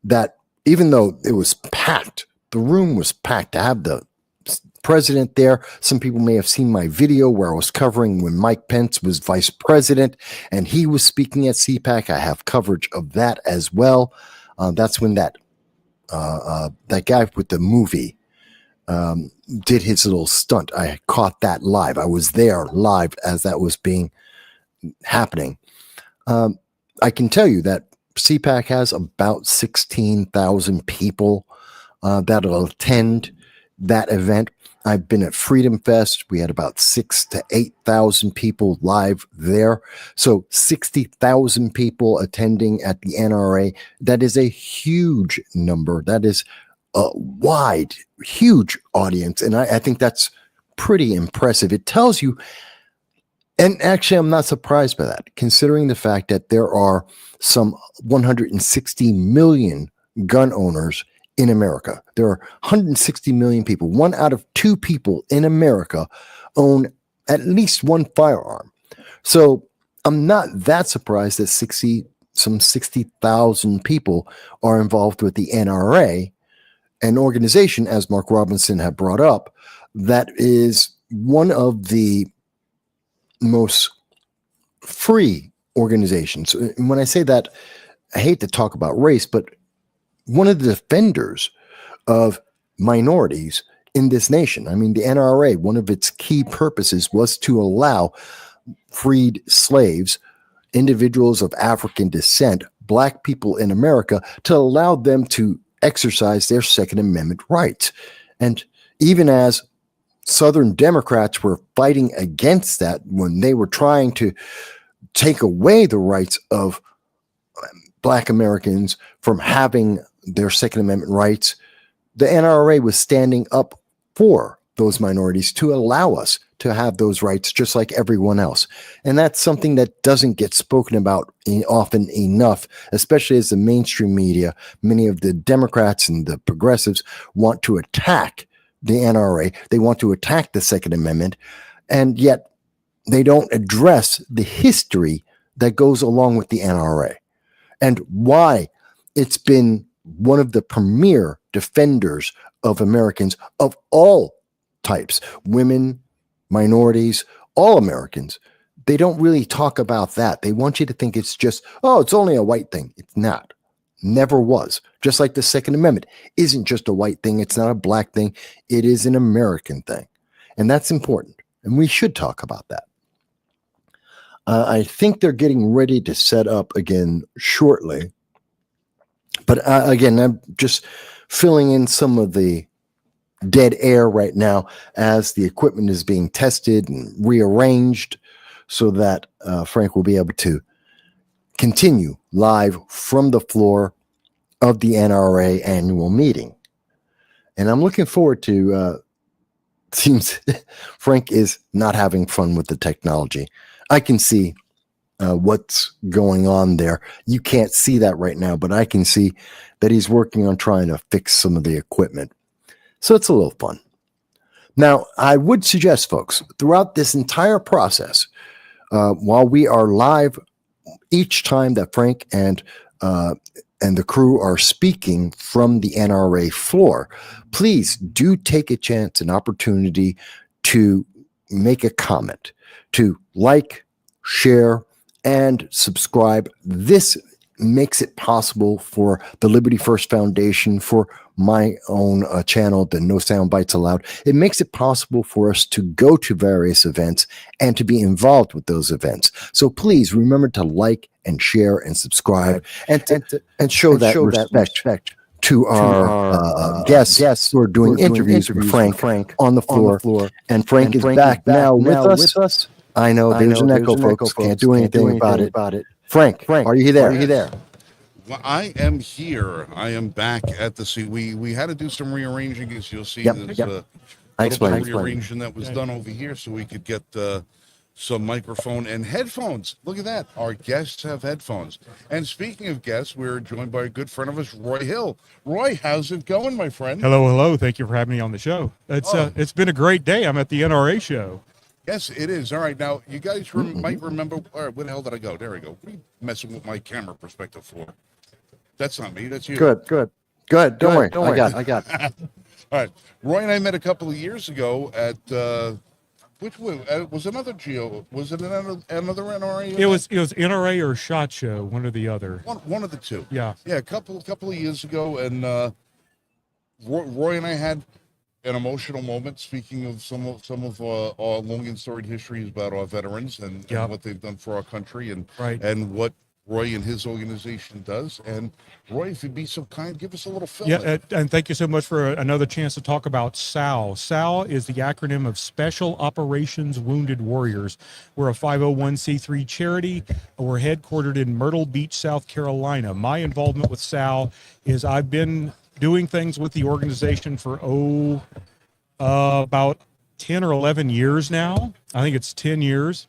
that even though it was packed, the room was packed to have the president there. Some people may have seen my video where I was covering when Mike Pence was vice president and he was speaking at CPAC. I have coverage of that as well. That's when that guy with the movie did his little stunt. I caught that live. I was there live as that was happening. I can tell you that CPAC has about 16,000 people that'll attend that event. I've been at Freedom Fest. We had about 6,000 to 8,000 people live there. So 60,000 people attending at the NRA. That is a huge number. That is a wide, huge audience. And I think that's pretty impressive. It tells you, and actually I'm not surprised by that, considering the fact that there are some 160 million gun owners in America. There are 160 million people. 1 out of 2 people in America own at least one firearm. So I'm not that surprised that some 60,000 people are involved with the NRA, an organization, as Mark Robinson had brought up, that is one of the most free organizations. And when I say that, I hate to talk about race, but one of the defenders of minorities in this nation. I mean, the NRA, one of its key purposes was to allow freed slaves, individuals of African descent, Black people in America, to allow them to exercise their Second Amendment rights. And even as Southern Democrats were fighting against that when they were trying to take away the rights of Black Americans from having their Second Amendment rights, the NRA was standing up for those minorities to allow us to have those rights just like everyone else. And that's something that doesn't get spoken about often enough, especially as the mainstream media, many of the Democrats and the progressives want to attack the NRA. They want to attack the Second Amendment, and yet they don't address the history that goes along with the NRA and why it's been one of the premier defenders of Americans of all types, women, minorities, all Americans. They don't really talk about that. They want you to think it's just, oh, it's only a white thing. It's not. Never was. Just like the Second Amendment isn't just a white thing. It's not a black thing. It is an American thing. And that's important. And we should talk about that. I think they're getting ready to set up again shortly. But again, I'm just filling in some of the dead air right now as the equipment is being tested and rearranged so that Frank will be able to continue live from the floor of the NRA annual meeting. And I'm looking forward to, seems Frank is not having fun with the technology. I can see what's going on there. You can't see that right now, but I can see that he's working on trying to fix some of the equipment. So it's a little fun. Now, I would suggest, folks, throughout this entire process, while we are live, each time that Frank and the crew are speaking from the NRA floor, please do take a chance, an opportunity to make a comment, to like, share, and subscribe. This makes it possible for the Liberty First Foundation, for my own channel, the No Sound Bites Allowed. It makes it possible for us to go to various events and to be involved with those events. So please remember to like and share and subscribe and show that respect to our guests who are doing interviews with Frank on the floor. And Frank is back now with us. I know there's an echo, folks. Can't do anything about it. Frank, are you there? Well, I am here. I am back at the seat. We had to do some rearranging, as you'll see. Yep, There's yep. a I little bit of explained. rearranging that was done over here so we could get some microphone and headphones. Look at that. Our guests have headphones. And speaking of guests, we're joined by a good friend of us, Roy Hill. Roy, how's it going, my friend? Hello. Thank you for having me on the show. It's been a great day. I'm at the NRA show. Yes, it is. All right. Now, you guys might remember. All right, where the hell did I go? There we go. What are you messing with my camera perspective for? That's not me. That's you. Good. Don't worry. I got it. All right. Roy and I met a couple of years ago at which was another Geo. Was it another NRA? It was NRA or SHOT Show, one or the other. One of the two. Yeah. Yeah, a couple of years ago, and Roy and I had an emotional moment. Speaking of some of our long and storied histories about our veterans and what they've done for our country, and what Roy and his organization does. And Roy, if you'd be so kind, give us a little fill. Yeah, and thank you so much for another chance to talk about SAL. SAL is the acronym of Special Operations Wounded Warriors. We're a 501c3 charity. We're headquartered in Myrtle Beach, South Carolina. My involvement with SAL is I've been doing things with the organization for about 10 or 11 years now. I think it's 10 years.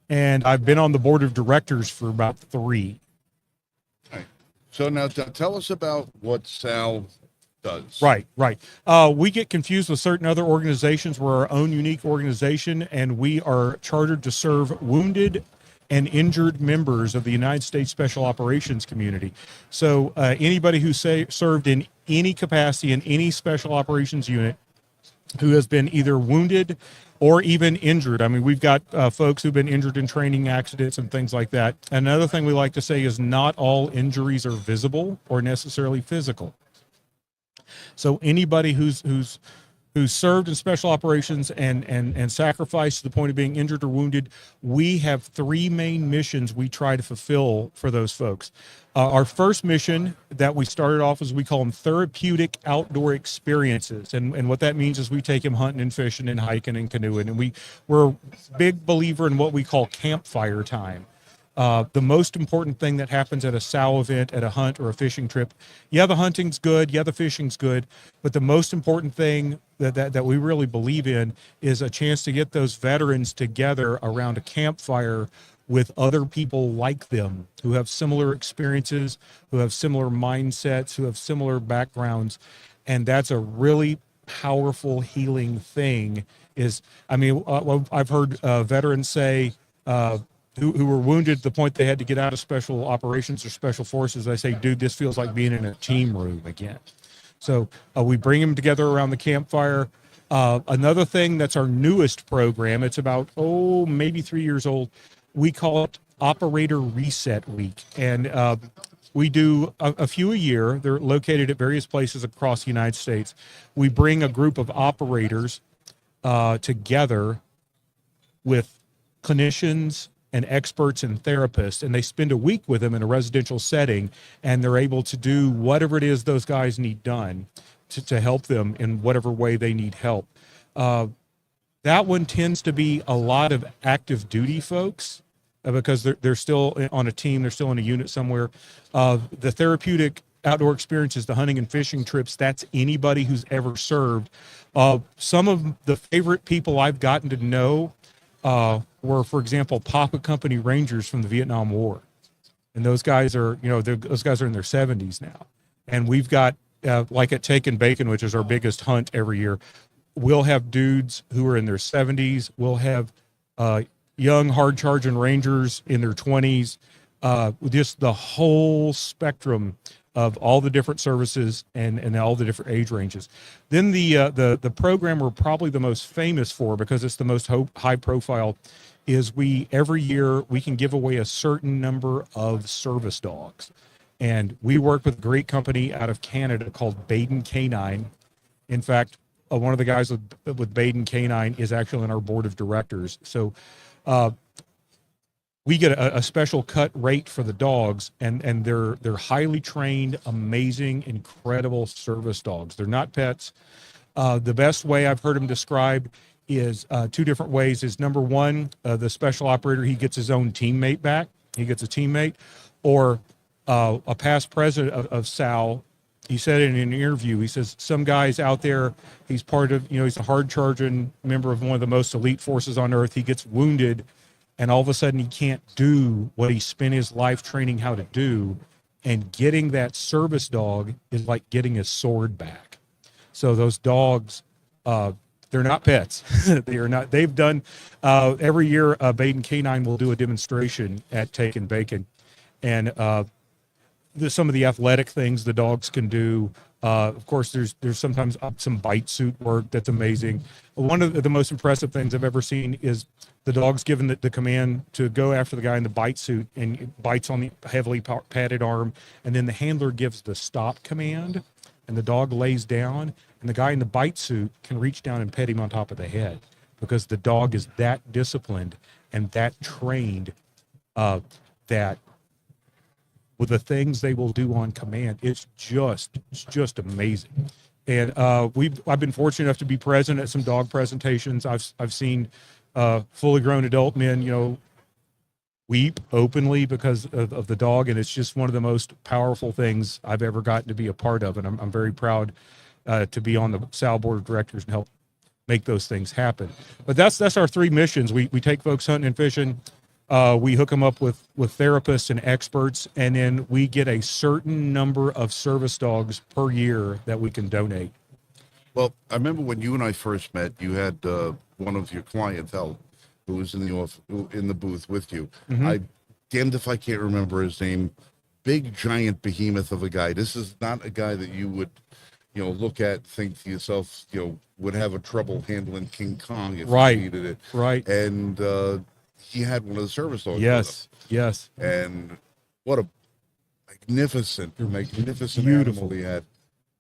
And I've been on the board of directors for about 3. Right. So now tell us about what SAL does. Right. We get confused with certain other organizations. We're our own unique organization, and we are chartered to serve wounded and injured members of the United States Special Operations community. So anybody who served in any capacity in any special operations unit who has been either wounded or even injured. I mean, we've got folks who've been injured in training accidents and things like that. Another thing we like to say is not all injuries are visible or necessarily physical. So anybody who's served in special operations and sacrificed to the point of being injured or wounded, we have 3 main missions we try to fulfill for those folks. Our first mission that we started off as, we call them therapeutic outdoor experiences. And what that means is we take them hunting and fishing and hiking and canoeing. And we're a big believer in what we call campfire time. The most important thing that happens at a sow event, at a hunt or a fishing trip, yeah, the hunting's good, yeah, the fishing's good, but the most important thing that we really believe in is a chance to get those veterans together around a campfire with other people like them who have similar experiences, who have similar mindsets, who have similar backgrounds. And that's a really powerful healing thing. Well, I've heard veterans say, who were wounded to the point they had to get out of special operations or special forces. I say, dude, this feels like being in a team room again. So we bring them together around the campfire. Another thing that's our newest program, it's about, maybe 3 years old. We call it Operator Reset Week. And we do a few a year. They're located at various places across the United States. We bring a group of operators together with clinicians and experts and therapists, and they spend a week with them in a residential setting, and they're able to do whatever it is those guys need done to help them in whatever way they need help. That one tends to be a lot of active duty folks because they're still on a team, they're still in a unit somewhere. The therapeutic outdoor experiences, the hunting and fishing trips, that's anybody who's ever served. Some of the favorite people I've gotten to know were, for example, Papa Company Rangers from the Vietnam War. And those guys are, those guys are in their 70s now. And we've got, like at Take and Bacon, which is our biggest hunt every year, we'll have dudes who are in their 70s. We'll have young, hard-charging Rangers in their 20s. Just the whole spectrum of all the different services and all the different age ranges. Then the program we're probably the most famous for, because it's the most high profile, is every year we can give away a certain number of service dogs. And we work with a great company out of Canada called Baden Canine. In fact, one of the guys with Baden Canine is actually on our board of directors. So we get a special cut rate for the dogs, and they're highly trained, amazing, incredible service dogs. They're not pets. The best way I've heard them described is two different ways. Is number one, the special operator, he gets his own teammate back. He gets a teammate, or a past president of SAL. He said in an interview, he says, some guy's out there, he's part of, he's a hard charging member of one of the most elite forces on earth. He gets wounded, and all of a sudden he can't do what he spent his life training how to do. And getting that service dog is like getting his sword back. So those dogs, they're not pets. They are not. They've done, every year, Baden Canine will do a demonstration at Take and Bacon. And some of the athletic things the dogs can do. Of course, there's sometimes some bite suit work that's amazing. One of the most impressive things I've ever seen is the dog's given the command to go after the guy in the bite suit, and it bites on the heavily padded arm, and then the handler gives the stop command, and the dog lays down, and the guy in the bite suit can reach down and pet him on top of the head, because the dog is that disciplined and that trained that with the things they will do on command, it's just amazing. And I've been fortunate enough to be present at some dog presentations. I've seen fully grown adult men, weep openly because of the dog, and it's just one of the most powerful things I've ever gotten to be a part of, and I'm very proud to be on the SAL board of directors and help make those things happen. But that's our three missions. We take folks hunting and fishing. We hook them up with therapists and experts, and then we get a certain number of service dogs per year that we can donate. Well, I remember when you and I first met, you had one of your clientele who was in the booth with you. Mm-hmm. I damned if I can't remember his name. Big giant behemoth of a guy. This is not a guy that you would, look at, think to yourself, would have a trouble handling King Kong if Right. he needed it. Right. And he had one of the service dogs. Yes. Yes. And what a magnificent Beautiful. animal he had.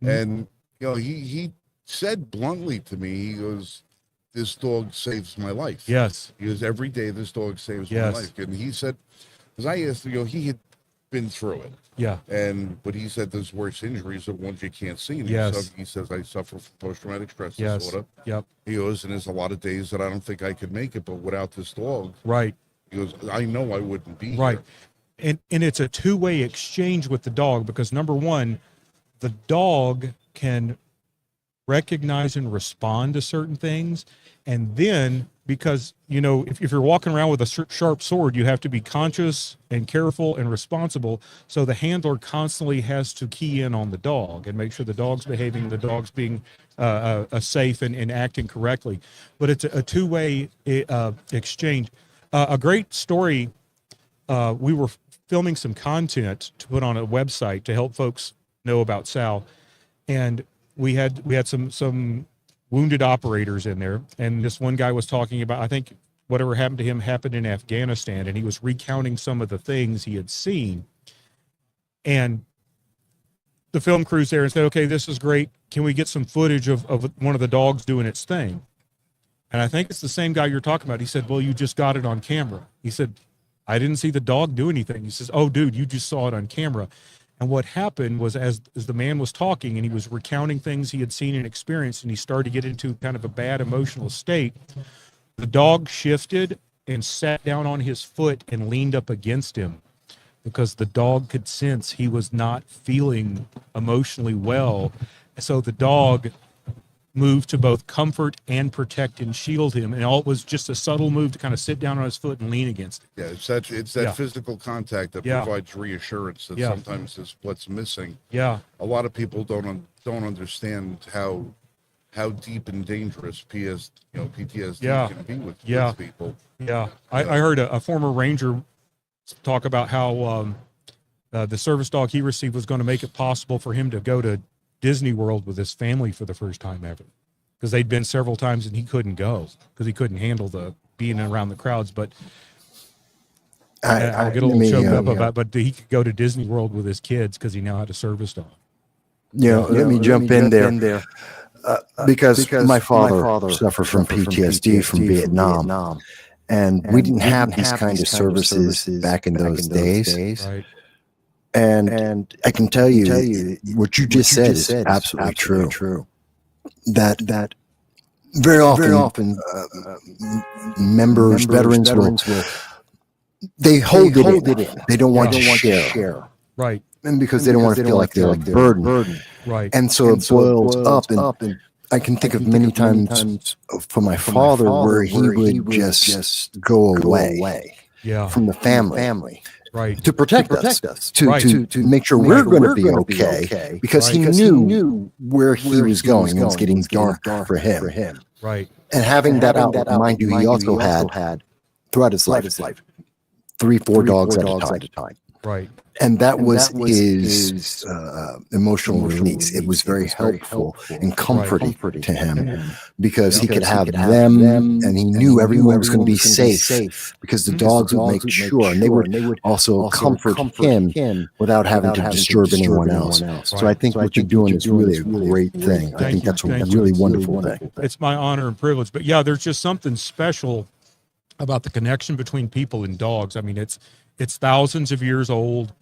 And he said bluntly to me, he goes, "This dog saves my life." Yes. He goes, "Every day this dog saves my Yes. life." And he said, because I asked, he had been through it. Yeah. But he said there's worse injuries are ones you can't see. And Yes. he says, "I suffer from post-traumatic stress Yes. disorder." Yep. He goes, "And there's a lot of days that I don't think I could make it, but without this dog, Right. He goes, I know I wouldn't be Right. here. And it's a two-way exchange with the dog, because number one, the dog can recognize and respond to certain things. And then, because, if you're walking around with a sharp sword, you have to be conscious and careful and responsible. So the handler constantly has to key in on the dog and make sure the dog's behaving, the dog's being safe and acting correctly. But it's a two-way exchange. A great story. We were filming some content to put on a website to help folks know about Sal, and we had some wounded operators in there, and this one guy was talking about, I think whatever happened to him happened in Afghanistan, and he was recounting some of the things he had seen. And the film crew's there and said, okay, this is great. Can we get some footage of one of the dogs doing its thing? And I think it's the same guy you're talking about. He said, well, you just got it on camera. He said, I didn't see the dog do anything. He says, oh, dude, you just saw it on camera. And what happened was, as the man was talking and he was recounting things he had seen and experienced, and he started to get into kind of a bad emotional state, the dog shifted and sat down on his foot and leaned up against him, because the dog could sense he was not feeling emotionally well. So the dog moved to both comfort and protect and shield him, and all it was just a subtle move to kind of sit down on his foot and lean against it. Yeah, it's that Yeah. physical contact that Yeah. provides reassurance that Yeah. sometimes is what's missing. Yeah, A lot of people don't understand how deep and dangerous PTSD Yeah. can be with people. yeah. I heard a former Ranger talk about how the service dog he received was going to make it possible for him to go to Disney World with his family for the first time ever, because they'd been several times and he couldn't go because he couldn't handle the being around the crowds. But I'll get a little choked up about, but he could go to Disney World with his kids because he now had a service dog. Let me jump in there. Because my father suffered from PTSD from Vietnam, and we didn't have these kind of services back in those days. Right. And I can tell you what you just said is absolutely true. That very often members, veterans will they hold it in. They don't want to share. Right. And because they don't want to feel like they're a burden. Right. And so it boils up. And I can think of many times for my father where he would just go away Yeah. from the family. Right. To protect us, Right. to make sure we're going to be okay, because he knew where he was going. It was getting dark for him. Right. And having that out, mind you, he also had throughout his life 3-4 dogs at a time. Right. And that was his emotional release. It was very helpful and comforting to him, because he could have them, and he knew everyone was going to be safe, because the dogs would make sure, and they would also comfort him without having to disturb anyone else. So I think what you're doing is really a great thing. I think that's a really wonderful thing. It's my honor and privilege. But yeah, there's just something special about the connection between people and dogs. I mean, it's thousands of years old.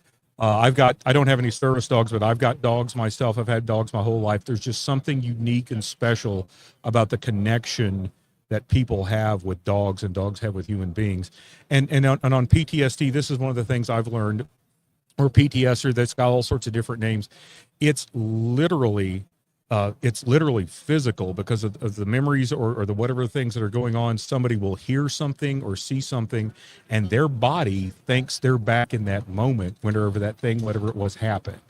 I don't have any service dogs, but I've got dogs myself. I've had dogs my whole life. There's just something unique and special about the connection that people have with dogs and dogs have with human beings. And on PTSD, this is one of the things I've learned, or PTSD, that's got all sorts of different names. It's literally physical, because of the memories or the whatever things that are going on. Somebody will hear something or see something, and their body thinks they're back in that moment, whenever that thing, whatever it was, happened.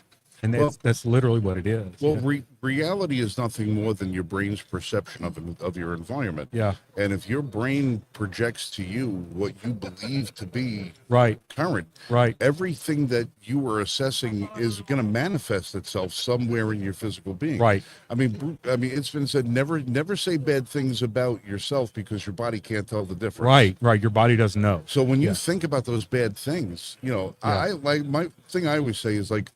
And that's literally what it is. Well, reality is nothing more than your brain's perception of your environment. Yeah. And if your brain projects to you what you believe to be Right. current, Right. everything that you are assessing is going to manifest itself somewhere in your physical being. Right. I mean, it's been said, never say bad things about yourself, because your body can't tell the difference. Right. Your body doesn't know. So when you think about those bad things, I like, my thing I always say is, like,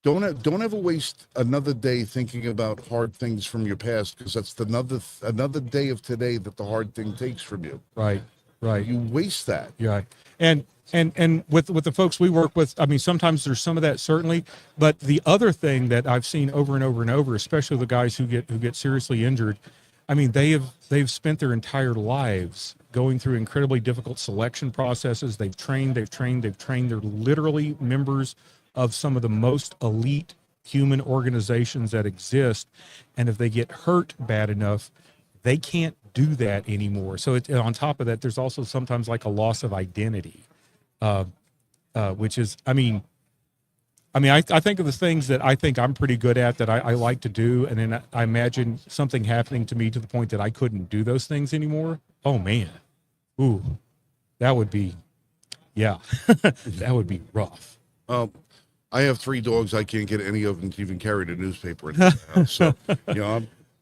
don't ever waste another day thinking about hard things from your past, because that's another day of today that the hard thing takes from you. Right. You waste that. Yeah. And with the folks we work with, I mean, sometimes there's some of that, certainly, but the other thing that I've seen over and over and over, especially the guys who get seriously injured, I mean, they've spent their entire lives going through incredibly difficult selection processes. They've trained. They're literally members of some of the most elite human organizations that exist. And if they get hurt bad enough, they can't do that anymore. So on top of that, there's also sometimes like a loss of identity, which is, I think of the things that I think I'm pretty good at that I like to do. And then I imagine something happening to me to the point that I couldn't do those things anymore. Oh man. Ooh, that would be, yeah, that would be rough. I have 3 dogs. I can't get any of them to even carry the newspaper into the house. So,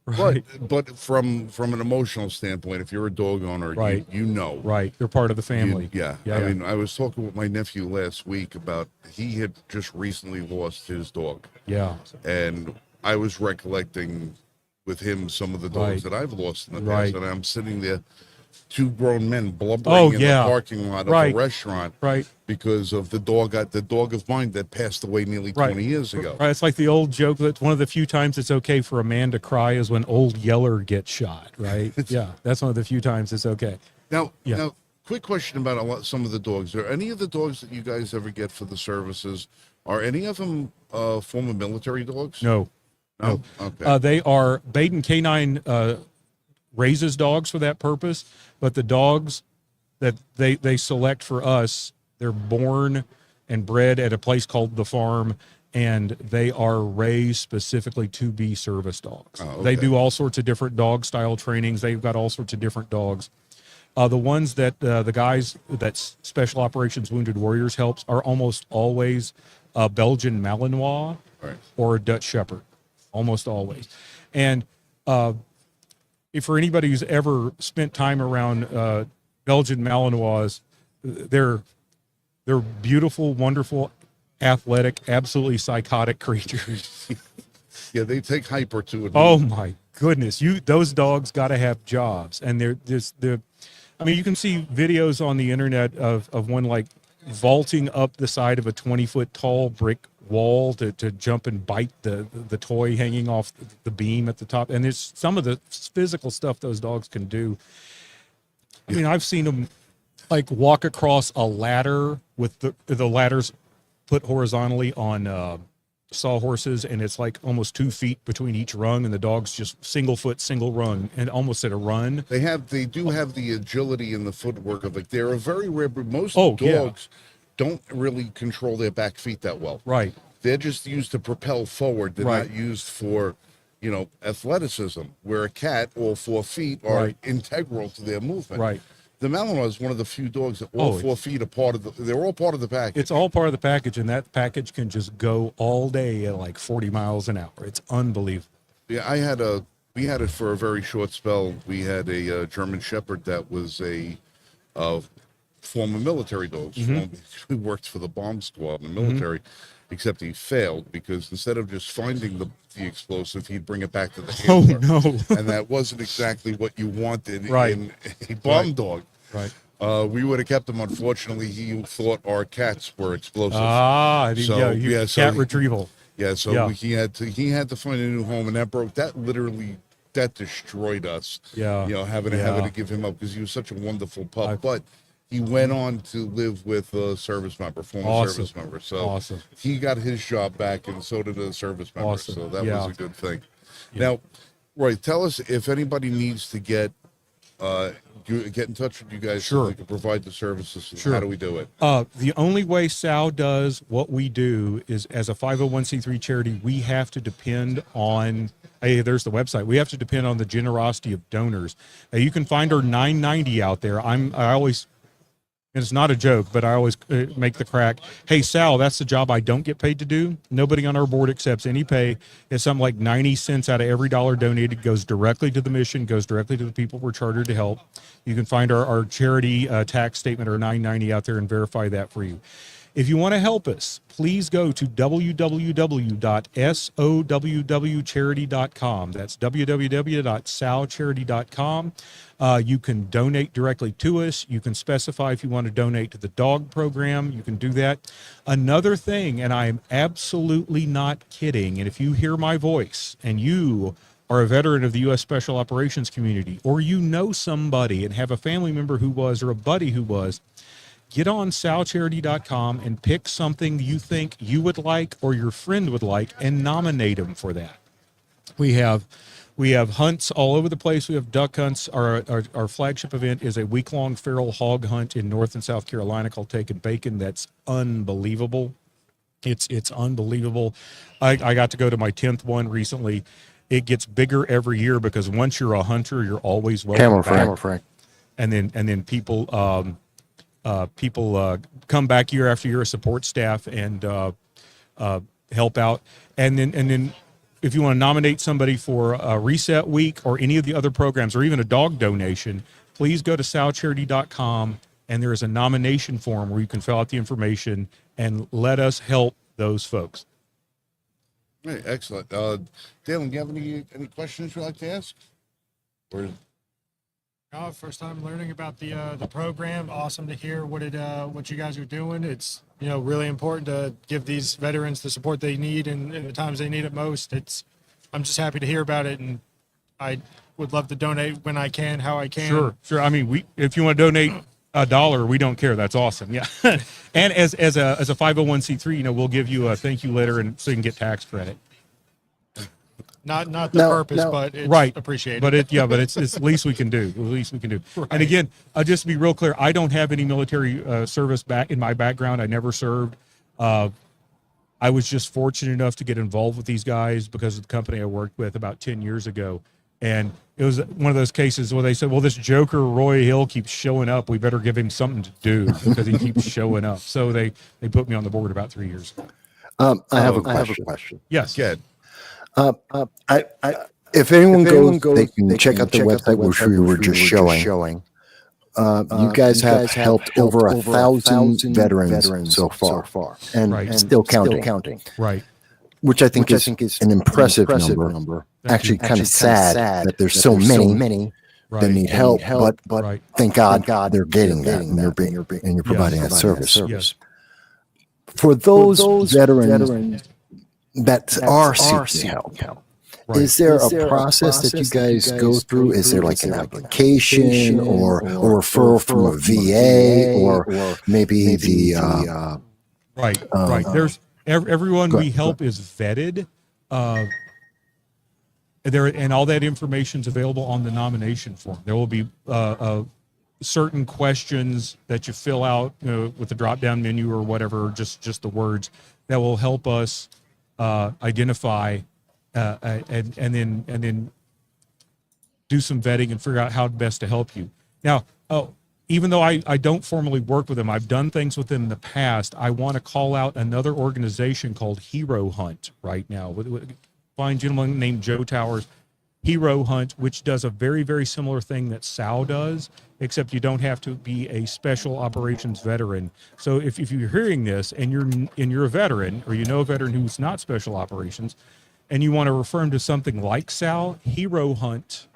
Right. But from an emotional standpoint, if you're a dog owner, Right. you know. Right. They're part of the family. Yeah. I mean, I was talking with my nephew last week about he had just recently lost his dog. Yeah. And I was recollecting with him some of the dogs Right. that I've lost in the Right. past. And I'm sitting there, 2 grown men blubbering Oh, in yeah. the parking lot of Right. a restaurant. Right. Because of the dog of mine that passed away nearly 20 years ago. Right. It's like the old joke that one of the few times it's okay for a man to cry is when Old Yeller gets shot, right? Yeah, that's one of the few times it's okay. Now, Yeah. now, quick question about some of the dogs. Are any of the dogs that you guys ever get for the services, are any of them former military dogs? No. No? Okay. They are Baden Canine raises dogs for that purpose, but the dogs that they select for us, they're born and bred at a place called The Farm, and they are raised specifically to be service dogs. Oh, okay. They do all sorts of different dog style trainings. They've got all sorts of different dogs. The ones that the guys that Special Operations Wounded Warriors helps are almost always Belgian Malinois Right. or Dutch Shepherd, almost always. And if for anybody who's ever spent time around Belgian Malinois, they're beautiful, wonderful, athletic, absolutely psychotic creatures. Yeah, they take hyper to it. Oh my goodness, those dogs got to have jobs, and you can see videos on the internet of one like vaulting up the side of a 20-foot tall brick wall to jump and bite the toy hanging off the beam at the top. And there's some of the physical stuff those dogs can do. I mean, I've seen them like walk across a ladder with the ladders put horizontally on sawhorses, and it's like almost 2 feet between each rung, and the dog's just single foot, single rung, and almost at a run. They do have the agility and the footwork of it. They're a very rare, but most Yeah. dogs don't really control their back feet that well. Right. They're just used to propel forward. They're Right. not used for, athleticism, where a cat, all 4 feet, are Right. integral to their movement. Right. The Malinois is one of the few dogs that all Oh, 4 feet are part of they're all part of the package. It's all part of the package, and that package can just go all day at like 40 miles an hour. It's unbelievable. Yeah, we had it for a very short spell. We had a German Shepherd that was a former military dog. Mm-hmm. He worked for the bomb squad in the military, except he failed because instead of just finding the explosive, he'd bring it back to the Oh handler. no. And that wasn't exactly what you wanted Right. in a bomb dog. Right. We would have kept him. Unfortunately, he thought our cats were explosive. Cat so retrieval. Yeah, so Yeah. he had to find a new home, and that destroyed us. Yeah. Having Yeah. to give him up because he was such a wonderful pup. But he went on to live with a service member, former Awesome. service member. So Awesome. he got his job back, and so did a service member. Awesome. So that Yeah. was a good thing. Now, Roy, tell us if anybody needs to get in touch with you guys so Sure. they can provide the services. Sure. How do we do it? The only way SAL does what we do is, as a 501c3 charity, we have to depend on, hey, there's the website. We have to depend on the generosity of donors. You can find our 990 out there. I always, and it's not a joke, but I always make the crack. Hey, Sal, that's the job I don't get paid to do. Nobody on our board accepts any pay. It's something like 90 cents out of every dollar donated goes directly to the mission, goes directly to the people we're chartered to help. You can find our charity tax statement or 990 out there and verify that for you. If you want to help us, please go to www.sowwcharity.com. That's www.sowcharity.com. You can donate directly to us. You can specify if you want to donate to the dog program. You can do that. Another thing, and I am absolutely not kidding, and if you hear my voice and you are a veteran of the U.S. Special Operations community, or you know somebody and have a family member who was or a buddy who was, get on salcharity.com and pick something you think you would like or your friend would like and nominate them for that. We have hunts all over the place. We have duck hunts. Our flagship event is a week-long feral hog hunt in North and South Carolina called Taking Bacon. That's unbelievable. It's unbelievable. I got to go to my 10th one recently. It gets bigger every year because once you're a hunter, you're always welcome back. Frank. And then people come back year after year as support staff and help out. And then if you want to nominate somebody for a reset week or any of the other programs or even a dog donation, please go to salcharity.com and there is a nomination form where you can fill out the information and let us help those folks. Hey, excellent. Dalen, do you have any questions you'd like to ask? Or First time learning about the program. Awesome to hear what you guys are doing. It's really important to give these veterans the support they need in the times they need it most. I'm just happy to hear about it, and I would love to donate when I can, how I can. Sure. I mean, if you want to donate $1, we don't care. That's awesome. Yeah. And as a 501c3, we'll give you a thank you letter and so you can get tax credit. Not the purpose, but it's right. appreciated. But it's the least we can do. The least we can do. Right. And again, just to be real clear, I don't have any military service back in my background. I never served. I was just fortunate enough to get involved with these guys because of the company I worked with about 10 years ago. And it was one of those cases where they said, well, this joker, Roy Hill, keeps showing up. We better give him something to do because he keeps showing up. So they put me on the board about 3 years ago. I have a question. Yes. Good. If anyone goes, they can check out the website, which we were just showing. You guys have helped over 1,000 veterans so far, and Right. still counting. Right. Which I think is an impressive number. Actually, kind of sad that there's so many Right. that need help, but Right. thank God they're getting that, and you're providing that service. Yes. For those veterans that are seeking help, Right. is there a process that you guys go through? Is there like an application or a referral from a VA or maybe the Right. There's everyone we help is vetted. And all that information is available on the nomination form. There will be certain questions that you fill out with the drop-down menu or whatever, just the words that will help us identify and then do some vetting and figure out how best to help you. Now, even though I don't formally work with them, I've done things with them in the past. I want to call out another organization called Hero Hunt right now. Fine gentleman named Joe Towers, Hero Hunt, which does a very, very similar thing that SAL does, except you don't have to be a special operations veteran. So if you're hearing this and you're a veteran, or a veteran who's not special operations, and you want to refer them to something like SAL, Hero Hunt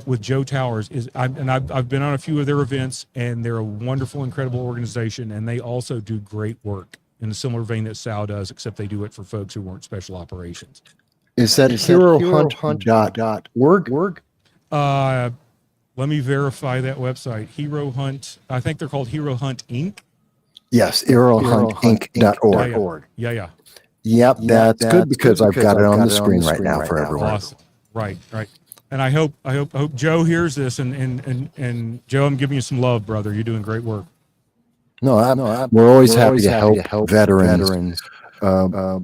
with Joe Towers I've been on a few of their events, and they're a wonderful, incredible organization, and they also do great work in a similar vein that SAL does, except they do it for folks who weren't special operations. Is that herohunt.org? Let me verify that website. Hero Hunt. I think they're called Hero Hunt Inc. Yes, herohuntinc.org. Yeah. Yep, that's good because I've got it on the screen right now for everyone. Awesome. Right. And I hope Joe hears this, and Joe, I'm giving you some love, brother. You're doing great work. We're always happy to help veterans. No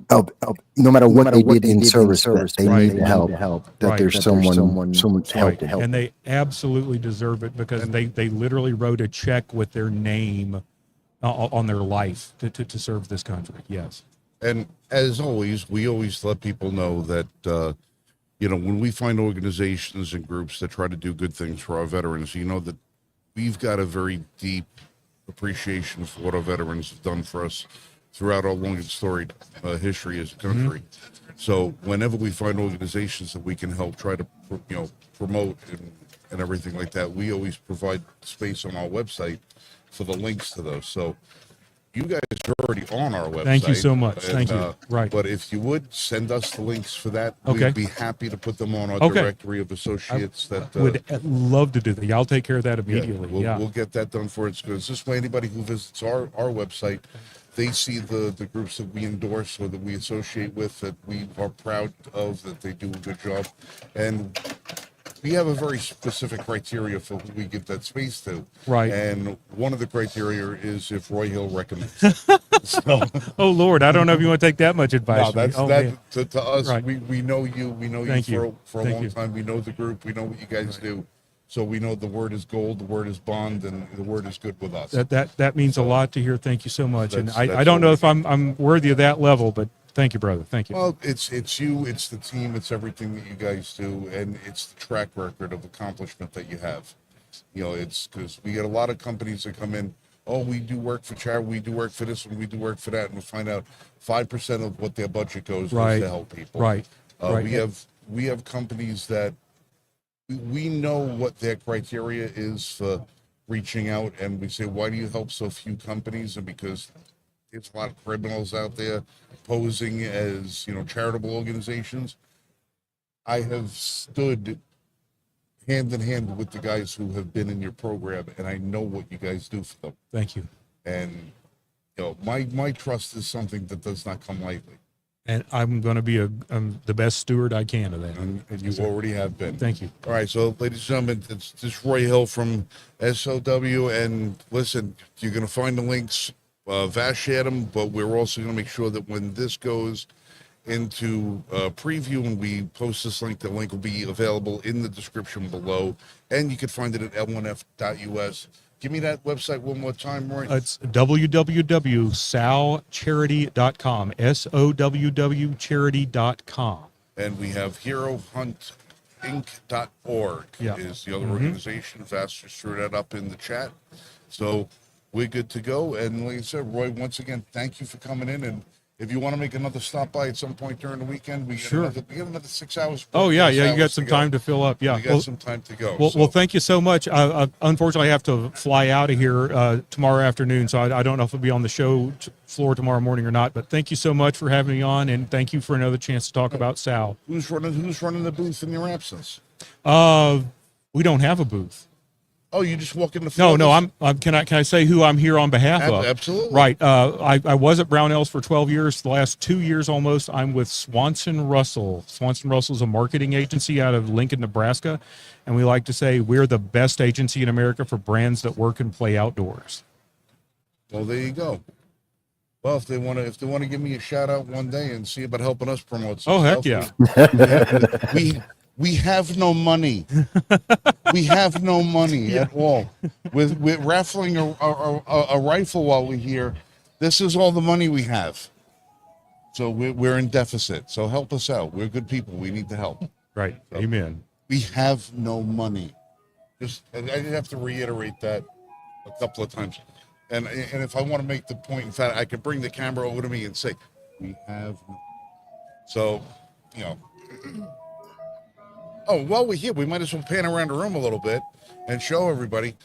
matter what they did in service, that they need help. That there's someone helping. And they absolutely deserve it because they literally wrote a check with their name on their life to serve this country. Yes. And as always, we always let people know that, when we find organizations and groups that try to do good things for our veterans, that we've got a very deep appreciation for what our veterans have done for us throughout our long and storied history as a country. Mm-hmm. So whenever we find organizations that we can help try to, promote and everything like that, we always provide space on our website for the links to those. So you guys are already on our website. Thank you so much. And, Thank you. Right. But if you would send us the links for that, Okay. we'd be happy to put them on our Okay. directory of associates. That Would love to do that. Yeah, I'll take care of that yeah, immediately. we'll get that done for it. Because this way, anybody who visits our website, they see the groups that we endorse or that we associate with, that we are proud of, that they do a good job, and we have a very specific criteria for who we give that space to. Right. And one of the criteria is if Roy Hill recommends it. So, Oh Lord, I don't know if you want to take that much advice. no, from me. that's Oh, that man. to us. Right. We know you. We know Thank you you. for a Thank long you. time. We know the group. We know what you guys do. So we know the word is gold, the word is bond, and the word is good with us. That means a lot to hear. Thank you so much. And That's I don't know what if I'm worthy of that level, but thank you, brother. Thank you. Well, it's you, it's the team, it's everything that you guys do, and it's the track record of accomplishment that you have. You know, it's because we get a lot of companies that come in. Oh, we do work for charity, we do work for this, and we do work for that, and we find out 5% of what their budget goes Right. to help people. Right. Right. We have companies that we know what their criteria is for reaching out, and we say, why do you help so few companies? And because there's a lot of criminals out there posing as, charitable organizations. I have stood hand in hand with the guys who have been in your program, and I know what you guys do for them. Thank you. And my trust is something that does not come lightly, And I'm going to be the best steward I can of that. and you already have been. Thank you. All right, so ladies and gentlemen, it's this Roy Hill from SOW, and listen, you're going to find the links. Vash shared them, but we're also going to make sure that when this goes into preview and we post this link, the link will be available in the description below, and you can find it at l1f.us. Give me that website one more time, Roy. It's www.sowcharity.com, SOWWcharity.com. And we have herohuntinc.org Yeah. is the other organization. Vash just threw that up in the chat. So we're good to go. And like I said, Roy, once again, thank you for coming in. And if you want to make another stop by at some point during the weekend, we get another 6 hours. Oh, yeah. Yeah. You got hours some to go. time to fill up. Yeah. We got some time to go. Well, thank you so much. Unfortunately, I have to fly out of here tomorrow afternoon, so I don't know if I'll be on the show floor tomorrow morning or not. But thank you so much for having me on, and thank you for another chance to talk about Sal. Who's running the booth in your absence? We don't have a booth. Oh, you just walk in the floor? No. I'm can I say who I'm here on behalf of? Absolutely. Right. I was at Brownells for 12 years. The last 2 years almost, I'm with Swanson Russell. Swanson Russell is a marketing agency out of Lincoln, Nebraska, and we like to say we're the best agency in America for brands that work and play outdoors. Well, there you go. Well, if they want to give me a shout out one day and see about helping us promote some Oh, heck stuff, yeah. we have no money. We have no money at all. We're raffling a rifle while we're here. This is all the money we have. So we're in deficit. So help us out. We're good people. We need the help. Right. Amen. We have no money. I have to reiterate that a couple of times. And if I want to make the point, in fact, I could bring the camera over to me and say, we have. So, Oh, while we're here, we might as well pan around the room a little bit and show everybody.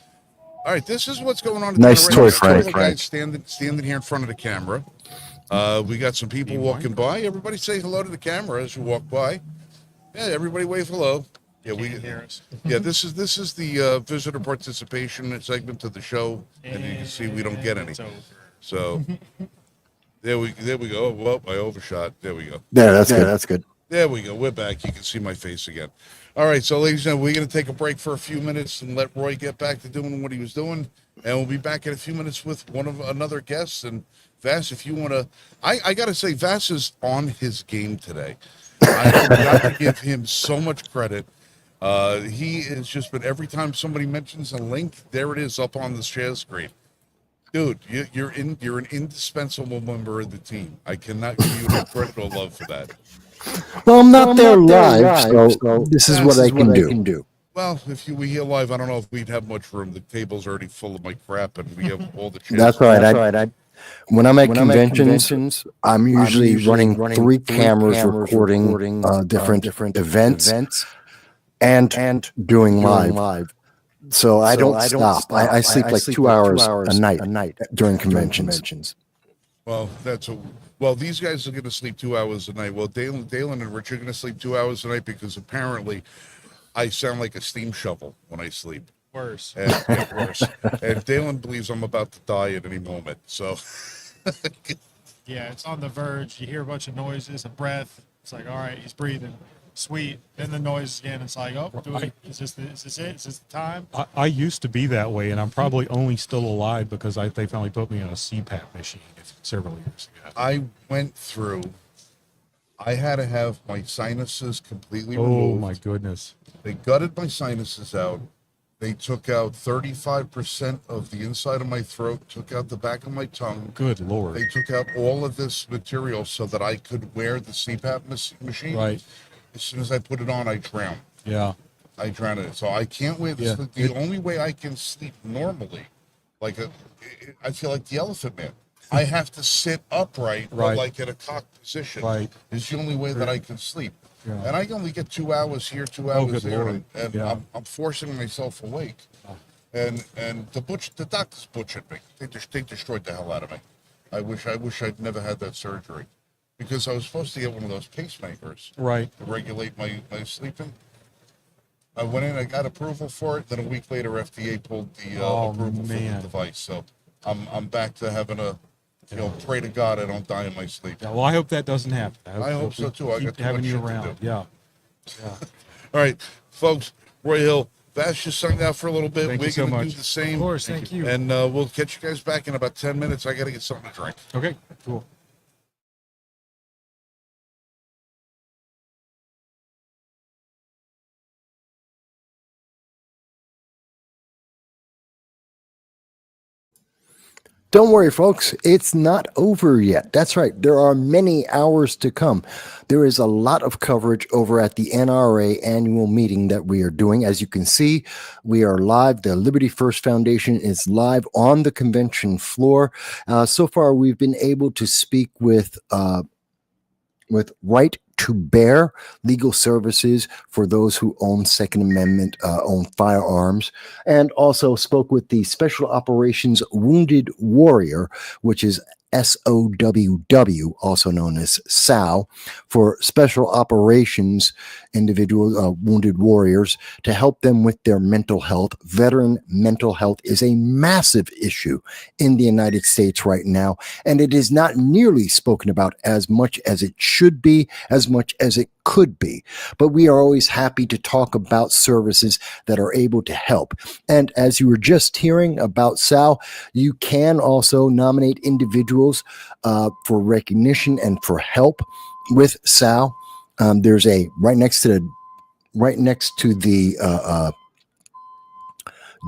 All right, this is what's going on. Nice toy, Frank. Guys standing here in front of the camera. We got some people walking by. Everybody say hello to the camera as you walk by. Yeah, everybody wave hello. Yeah, this is the visitor participation segment of the show, and you can see we don't get any. So there we go. Well, I overshot. There we go. There, that's good. There we go. We're back. You can see my face again. All right, so ladies and gentlemen, we're going to take a break for a few minutes and let Roy get back to doing what he was doing, and we'll be back in a few minutes with another guest. And Vass, if you want to, I got to say, Vass is on his game today. I got to give him so much credit. He has just been, every time somebody mentions a link, there it is up on the share screen. Dude, you're an indispensable member of the team. I cannot give you the credit or love for that. Well, I'm not there live, so this is what I can do. Well, if we here live, I don't know if we'd have much room. The table's already full of my crap, and we have all the chairs. That's right. When I'm at conventions, I'm usually running 3 cameras recording different events and doing live. So I don't stop. I sleep like 2 hours a night during conventions. Well, well. These guys are going to sleep 2 hours a night. Well, Dalen and Rich are going to sleep 2 hours a night because apparently I sound like a steam shovel when I sleep. Worse. And get worse. And Dalen believes I'm about to die at any moment. So Yeah, it's on the verge. You hear a bunch of noises, a breath. It's like, all right, he's breathing. Sweet. Then the noise again. It's like, oh, is this it? Is this the time? I used to be that way, and I'm probably only still alive because they finally put me on a CPAP machine several years ago. I went through. I had to have my sinuses completely Oh removed. my goodness. They gutted my sinuses out. They took out 35% of the inside of my throat, took out the back of my tongue. Good Lord. They took out all of this material so that I could wear the CPAP machine. Right. As soon as I put it on, I drowned. Yeah. I drowned it. So I can't wear this. Yeah. The only way I can sleep normally, I feel like the elephant man. I have to sit upright, Right. or like in a cocked position. Right. It's the only way that I can sleep. Yeah. And I only get 2 hours here, 2 hours good there, Lord. and Yeah. I'm forcing myself awake. And the doctors butchered me. They destroyed the hell out of me. I wish I'd never had that surgery, because I was supposed to get one of those pacemakers Right. to regulate my sleeping. I went in, I got approval for it. Then a week later, FDA pulled the approval for man. the device. So I'm back to having pray to God I don't die in my sleep. Yeah, well, I hope that doesn't happen. I hope so, we too. I keep got too having much you shit to around. do. Yeah. All right, folks. Roy Hill, Bash just sung out for a little bit. Thank We're you so gonna do much. the same. Of course, thank you. And we'll catch you guys back in about 10 minutes. I got to get something to drink. Okay. Cool. Don't worry, folks. It's not over yet. That's right. There are many hours to come. There is a lot of coverage over at the NRA Annual Meeting that we are doing. As you can see, we are live. The Liberty First Foundation is live on the convention floor. So far, we've been able to speak with Right to Bear Legal Services for those who own Second Amendment, own firearms, and also spoke with the Special Operations Wounded Warrior, which is SOWW, also known as SOW, for Special Operations Individual Wounded Warriors, to help them with their mental health. Veteran mental health is a massive issue in the United States right now, and it is not nearly spoken about as much as it should be, as much as it could be. But we are always happy to talk about services that are able to help. And as you were just hearing about Sal, you can also nominate individuals for recognition and for help with Sal. There's a right next to the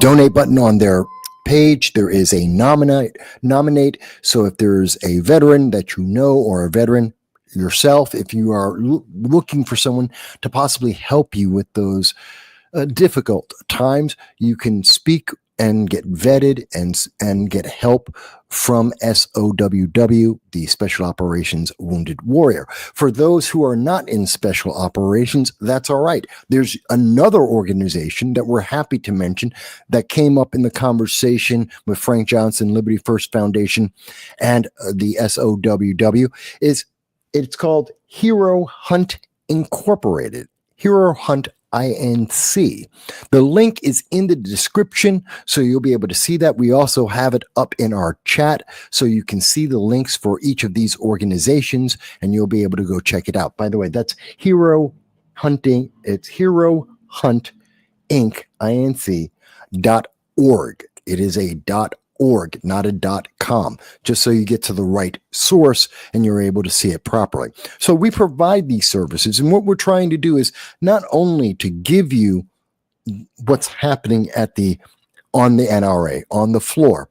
donate button on their page. There is a nominate. So if there's a veteran that you know, or a veteran yourself, if you are looking for someone to possibly help you with those difficult times, you can speak and get vetted and get help from SOWW, the Special Operations Wounded Warrior. For those who are not in Special Operations, that's all right. There's another organization that we're happy to mention that came up in the conversation with Frank Johnson, Liberty First Foundation, and the SOWW. It's called Hero Hunt Incorporated. Hero Hunt Inc. The link is in the description, so you'll be able to see that. We also have it up in our chat, so you can see the links for each of these organizations, and you'll be able to go check it out. By the way, that's Hero Hunting. It's Hero Hunt Inc. .org. It is a .org, not a .com, just so you get to the right source and you're able to see it properly. So we provide these services, and what we're trying to do is not only to give you what's happening on the NRA, on the floor,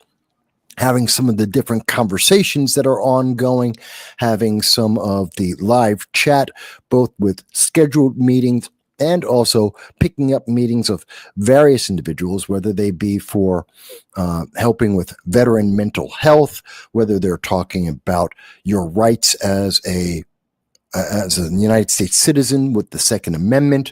having some of the different conversations that are ongoing, having some of the live chat, both with scheduled meetings and also picking up meetings of various individuals, whether they be for helping with veteran mental health, whether they're talking about your rights as a United States citizen with the Second Amendment.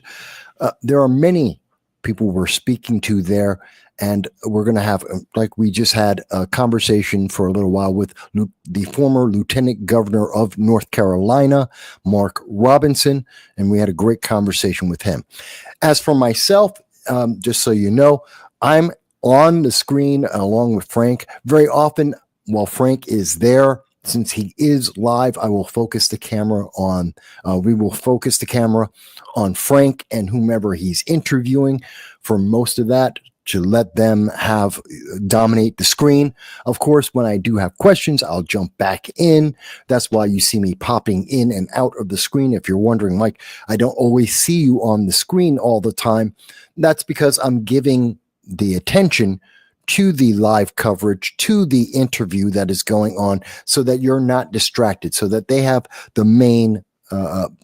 There are many people we're speaking to there. And we're going to have, like we just had a conversation for a little while with the former Lieutenant Governor of North Carolina, Mark Robinson, and we had a great conversation with him. As for myself, just so you know, I'm on the screen along with Frank. Very often, while Frank is there, since he is live, I will focus the camera on, we will focus the camera on Frank and whomever he's interviewing for most of that, to let them dominate the screen. Of course, when I do have questions, I'll jump back in. That's why you see me popping in and out of the screen. If you're wondering, Mike, I don't always see you on the screen all the time. That's because I'm giving the attention to the live coverage, to the interview that is going on, so that you're not distracted, so that they have the main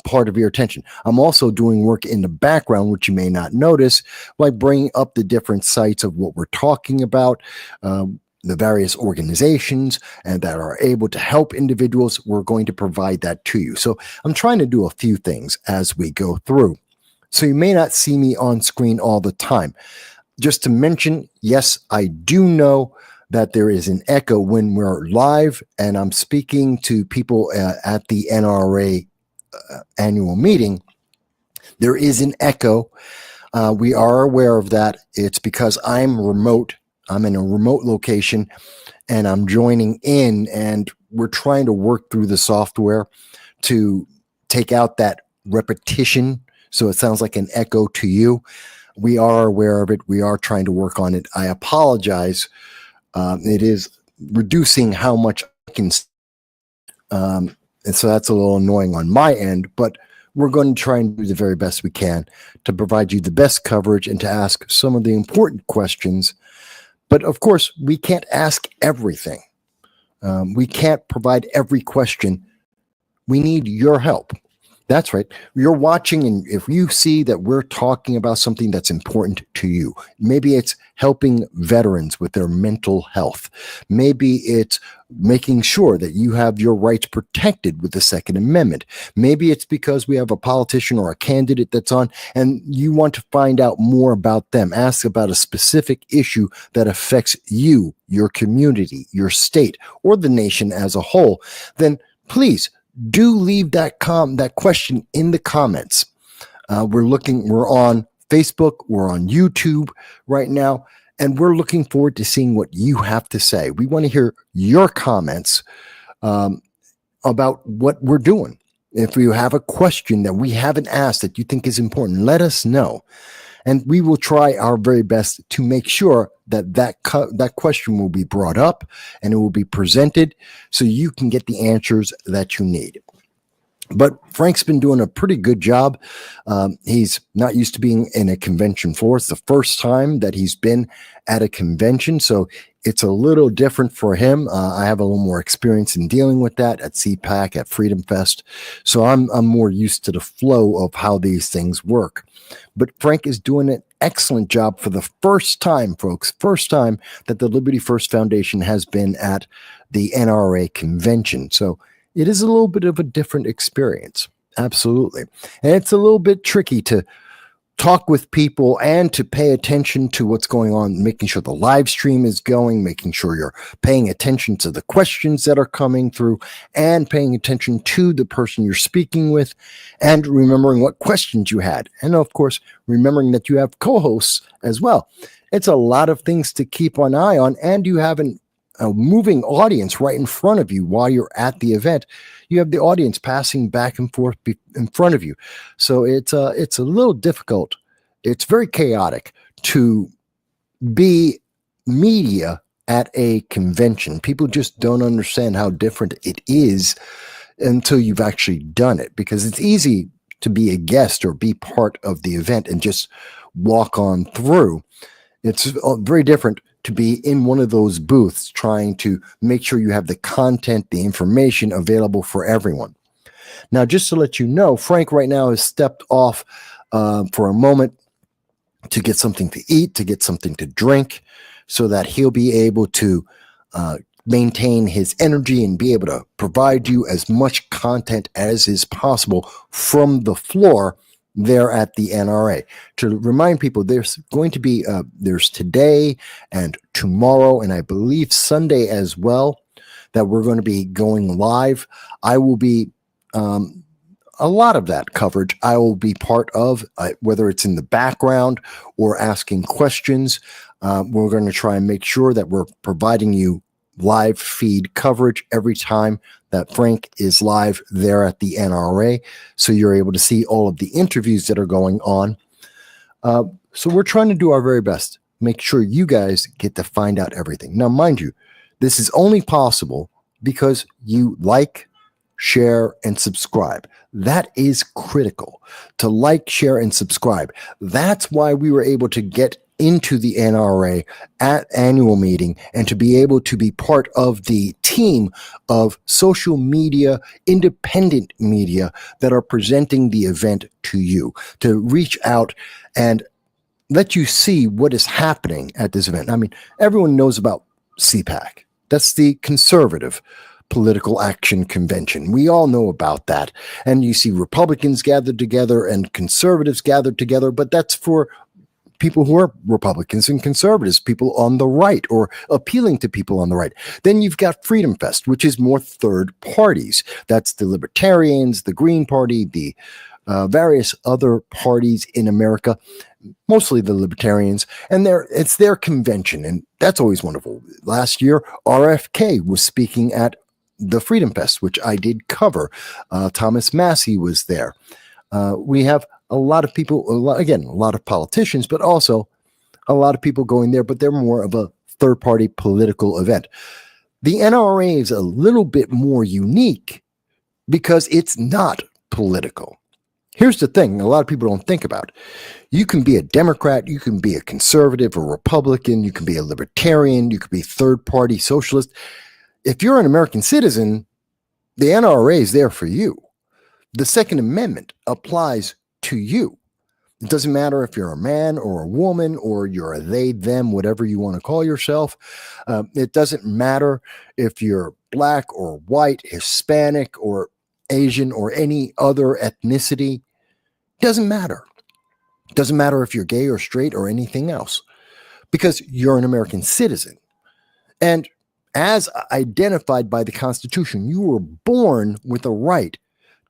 part of your attention. I'm also doing work in the background, which you may not notice, by bringing up the different sites of what we're talking about, the various organizations and that are able to help individuals. We're going to provide that to you. So I'm trying to do a few things as we go through. So you may not see me on screen all the time. Just to mention, yes, I do know that there is an echo when we're live and I'm speaking to people at the NRA Annual Meeting. There is an echo. We are aware of that. It's because I'm remote. I'm in a remote location and I'm joining in, and we're trying to work through the software to take out that repetition so it sounds like an echo to you. We are aware of it. We are trying to work on it. I apologize. It is reducing how much I can. And so that's a little annoying on my end, but we're going to try and do the very best we can to provide you the best coverage and to ask some of the important questions. But of course, we can't ask everything. We can't provide every question. We need your help. That's right. You're watching, and if you see that we're talking about something that's important to you, maybe it's helping veterans with their mental health. Maybe it's making sure that you have your rights protected with the Second Amendment. Maybe it's because we have a politician or a candidate that's on and you want to find out more about them. Ask about a specific issue that affects you, your community, your state, or the nation as a whole. Then please do leave that question in the comments. We're on Facebook, we're on YouTube right now, and we're looking forward to seeing what you have to say. We want to hear your comments about what we're doing. If you have a question that we haven't asked that you think is important, let us know. And we will try our very best to make sure that question will be brought up and it will be presented so you can get the answers that you need. But Frank's been doing a pretty good job. He's not used to being in a convention floor. It's the first time that he's been at a convention, so it's a little different for him. I have a little more experience in dealing with that at CPAC, at Freedom Fest, so I'm more used to the flow of how these things work. But Frank is doing an excellent job for the first time, folks. First time that the Liberty First Foundation has been at the NRA convention. So it is a little bit of a different experience. Absolutely. And it's a little bit tricky to talk with people and to pay attention to what's going on, making sure the live stream is going, making sure you're paying attention to the questions that are coming through and paying attention to the person you're speaking with and remembering what questions you had. And of course, remembering that you have co-hosts as well. It's a lot of things to keep an eye on, and you have a moving audience right in front of you while you're at the event. You have the audience passing back and forth in front of you. So it's a little difficult. It's very chaotic to be media at a convention. People just don't understand how different it is until you've actually done it, because it's easy to be a guest or be part of the event and just walk on through. It's very different to be in one of those booths trying to make sure you have the content, the information available for everyone. Now, just to let you know, Frank right now has stepped off for a moment to get something to eat, to get something to drink, so that he'll be able to maintain his energy and be able to provide you as much content as is possible from the floor there at the NRA. To remind people, there's going to be there's today and tomorrow, and I believe Sunday as well, that we're going to be going live. I will be a lot of that coverage I will be part of, whether it's in the background or asking questions. We're going to try and make sure that we're providing you live feed coverage every time that Frank is live there at the NRA. So you're able to see all of the interviews that are going on. So we're trying to do our very best, make sure you guys get to find out everything. Now, mind you, this is only possible because you like, share, and subscribe. That is critical, to like, share, and subscribe. That's why we were able to get into the NRA at annual meeting and to be able to be part of the team of social media, independent media that are presenting the event to you, to reach out and let you see what is happening at this event. I mean, everyone knows about CPAC. That's the Conservative Political Action Convention. We all know about that. And you see Republicans gathered together and conservatives gathered together, but that's for people who are Republicans and conservatives, people on the right or appealing to people on the right. Then you've got Freedom Fest, which is more third parties. That's the Libertarians, the Green Party, the various other parties in America, mostly the Libertarians, and it's their convention, and that's always wonderful. Last year, RFK was speaking at the Freedom Fest, which I did cover. Thomas Massey was there. We have a lot of people, a lot of politicians, but also a lot of people going there, but they're more of a third-party political event. The NRA is a little bit more unique because it's not political. Here's the thing a lot of people don't think about. You can be a Democrat, you can be a conservative, a Republican, you can be a libertarian, you could be third-party socialist. If you're an American citizen, the NRA is there for you. The Second Amendment applies to you. It doesn't matter if you're a man or a woman or you're a they, them, whatever you want to call yourself. It doesn't matter if you're black or white, Hispanic or Asian or any other ethnicity. Doesn't matter. Doesn't matter if you're gay or straight or anything else, because you're an American citizen. And as identified by the Constitution, you were born with a right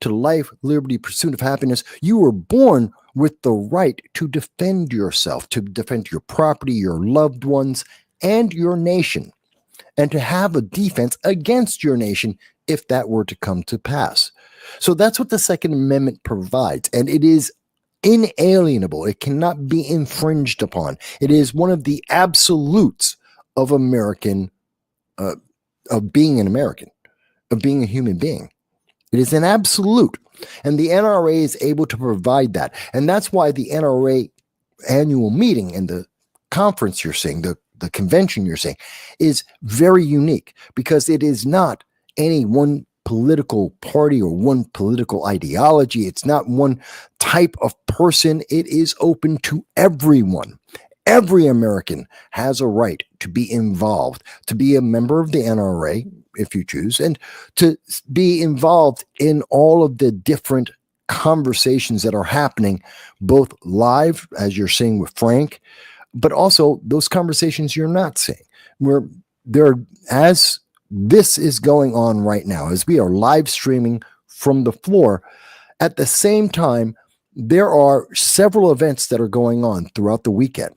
to life, liberty, pursuit of happiness. You were born with the right to defend yourself, to defend your property, your loved ones, and your nation, and to have a defense against your nation if that were to come to pass. So that's what the Second Amendment provides, and it is inalienable. It cannot be infringed upon. It is one of the absolutes of American, of being an American, of being a human being. It is an absolute, and the NRA is able to provide that, and that's why the NRA annual meeting and the conference you're seeing, the convention you're seeing, is very unique because it is not any one political party or one political ideology. It's not one type of person. It is open to everyone. Every American has a right to be involved, to be a member of the NRA, if you choose, and to be involved in all of the different conversations that are happening, both live, as you're seeing with Frank, but also those conversations you're not seeing, where there, as this is going on right now, as we are live streaming from the floor. At the same time, there are several events that are going on throughout the weekend.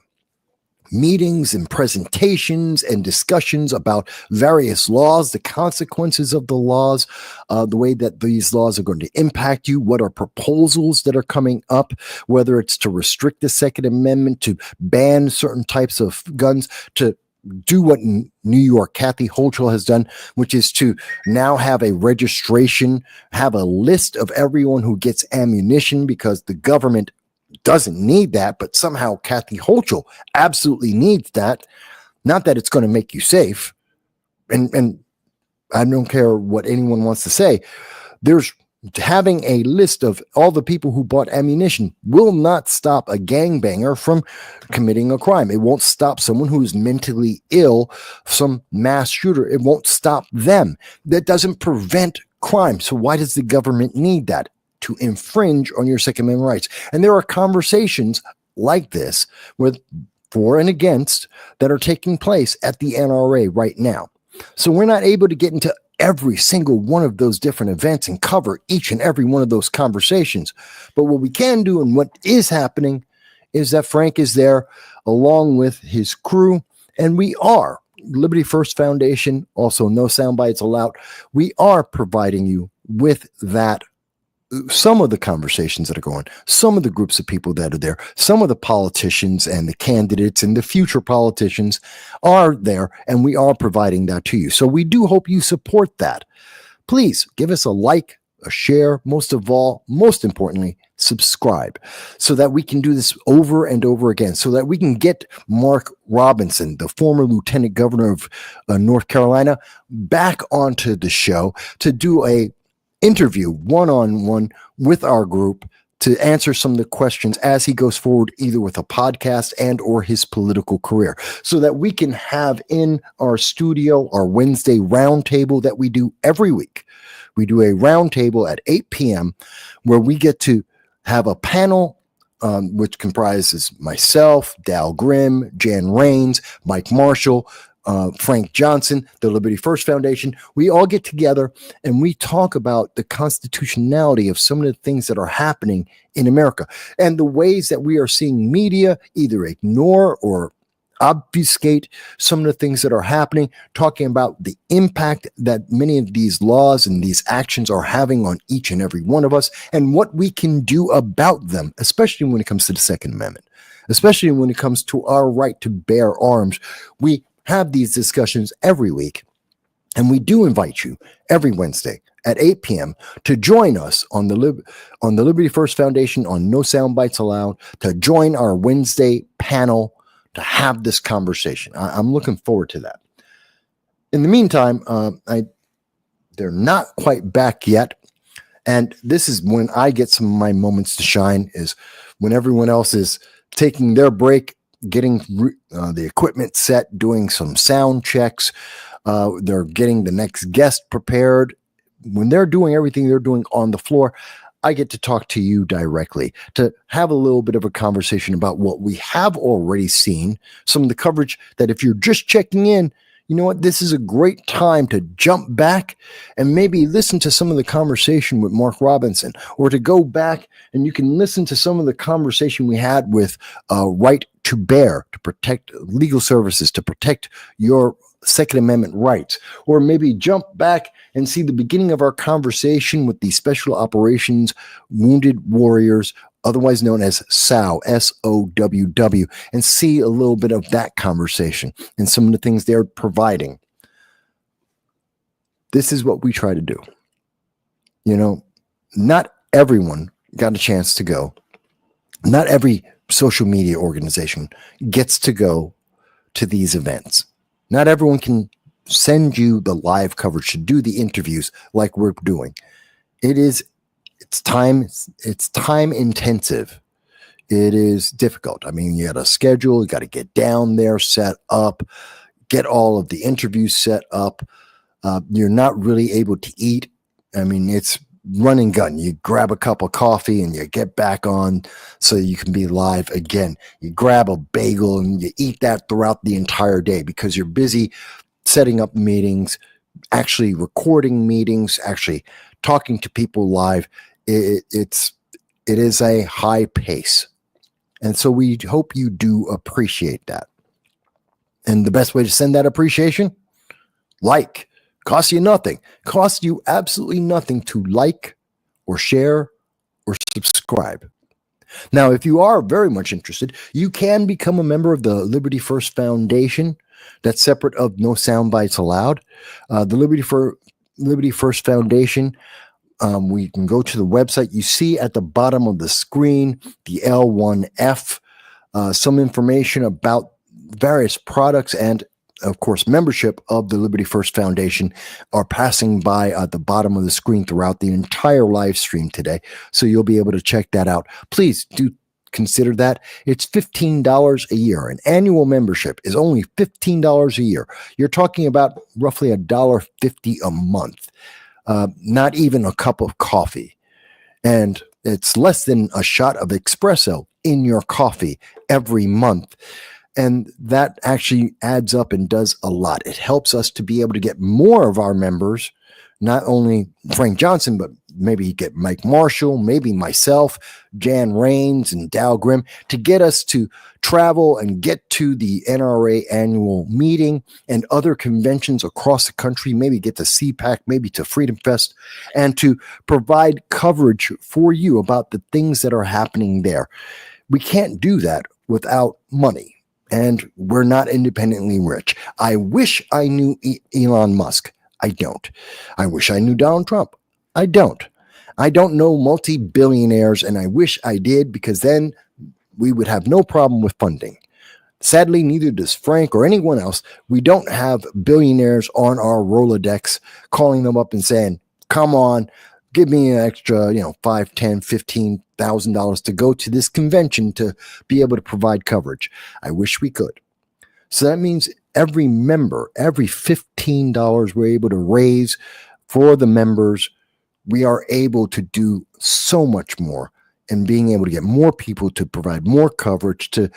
Meetings and presentations and discussions about various laws, the consequences of the laws, the way that these laws are going to impact you, what are proposals that are coming up, whether it's to restrict the Second Amendment, to ban certain types of guns, to do what New York Kathy Hochul has done, which is to now have a registration, have a list of everyone who gets ammunition, because the government doesn't need that, but somehow Kathy Hochul absolutely needs that. Not that it's going to make you safe, and I don't care what anyone wants to say. There's having a list of all the people who bought ammunition will not stop a gangbanger from committing a crime. It won't stop someone who's mentally ill, some mass shooter. It won't stop them. That doesn't prevent crime. So why does the government need that? to infringe on your Second Amendment rights. And there are conversations like this with for and against that are taking place at the NRA right now. So we're not able to get into every single one of those different events and cover each and every one of those conversations. But what we can do and what is happening is that Frank is there along with his crew, and we are Liberty First Foundation, also no sound bites allowed. We are providing you with that, some of the conversations that are going, some of the groups of people that are there, some of the politicians and the candidates and the future politicians are there, and we are providing that to you. So we do hope you support that. Please give us a like, a share, most of all, most importantly, subscribe so that we can do this over and over again, so that we can get Mark Robinson, the former lieutenant governor of North Carolina, back onto the show to do a interview one-on-one with our group to answer some of the questions as he goes forward, either with a podcast and or his political career, so that we can have in our studio our Wednesday roundtable that we do every week. We do a roundtable at 8 p.m. where we get to have a panel which comprises myself, Dal Grimm, Jan Rains, Mike Marshall, Frank Johnson, the Liberty First Foundation. We all get together and we talk about the constitutionality of some of the things that are happening in America and the ways that we are seeing media either ignore or obfuscate some of the things that are happening, talking about the impact that many of these laws and these actions are having on each and every one of us and what we can do about them, especially when it comes to the Second Amendment, especially when it comes to our right to bear arms. We have these discussions every week, and we do invite you every Wednesday at 8 p.m. to join us on the Liberty First Foundation on No Sound Bites Allowed, to join our Wednesday panel to have this conversation. I'm looking forward to that. In the meantime, they're not quite back yet, and this is when I get some of my moments to shine, is when everyone else is taking their break, getting the equipment set, doing some sound checks. They're getting the next guest prepared. When they're doing everything they're doing on the floor, I get to talk to you directly, to have a little bit of a conversation about what we have already seen, some of the coverage that if you're just checking in, you know what, this is a great time to jump back and maybe listen to some of the conversation with Mark Robinson, or to go back and you can listen to some of the conversation we had with Right to Bear, to protect legal services, to protect your Second Amendment rights, or maybe jump back and see the beginning of our conversation with the Special Operations Wounded Warriors, otherwise known as SOW, SOWW, and see a little bit of that conversation and some of the things they're providing. This is what we try to do. You know, not everyone got a chance to go. Not every social media organization gets to go to these events. Not everyone can send you the live coverage to do the interviews like we're doing. It's time intensive. It is difficult. I mean, you got to schedule, you got to get down there, set up, get all of the interviews set up. You're not really able to eat. I mean, it's run and gun. You grab a cup of coffee and you get back on so you can be live again. You grab a bagel and you eat that throughout the entire day because you're busy setting up meetings, actually recording meetings, actually talking to people live. It is a high pace. And so we hope you do appreciate that. And the best way to send that appreciation, like. Costs you nothing. Costs you absolutely nothing to like or share or subscribe. Now, if you are very much interested, you can become a member of the Liberty First Foundation. That's separate of No Sound Bites Allowed. The Liberty First Foundation, we can go to the website. You see at the bottom of the screen, the L1F, some information about various products and of course, membership of the Liberty First Foundation are passing by at the bottom of the screen throughout the entire live stream today. So you'll be able to check that out. Please do consider that. It's $15 a year. An annual membership is only $15 a year. You're talking about roughly $1.50 a month. Not even a cup of coffee. And it's less than a shot of espresso in your coffee every month. And that actually adds up and does a lot. It helps us to be able to get more of our members, not only Frank Johnson, but maybe get Mike Marshall, maybe myself, Jan Rains, and Dow Grimm, to get us to travel and get to the NRA Annual Meeting and other conventions across the country, maybe get to CPAC, maybe to Freedom Fest, and to provide coverage for you about the things that are happening there. We can't do that without money. And we're not independently rich. I wish I knew Elon Musk. I don't. I wish I knew Donald Trump. I don't. I don't know multi-billionaires, and I wish I did, because then we would have no problem with funding. Sadly, neither does Frank or anyone else. We don't have billionaires on our Rolodex calling them up and saying, come on, give me an extra, $5, $10, $15,000 to go to this convention to be able to provide coverage. I wish we could. So that means every member, every $15 we're able to raise for the members, we are able to do so much more, and being able to get more people to provide more coverage, to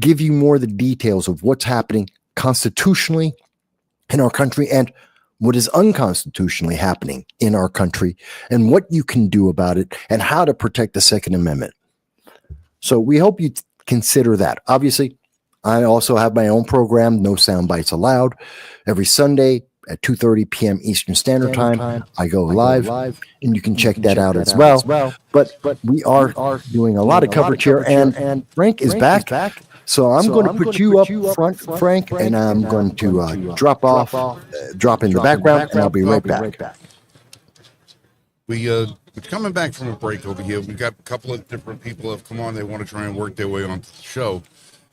give you more of the details of what's happening constitutionally in our country and what is unconstitutionally happening in our country, and what you can do about it, and how to protect the Second Amendment. So we hope you consider that. Obviously, I also have my own program, No Sound Bites Allowed. Every Sunday at 2:30 p.m. Eastern Standard Time, I go live, and you can check that out as well. But we are doing a lot of coverage here, and Frank is back. So I'm going to put you up front, Frank, and I'm going to drop in the background, and I'll be right back. We're coming back from a break over here. We've got a couple of different people have come on. They want to try and work their way onto the show.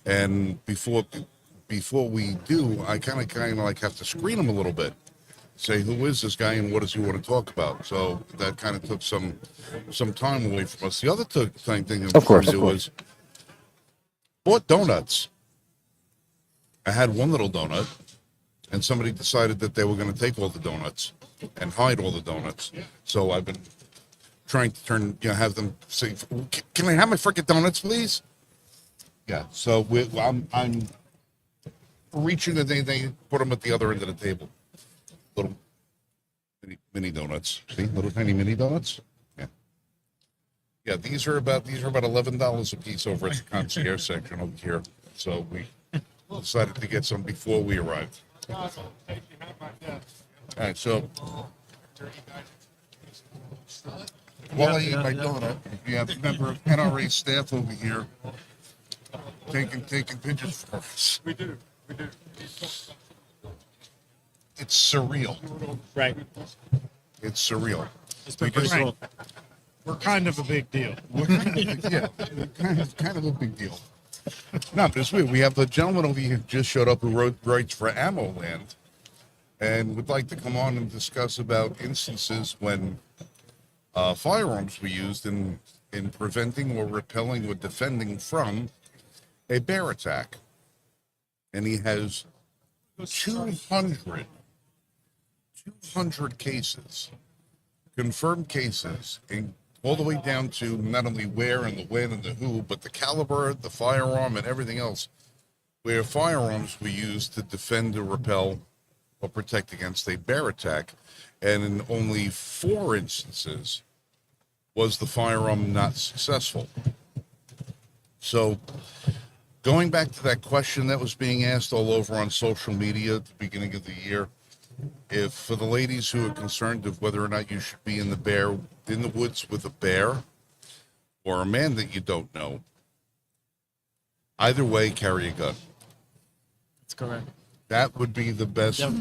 And before we do, I kind of like have to screen them a little bit. Say, who is this guy and what does he want to talk about? So that kind of took some time away from us. The other thing I was trying to do was bought donuts. I had one little donut, and somebody decided that they were going to take all the donuts and hide all the donuts. So I've been trying to have them say, "Can I have my freaking donuts, please?" Yeah. So I'm reaching that they put them at the other end of the table. Little mini donuts. See, little tiny mini donuts. Yeah. Yeah, these are about $11 a piece over at the concierge section over here. So we decided to get some before we arrived. All right, so while I eat my donut, we have a member of NRA staff over here taking pictures for us. We do. It's surreal. Right. It's surreal. It's been pretty cool. We're kind of a big deal. Kind of a big deal. No, but it's weird. We have the gentleman over here who just showed up who writes for Ammo Land, and would like to come on and discuss about instances when firearms were used in preventing or repelling or defending from a bear attack. And he has 200 cases, confirmed cases, and all the way down to not only where and the when and the who, but the caliber, the firearm, and everything else, where firearms were used to defend or repel or protect against a bear attack. And in only 4 instances was the firearm not successful. So going back to that question that was being asked all over on social media at the beginning of the year, if for the ladies who are concerned of whether or not you should be in the woods with a bear or a man that you don't know, either way, carry a gun. That's correct. That would be the best. Yep.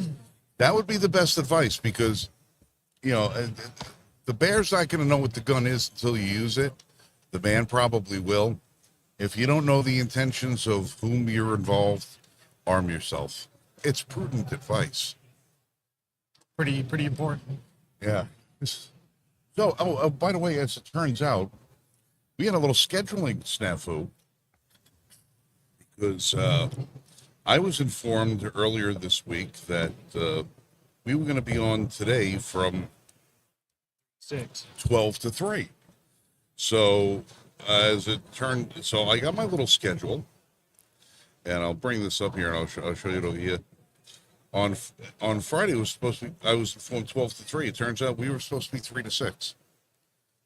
That would be the best advice, because, the bear's not going to know what the gun is until you use it. The man probably will. If you don't know the intentions of whom you're involved, arm yourself. It's prudent advice. Pretty important. Yeah. So, by the way, as it turns out, we had a little scheduling snafu, because I was informed earlier this week that we were going to be on today from 6. 12 to 3. So as it turned, so I got my little schedule, and I'll bring this up here and I'll show you it over here. On Friday, it was supposed to be, I was from 12 to 3. It turns out we were supposed to be 3 to 6.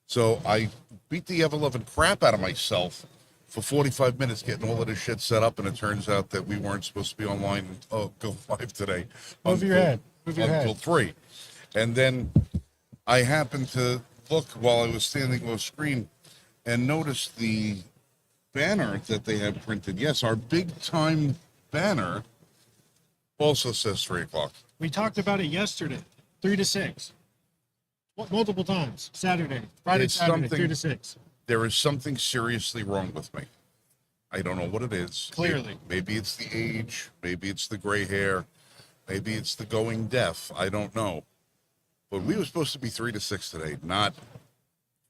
So I beat the ever-loving crap out of myself for 45 minutes getting all of this shit set up, and it turns out that we weren't supposed to be online until 5 today. Move your head. Move your Until head. 3. And then I happened to look while I was standing off screen and noticed the banner that they had printed. Yes, our big-time banner also says 3 o'clock. We talked about it yesterday, 3 to 6. Multiple times. Saturday, Friday, It's Saturday, something- 3 to 6. There is something seriously wrong with me. I don't know what it is. Clearly. Maybe it's the age. Maybe it's the gray hair. Maybe it's the going deaf. I don't know. But we were supposed to be 3 to 6 today, not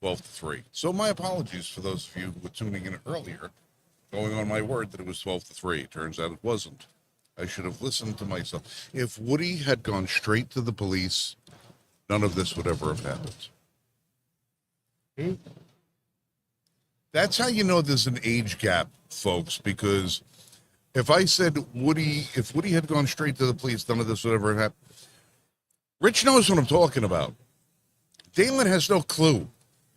12 to 3. So my apologies for those of you who were tuning in earlier, going on my word that it was 12 to 3. Turns out it wasn't. I should have listened to myself. If Woody had gone straight to the police, none of this would ever have happened. That's how you know there's an age gap, folks, because if I said if Woody had gone straight to the police, none of this would ever have happened. Rich knows what I'm talking about. Dalen has no clue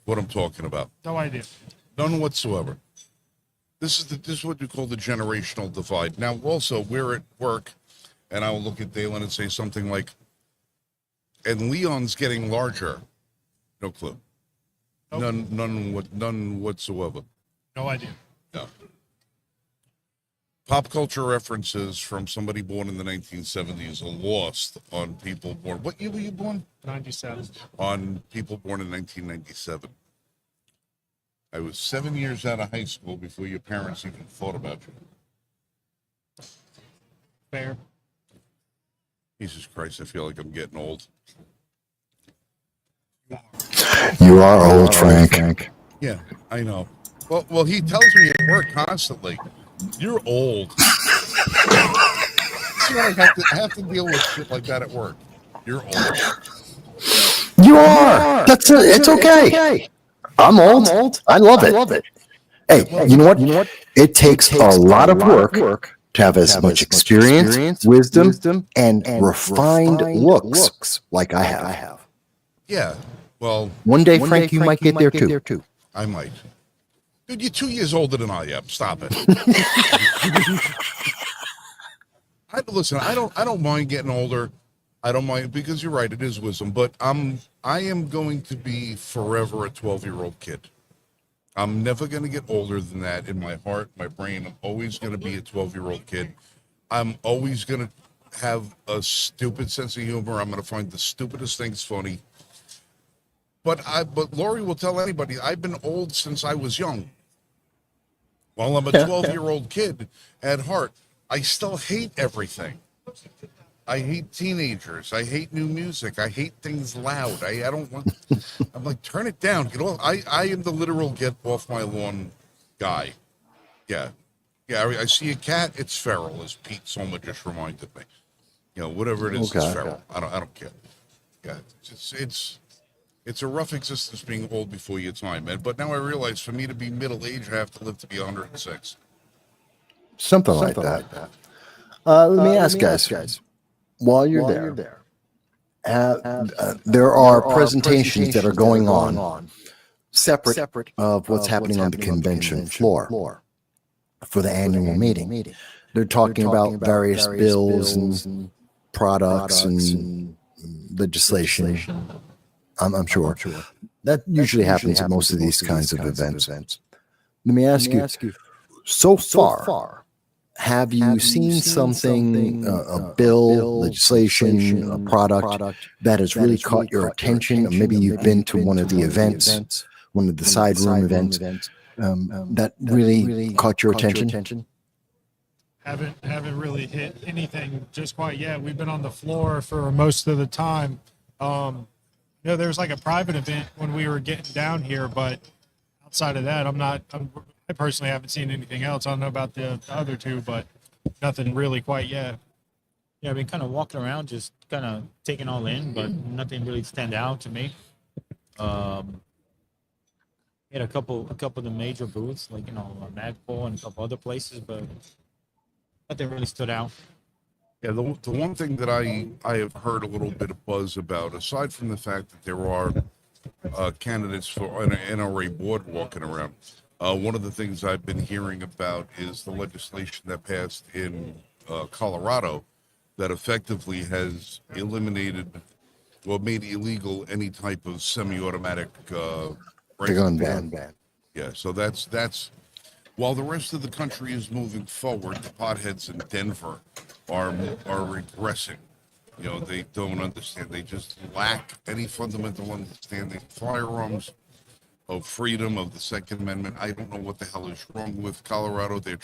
what I'm talking about. No idea. None whatsoever. This is what we call the generational divide. Now, also, we're at work, and I will look at Dalen and say something like, and Leon's getting larger. No clue. Nope. None whatsoever. No idea. No. Pop culture references from somebody born in the 1970s are lost on people born. What year were you born? 97. On people born in 1997. I was 7 years out of high school before your parents even thought about you. Fair. Jesus Christ, I feel like I'm getting old. You are old, Frank. Yeah, I know. Well, he tells me at work constantly, "You're old." See what I have to deal with shit like that at work. You're old. You are. That's it. It's okay. I'm old. I love it. Hey, you know what? It takes a lot of work to have as much experience, wisdom, and refined looks like I have. Yeah. Well, One day, Frank, you might get there too. I might. Dude, you're 2 years older than I am. Stop it. Listen, I don't mind getting older. I don't mind, because you're right, it is wisdom. But I am going to be forever a 12-year-old kid. I'm never going to get older than that in my heart, my brain. I'm always going to be a 12-year-old kid. I'm always going to have a stupid sense of humor. I'm going to find the stupidest things funny. But Lori will tell anybody, I've been old since I was young. While I'm a 12-year-old kid at heart, I still hate everything. I hate teenagers. I hate new music. I hate things loud. I don't want. I'm like, turn it down. Get off. I am the literal get off my lawn guy. Yeah. I see a cat. It's feral, as Pete Soma just reminded me. You know, whatever it is, it's feral. I don't care. Yeah, it's a rough existence being old before your time, man. But now I realize, for me to be middle aged, I have to live to be 106. Something like that. Let me ask, guys. While you're there, there are presentations that are going on separate of what's happening on the convention floor for the annual meeting. They're talking about various bills and products and legislation. I'm sure that usually happens at most of these kinds of events. Let me ask you, so far, have you seen something, a bill, legislation, a product that has really caught your attention? Or maybe you've been to one of the events, one of the side room events, that really caught your attention? Haven't really hit anything just quite yet. We've been on the floor for most of the time. There was like a private event when we were getting down here, but outside of that, I personally haven't seen anything else. I don't know about the other two, but nothing really quite yet. Yeah, I've been kind of walking around, just kind of taking all in, but nothing really stand out to me. hit a couple of the major booths, like Magpul and a couple other places, but nothing really stood out. Yeah, the one thing that I have heard a little bit of buzz about, aside from the fact that there are candidates for an NRA board walking around, one of the things I've been hearing about is the legislation that passed in Colorado that effectively has eliminated, well, made illegal any type of semi-automatic The rifle. gun ban. Yeah, so that's while the rest of the country is moving forward, the potheads in Denver are regressing. They don't understand. They just lack any fundamental understanding of firearms, of freedom, of the Second Amendment. I don't know what the hell is wrong with Colorado. They're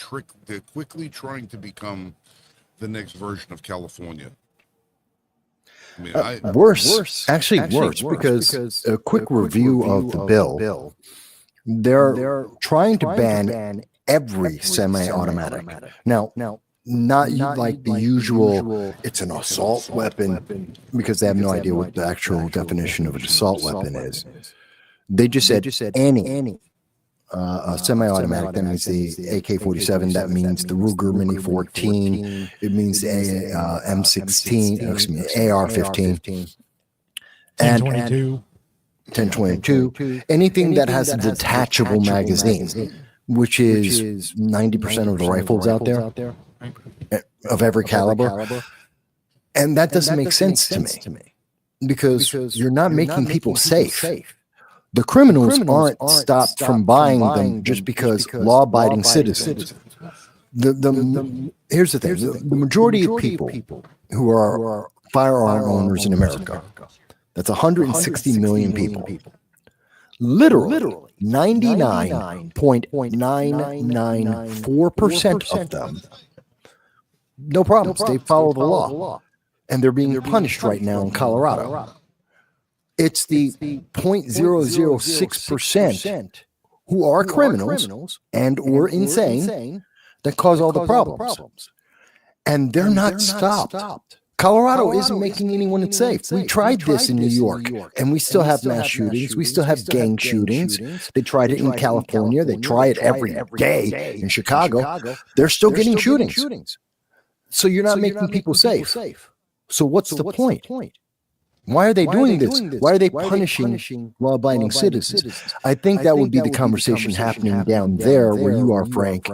quickly trying to become the next version of California. I mean, Worse, because a quick review of the bill, they're trying to ban every semi-automatic. Now, not like the usual, it's an assault weapon, because they have no idea what the actual definition of an assault weapon is. They just said any semi-automatic. That means the AK-47. That means the Ruger Mini 14. It means the M16, AR-15, and 1022. 1022. Anything that has a detachable magazine, which is 90% of the rifles out there, of every caliber. And that doesn't make sense to me, because you're not making people safe. The criminals aren't stopped from buying them just because law-abiding citizens. Here's the thing: the majority of people who are firearm owners in America, that's 160 million people. Literally 99.994% of them, no problems. They follow the law, and they're being punished right now in Colorado. It's the 0.006% who are criminals and or insane that cause all the problems. And they're not stopped. Colorado isn't making anyone safe. We tried this in New York, and we still have mass shootings. We still have gang shootings. They tried it in California. They try it every day in Chicago. They're still getting shootings. So you're not making people safe. So what's the point? Why are they doing this? Why are they punishing law-abiding citizens? I think that would be the conversation happening down there where you are, Frank.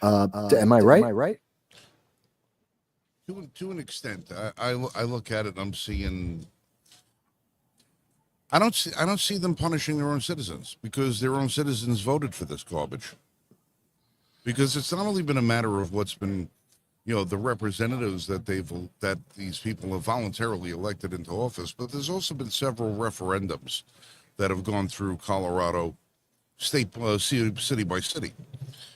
Am I right? To an extent, I look at it and I'm seeing. I don't see them punishing their own citizens, because their own citizens voted for this garbage. Because it's not only been a matter of what's been, the representatives that these people have voluntarily elected into office, but there's also been several referendums that have gone through Colorado, city by city.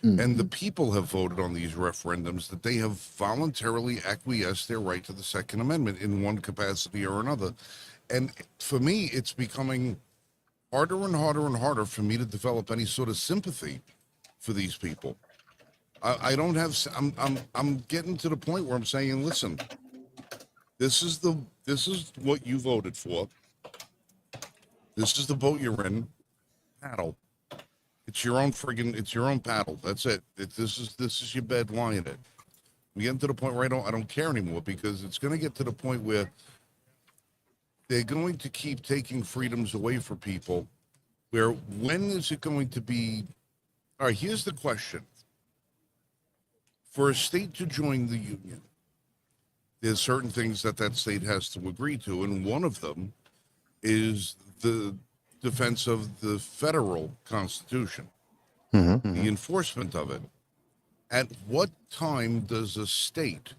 And the people have voted on these referendums that they have voluntarily acquiesced their right to the Second Amendment in one capacity or another. And for me, it's becoming harder and harder and harder for me to develop any sort of sympathy for these people. I don't have. I'm getting to the point where I'm saying, listen, this is what you voted for. This is the boat you're in. Paddle. It's your own paddle. That's it. This is your bed, lie in it. We get to the point where I don't care anymore, because it's going to get to the point where they're going to keep taking freedoms away from people. Where, when is it going to be? All right, here's the question. For a state to join the union, there's certain things that state has to agree to, and one of them is the defense of the federal Constitution, the enforcement of it. At what time does a state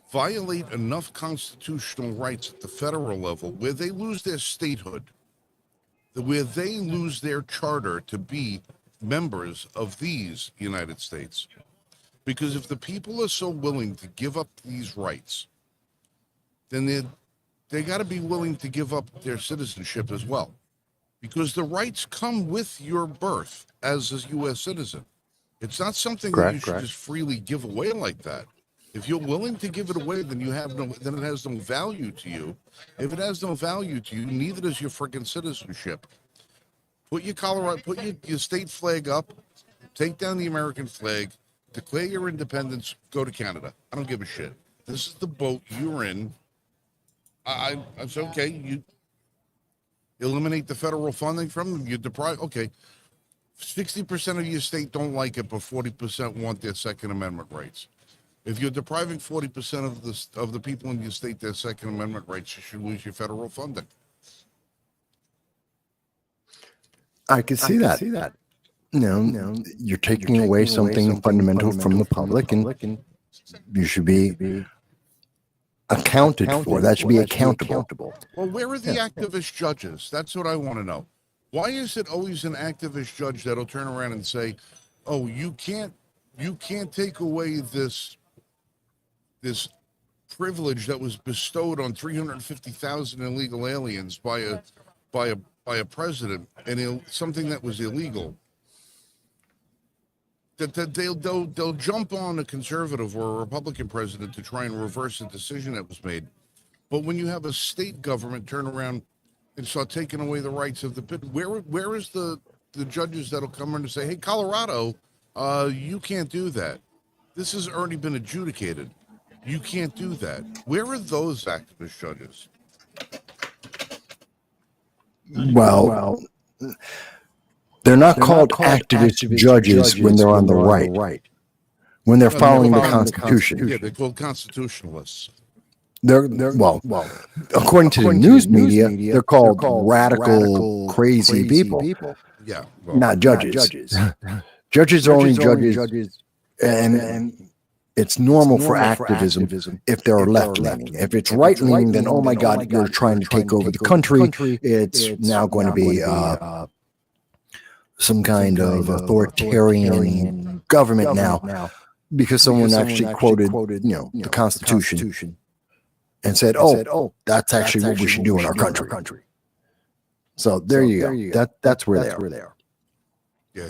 violate enough constitutional rights at the federal level where they lose their statehood, where they lose their charter to be members of these United States? Because if the people are so willing to give up these rights, then they got to be willing to give up their citizenship as well. Because the rights come with your birth as a U.S. citizen. It's not something that you should just freely give away like that. If you're willing to give it away, then then it has no value to you. If it has no value to you, neither does your freaking citizenship. Put your Colorado, put your state flag up, take down the American flag, declare your independence, go to Canada. I don't give a shit. This is the boat you're in. I said, okay, you eliminate the federal funding from them. You deprive, okay. 60% of your state don't like it, but 40% want their Second Amendment rights. If you're depriving 40% of the people in your state their Second Amendment rights, you should lose your federal funding. I could see that. You're taking away something fundamental from the public, and you should be accounted for. That should be accountable. Well, where are the activist judges? That's what I want to know. Why is it always an activist judge that'll turn around and say, "Oh, you can't take away this privilege that was bestowed on 350,000 illegal aliens by a president, and something that was illegal." That they'll jump on a conservative or a Republican president to try and reverse a decision that was made. But when you have a state government turn around and start taking away the rights of the people, where is the judges that'll come in and say, "Hey, Colorado, you can't do that. This has already been adjudicated. You can't do that." Where are those activist judges? Well, they're not called activist judges when they're on the right. When they're following the Constitution. Yeah, they're called constitutionalists. They're well, according to the news media, they're called radical, crazy people. Yeah, well, Not judges. Judges are only judges, and it's normal for activism if they're left leaning. If it's right leaning, then oh my God, you're trying to take over the country. It's now going to be some kind of authoritarian government now, because someone actually quoted the Constitution and said, "Oh, that's actually what we should do in our country." So there you go. That's where they are. yeah.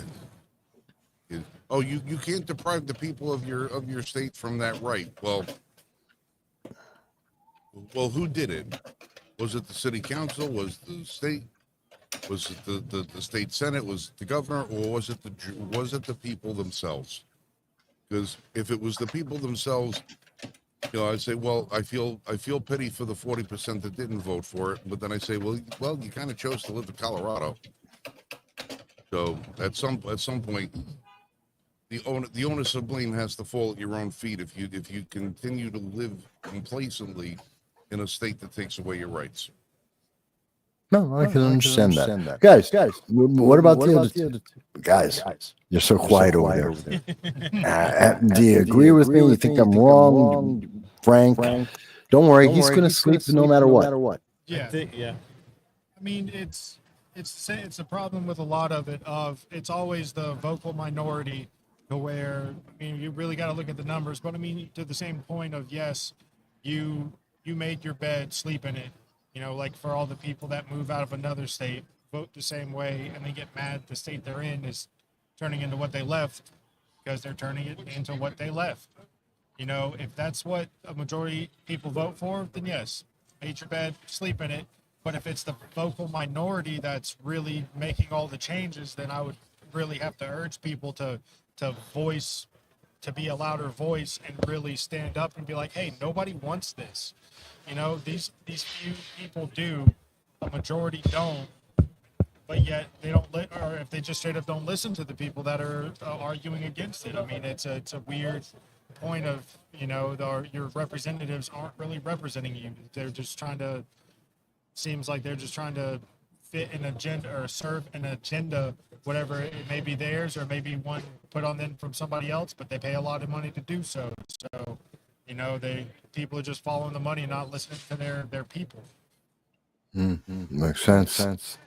Oh, you can't deprive the people of your state from that right. Well, who did it? Was it the city council? Was the state? Was it the state senate? Was it the governor? Or was it the people themselves? Because if it was the people themselves, I'd say, well, I feel pity for the 40% that didn't vote for it. But then I say, well, you kind of chose to live in Colorado. So at some point, the onus of blame has to fall at your own feet if you continue to live complacently in a state that takes away your rights. No, I can understand that. Guys, what about the other guys? You're so quiet over there. Do you agree with me? You think I'm wrong, Frank? Don't worry, he's going to sleep no matter what. Yeah. I mean, it's a problem with a lot of it. It's always the vocal minority, to where, I mean, you really got to look at the numbers. But I mean, to the same point of, yes, you made your bed, sleep in it. Like for all the people that move out of another state, vote the same way, and they get mad the state they're in is turning into what they left, because they're turning it into what they left. If that's what a majority people vote for, then yes, make your bed, sleep in it. But if it's the vocal minority that's really making all the changes, then I would really have to urge people to be a louder voice and really stand up and be like, hey, nobody wants this. These few people do, a majority don't, but yet they don't, or if they just straight up don't listen to the people that are arguing against it. I mean, it's a weird point of, your representatives aren't really representing you. They're just seems like they're just trying to fit an agenda or serve an agenda, whatever it may be theirs, or maybe one put on them from somebody else, but they pay a lot of money to do so. So, people are just following the money and not listening to their people. Makes sense.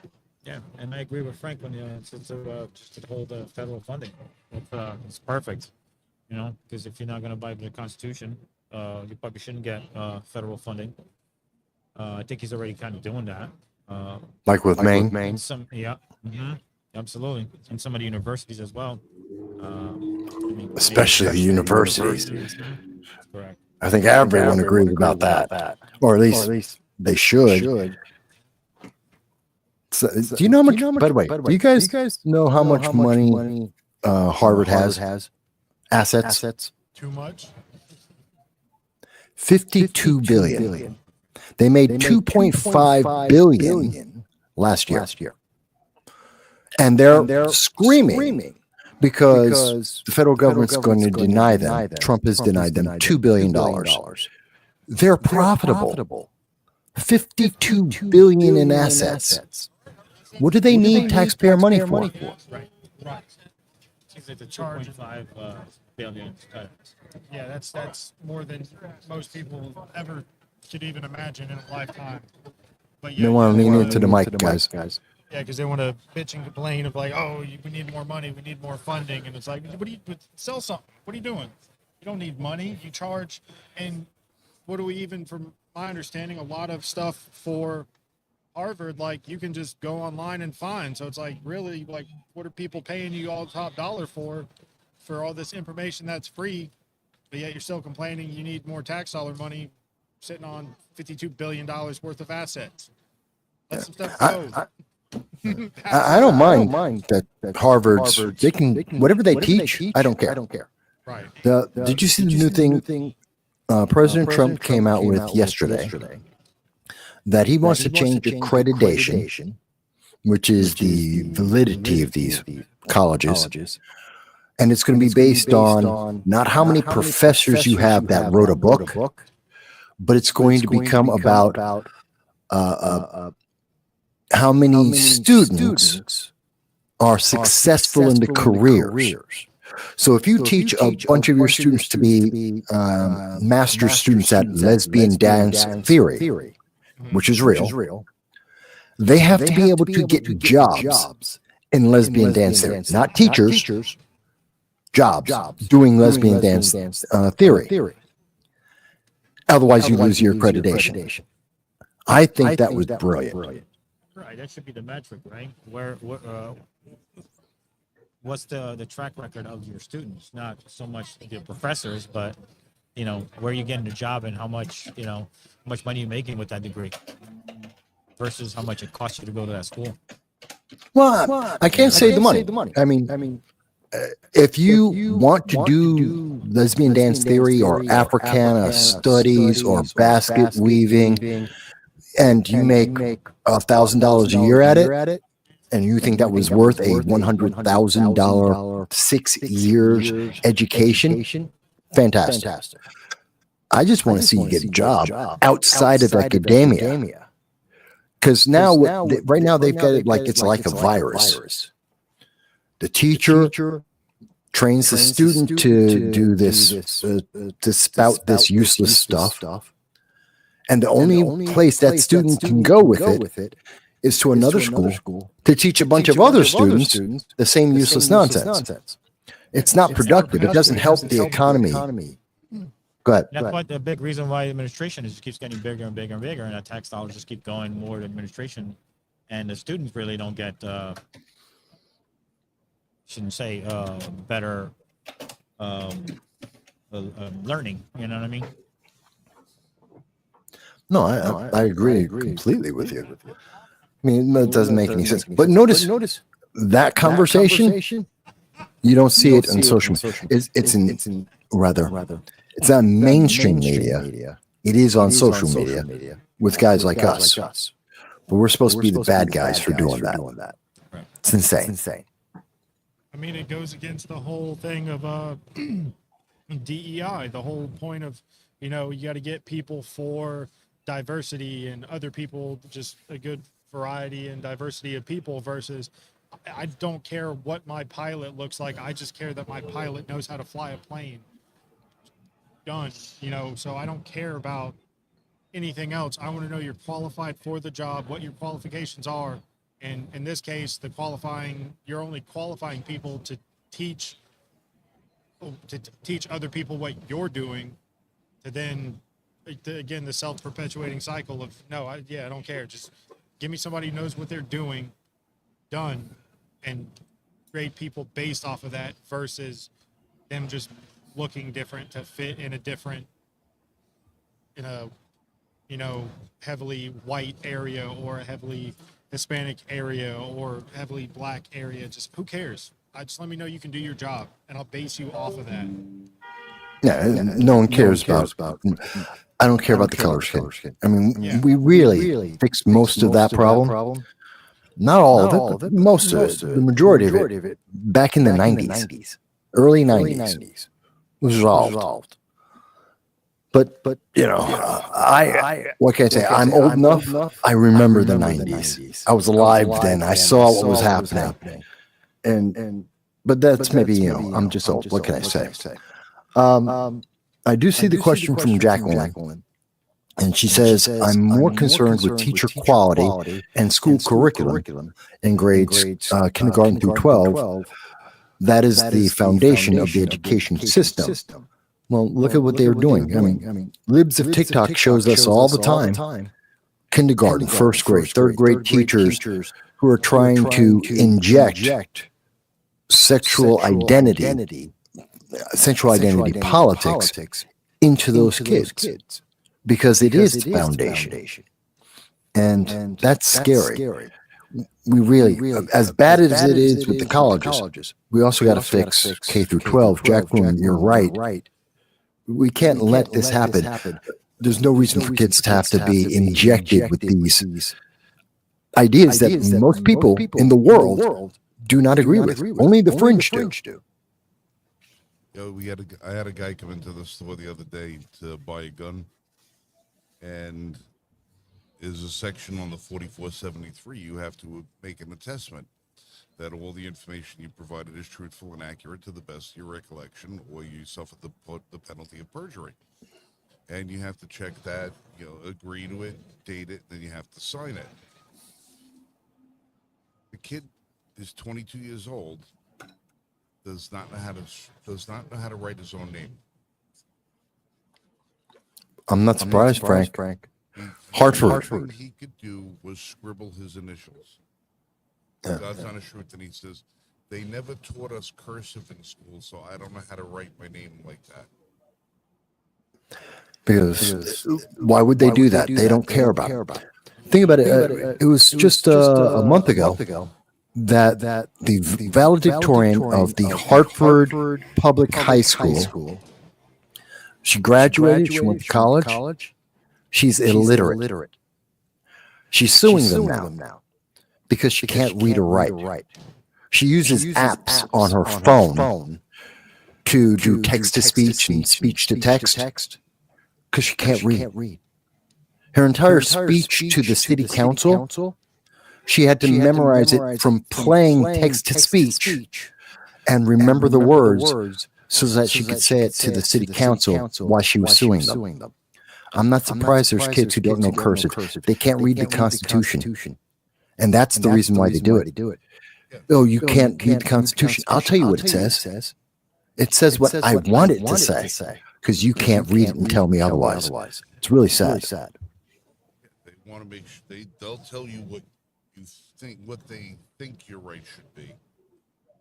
Yeah, and I agree with Frank when just to hold the federal funding. It's perfect, because if you're not going to abide by the Constitution, you probably shouldn't get federal funding. I think he's already kind of doing that. Like with Maine? Absolutely. And some of the universities as well. Especially the universities. Correct. I think everyone agrees about that. Or at least they should. So, do you know how much? By the way, do you guys know how much money Harvard has? Assets? Too much. 52 billion. They made 2.5 billion last year. And they're screaming because the federal government's going to deny them. Trump has denied them $2 billion. They're profitable. 52 billion in assets. What do they need taxpayer money for? Right. Seems like the 2.5 billion. Yeah, that's more than most people ever could even imagine in a lifetime. But You want to lean into the mic, guys. Yeah, because they want to bitch and complain of like, oh, we need more money, we need more funding, and it's like, sell something? What are you doing? You don't need money. You charge, and what do we even, from my understanding, a lot of stuff for Harvard, like you can just go online and find. So it's like, really, like, what are people paying you all top dollar for all this information that's free, but yet you're still complaining you need more tax dollar money sitting on $52 billion worth of assets. Let some stuff go. I don't mind that Harvard's, they can, whatever they teach, I don't care. Right. Did you see the new thing President Trump came out with yesterday? That he wants to change accreditation, which is the validity of these colleges. And it's going to be based on not how many professors you have that wrote a book, but it's going to become about how many students are successful in the careers. So if you teach a bunch of your students to be master's students at lesbian dance theory, which is real, they have to be able to get jobs in lesbian dance theory, not teachers, jobs doing lesbian dance theory. Otherwise, you lose your accreditation. I think that was brilliant. Right, that should be the metric, right? What's the track record of your students? Not so much the professors, but where you getting a job and how much money you're making with that degree versus how much it costs you to go to that school. Well, I can't say the money. I mean, if you want to do lesbian dance theory or Africana studies or basket weaving, and you make $1,000 a year at it, and you think that was worth a $100,000 6 years education, fantastic. I just want to see you get a job outside of academia. Because now, right now, they've got it like it's like a virus. The teacher trains the student to do this, to spout this useless stuff. And the only place that student can go with it is to another school to teach a bunch of other students the same useless nonsense. It's not productive. It doesn't help the economy. Go ahead. That's what the big reason why administration just keeps getting bigger and bigger and bigger, and the tax dollars just keep going more to administration, and the students really don't get, shouldn't say better learning. You know what I mean? No, I agree completely with you. I mean, it doesn't make any sense. But notice that conversation, you don't see it on social media. It's on mainstream media. It is on social media with guys like us. But we're supposed to be the bad guys for doing that. It's insane. I mean, it goes against the whole thing of DEI, the whole point of, you got to get people for diversity and other people, just a good variety and diversity of people versus I don't care what my pilot looks like. I just care that my pilot knows how to fly a plane. Done. So I don't care about anything else. I want to know you're qualified for the job, what your qualifications are. And in this case, you're only qualifying people to teach other people what you're doing, to then, again, the self-perpetuating cycle of, I don't care. Just give me somebody who knows what they're doing, done, and grade people based off of that versus them just looking different to fit in a heavily white area or a heavily Hispanic area or heavily black area. Just who cares? Just let me know you can do your job, and I'll base you off of that. Yeah, no one cares about. I don't care about the color scheme. I mean, Yeah. we really fixed most of that problem. Not all of it, but most of it, the majority of it, back in the 90s, early 90s, was resolved. But you know, what can I say? I'm old enough. I remember the 90s. I was alive then. I saw what was happening. But that's maybe, you know, I'm just old. What can I say? I do see the question from Jacqueline. And she says, I'm more concerned with teacher quality and school curriculum in grades kindergarten through 12. That is the foundation of the education system. Well, look at what they're doing. I mean, libs of TikTok shows us all the time. Kindergarten, first grade, third grade teachers who are trying to inject sexual identity politics into those kids. Because it is the foundation. And that's scary. We really, as bad as it is with the colleges, we also got to fix K through 12. Jacqueline, you're right. We can't let this happen. There's no reason for kids to have to be injected with these ideas that most people in the world do not agree with. Only the fringe do. You know, I had a guy come into the store the other day to buy a gun, and there's a section on the 4473 you have to make an attestment that all the information you provided is truthful and accurate to the best of your recollection, or you suffer the penalty of perjury. And you have to check that, you know, agree to it, date it, then you have to sign it. The kid is 22 years old, does not know how to write his own name. I'm not surprised, Frank. Hartford. All he could do was scribble his initials. God's honest truth, and he says, they never taught us cursive in school, so I don't know how to write my name like that. Because why would they do that? They don't care about it. Think about it. It was just a month ago that the valedictorian of the Hartford Public High School, she graduated, she went to college. She's illiterate. She's suing them now because she can't read or write. She uses apps on her phone to do text-to-speech and speech-to-text because she can't read. Her entire speech to the city council, she had to memorize it from playing text-to-speech and remember the words so that she could say it to the city council while she was suing them. I'm not surprised there's kids who don't know cursive. They can't read the Constitution. And that's the reason why they do it. Oh, you can't read the Constitution. I'll tell you what it says. It says what I want it to say because you can't read it and tell me otherwise. It's really sad. They want to make sure they'll tell you what they think your right should be,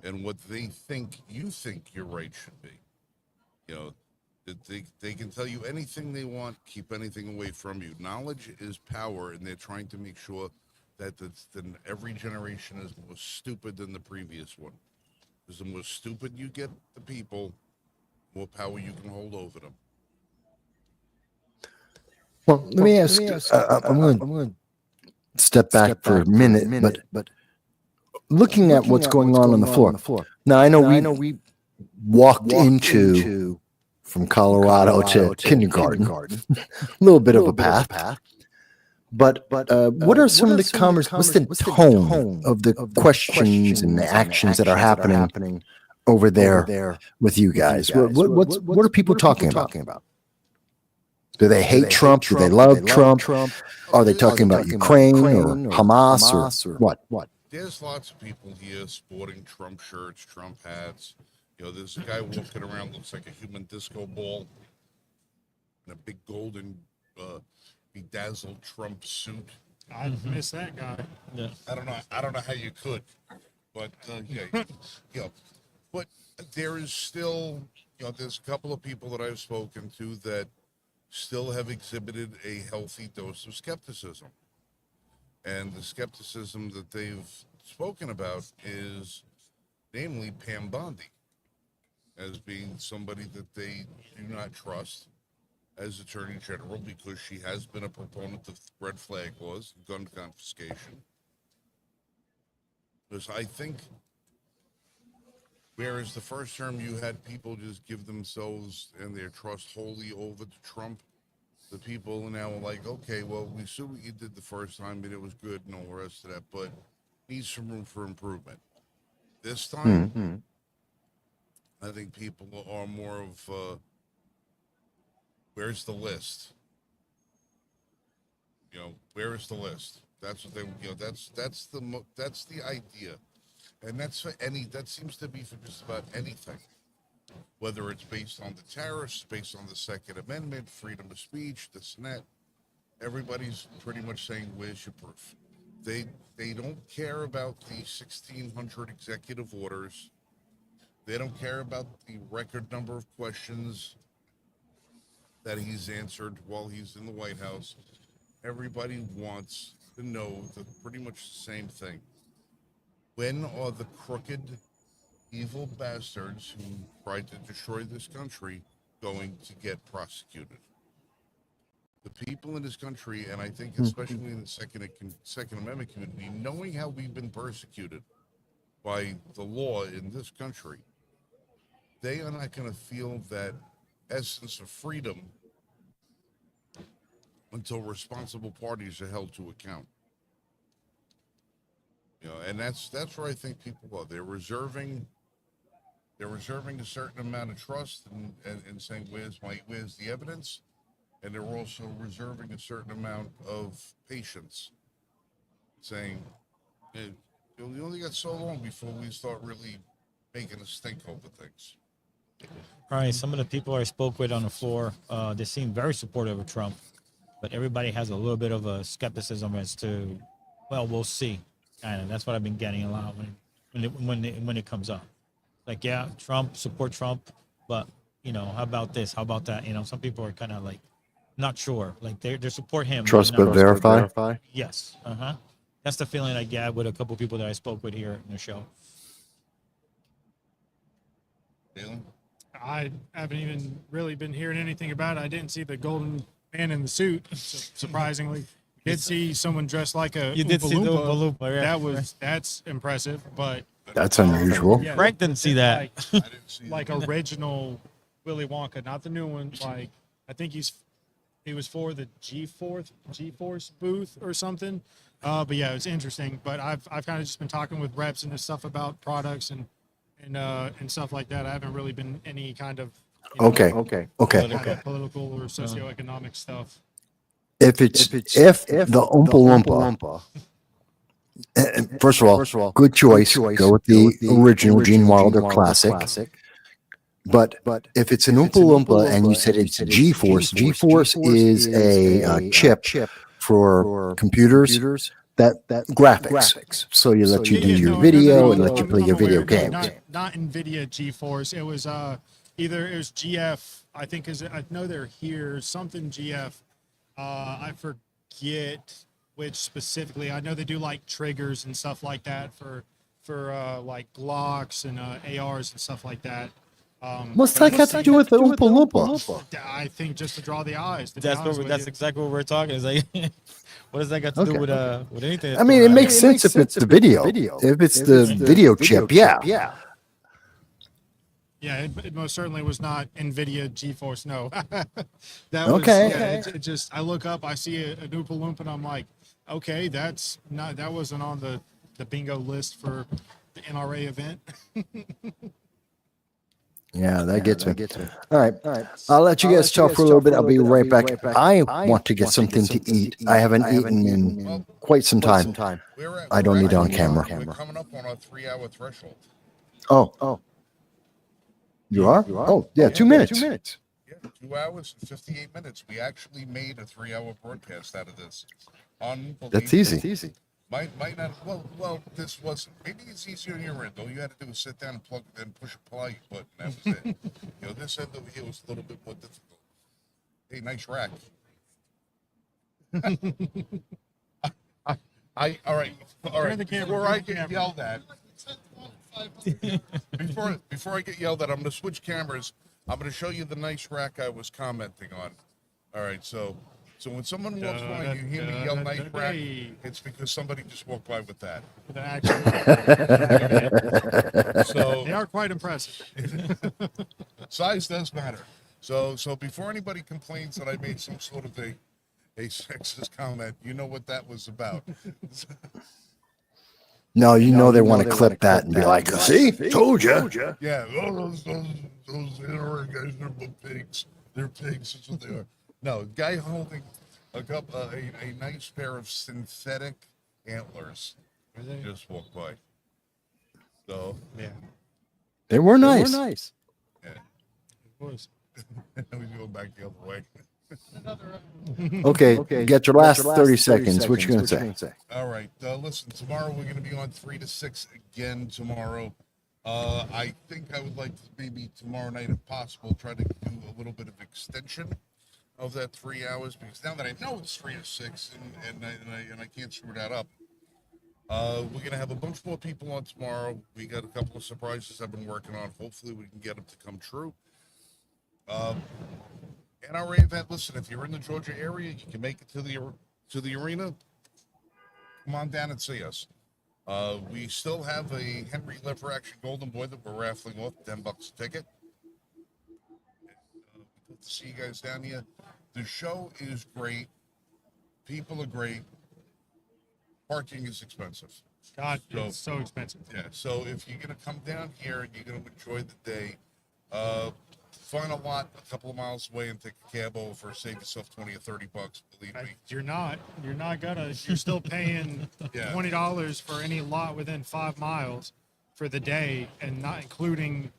and what they think you think your right should be. You know, they can tell you anything they want, keep anything away from you. Knowledge is power, and they're trying to make sure that every generation is more stupid than the previous one. Because the more stupid you get the people, more power you can hold over them. Well, let me ask. I'm going to step back for a minute, but looking at what's going on the floor. Now, I know we walked into from Colorado to kindergarten, a little bit of a path. But what are some of the comments? What's the tone of the questions and the actions that are happening over there with you guys? What are people talking about? Do they hate Trump? Do they love Trump? Are they talking about Ukraine or Hamas or what? There's lots of people here sporting Trump shirts, Trump hats. You know, there's a guy walking around, looks like a human disco ball in a big golden bedazzled Trump suit. I miss that guy. Yeah. I don't know how you could, but but there is still, there's a couple of people that I've spoken to that still have exhibited a healthy dose of skepticism. And the skepticism that they've spoken about is namely Pam Bondi as being somebody that they do not trust as Attorney General because she has been a proponent of red flag laws, gun confiscation. Because I think, whereas the first term you had people just give themselves and their trust wholly over to Trump, the people now are like, okay, well, we saw what you did the first time, and it was good and all the rest of that, but needs some room for improvement. This time, I think people are more of, where's the list? You know, where is the list? That's what they, you know, that's the idea, and that's for that seems to be for just about anything, whether it's based on the tariffs, based on the Second Amendment, freedom of speech, this and that. Everybody's pretty much saying, "Where's your proof?" They don't care about the 1,600 executive orders. They don't care about the record number of questions that he's answered while he's in the White House. Everybody wants to know pretty much the same thing. When are the crooked, evil bastards who tried to destroy this country going to get prosecuted? The people in this country, and I think especially in the Second Amendment community, knowing how we've been persecuted by the law in this country, they are not going to feel that essence of freedom until responsible parties are held to account. You know, and that's where I think people are. They're reserving a certain amount of trust and saying, where's the evidence? And they're also reserving a certain amount of patience, saying, hey, you only got so long before we start really making a stink over things. All right, some of the people I spoke with on the floor, they seem very supportive of Trump, but everybody has a little bit of a skepticism as to, well, we'll see. Kind of, that's what I've been getting a lot when it comes up. Like, yeah, support Trump, but you know, how about this? How about that? You know, some people are kind of like not sure. Like they support him. Trust but verify. Yes. That's the feeling I get with a couple people that I spoke with here in the show. Dalen? I haven't even really been hearing anything about it. I didn't see the golden man in the suit, surprisingly. Did see someone dressed like a You did see the Oompa Loompa, yeah. That's impressive, but That's unusual. yeah, Frank didn't see that. like, I didn't see like that. original Willy Wonka, not the new one. Like I think he was for the G-Force booth or something. But yeah, it was interesting. But I've kind of just been talking with reps and just stuff about products and stuff like that. I haven't really been any kind of Okay. political or socioeconomic stuff. If the Oompa Loompa, first of all, good choice. Go with the original Gene Wilder classic. But if it's an Oompa Loompa and you said it's G-Force is a chip for computers that graphics. So you let you do your video and let you play your video games. Not NVIDIA GeForce. It was either it was GF. I think I know they're here. Something GF. I forget which specifically. I know they do like triggers and stuff like that for like Glocks and ARs and stuff like that. What's that got to do with the Oompa Loompa? I think just to draw the eyes. That's exactly what we're talking. Is like, what does that got to do with anything? I mean, it makes sense if it's the video. If it's the video chip, yeah. Yeah, it most certainly was not NVIDIA GeForce. No, that was it just I look up, I see a Oompa Loompa, and I'm like, okay, that wasn't on the bingo list for the NRA event. Yeah, that gets me. All right. I'll let you guys talk for a little bit. I'll be right back. I want to get something to eat. I haven't eaten in quite some time. I don't need it on camera. We're coming up on our 3-hour threshold. Oh. You are? Oh, yeah, 2 minutes. Yeah, 2 hours and 58 minutes. We actually made a 3-hour broadcast out of this. Unbelievable. That's easy. Might not. Well, this wasn't. Maybe it's easier on your end. All you had to do was sit down and plug and push a play button. That was it. This end over here was a little bit more difficult. Hey, nice rack. All right. Turn the camera, Before turn I the get camera. yelled at, before I get yelled at, I'm going to switch cameras. I'm going to show you the nice rack I was commenting on. All right, so when someone walks by and you hear me yell nice rack, it's because somebody just walked by with that. The actual, So they are quite impressive. size does matter. So before anybody complains that I made some sort of a sexist comment, you know what that was about. No, you know they want to clip that and be like, see, told you. Yeah, those NRA guys are pigs. They're pigs. That's what they are. No, guy holding a nice pair of synthetic antlers just walked by. So Yeah, They were nice. yeah, it was. we go back the other way. Okay, get your last 30 seconds. What you going to say? All right, listen. Tomorrow we're going to be on 3 to 6 again. Tomorrow, I think I would like to maybe tomorrow night, if possible, try to do a little bit of extension of that 3 hours, because now that I know it's 3 to 6 and I can't screw that up. We're gonna have a bunch more people on tomorrow. We got a couple of surprises I've been working on. Hopefully, we can get them to come true. NRA event. Listen, if you're in the Georgia area, you can make it to the arena. Come on down and see us. We still have a Henry Lever Action Golden Boy that we're raffling off, $10 a ticket. Hope to see you guys down here. The show is great. People are great. Parking is expensive. God, it's so expensive. Yeah, so if you're gonna come down here and you're gonna enjoy the day, find a lot a couple of miles away and take a cab over. Save yourself $20 or $30. Believe me. You're not gonna. You're still paying Yeah. $20 for any lot within 5 miles for the day, and not including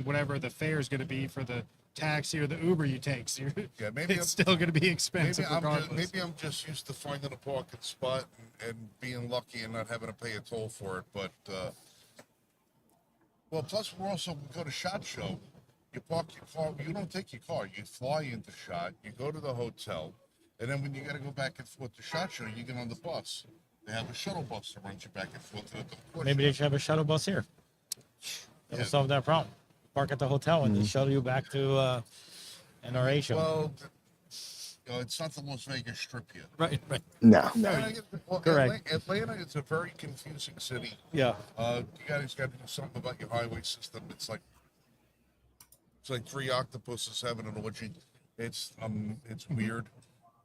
whatever the fare is going to be for the taxi or the Uber you take. So Yeah, maybe it's still going to be expensive regardless. maybe I'm just used to finding a parking spot and being lucky and not having to pay a toll for it. But well, plus we go to SHOT Show. You park your car. You don't take your car. You fly into SHOT. You go to the hotel, and then when you got to go back and forth to SHOT Show, you get on the bus. They have a shuttle bus that runs you back and forth to the court. Maybe they should have a shuttle bus here. That'll solve that problem. Park at the hotel and just shuttle you back to NRA show. Well, it's not the Las Vegas Strip yet. Right. No. Correct. Atlanta is a very confusing city. Yeah. You guys got to do something about your highway system. It's like three octopuses having an orgy. It's weird.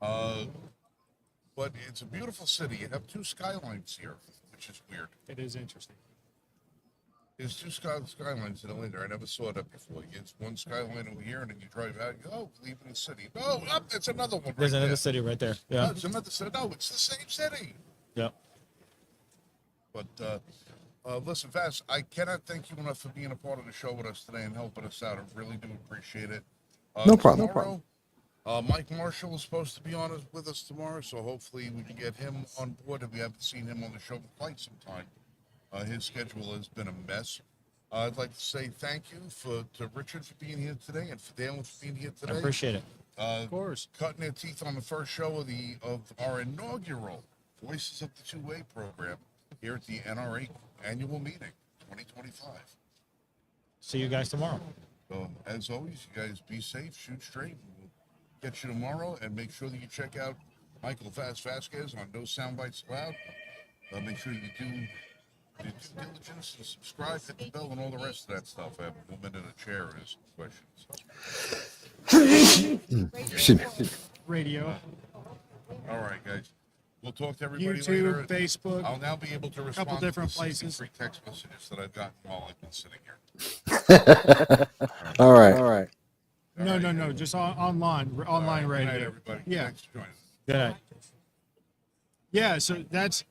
But it's a beautiful city. You have two skylines here, which is weird. It is interesting. There's two skylines in Atlanta. I never saw that before. It's one skyline over here, and then you drive out. You go, oh, leaving the city. No, it's another one. There's right another there. city right there. No, Yeah. it's another city. No, it's the same city. Yeah. But listen, Vass, I cannot thank you enough for being a part of the show with us today and helping us out. I really do appreciate it. No problem. Tomorrow, Mike Marshall is supposed to be with us tomorrow, so hopefully we can get him on board. If we haven't seen him on the show for quite some time, his schedule has been a mess. I'd like to say thank you to Richard for being here today and for Dalen for being here today. I appreciate it. Of course. Cutting their teeth on the first show of our inaugural Voices of the Two-Way program here at the NRA Annual Meeting 2025. See you guys tomorrow. So, as always, you guys be safe, shoot straight. We'll get you tomorrow, and make sure that you check out Michael Vasquez on No Soundbites Allowed. Make sure you do due diligence and subscribe, hit the bell, and all the rest of that stuff. I have a woman in a chair and some questions. Excuse me. Radio, All right, guys. We'll talk to everybody YouTube, later. Facebook. I'll now be able to respond Couple different to the 60 places. free text messages that I've gotten while I've been sitting here. All right. No. Just online All right, radio. Good night, everybody. Yeah. Thanks for joining. Good night. Yeah. So that's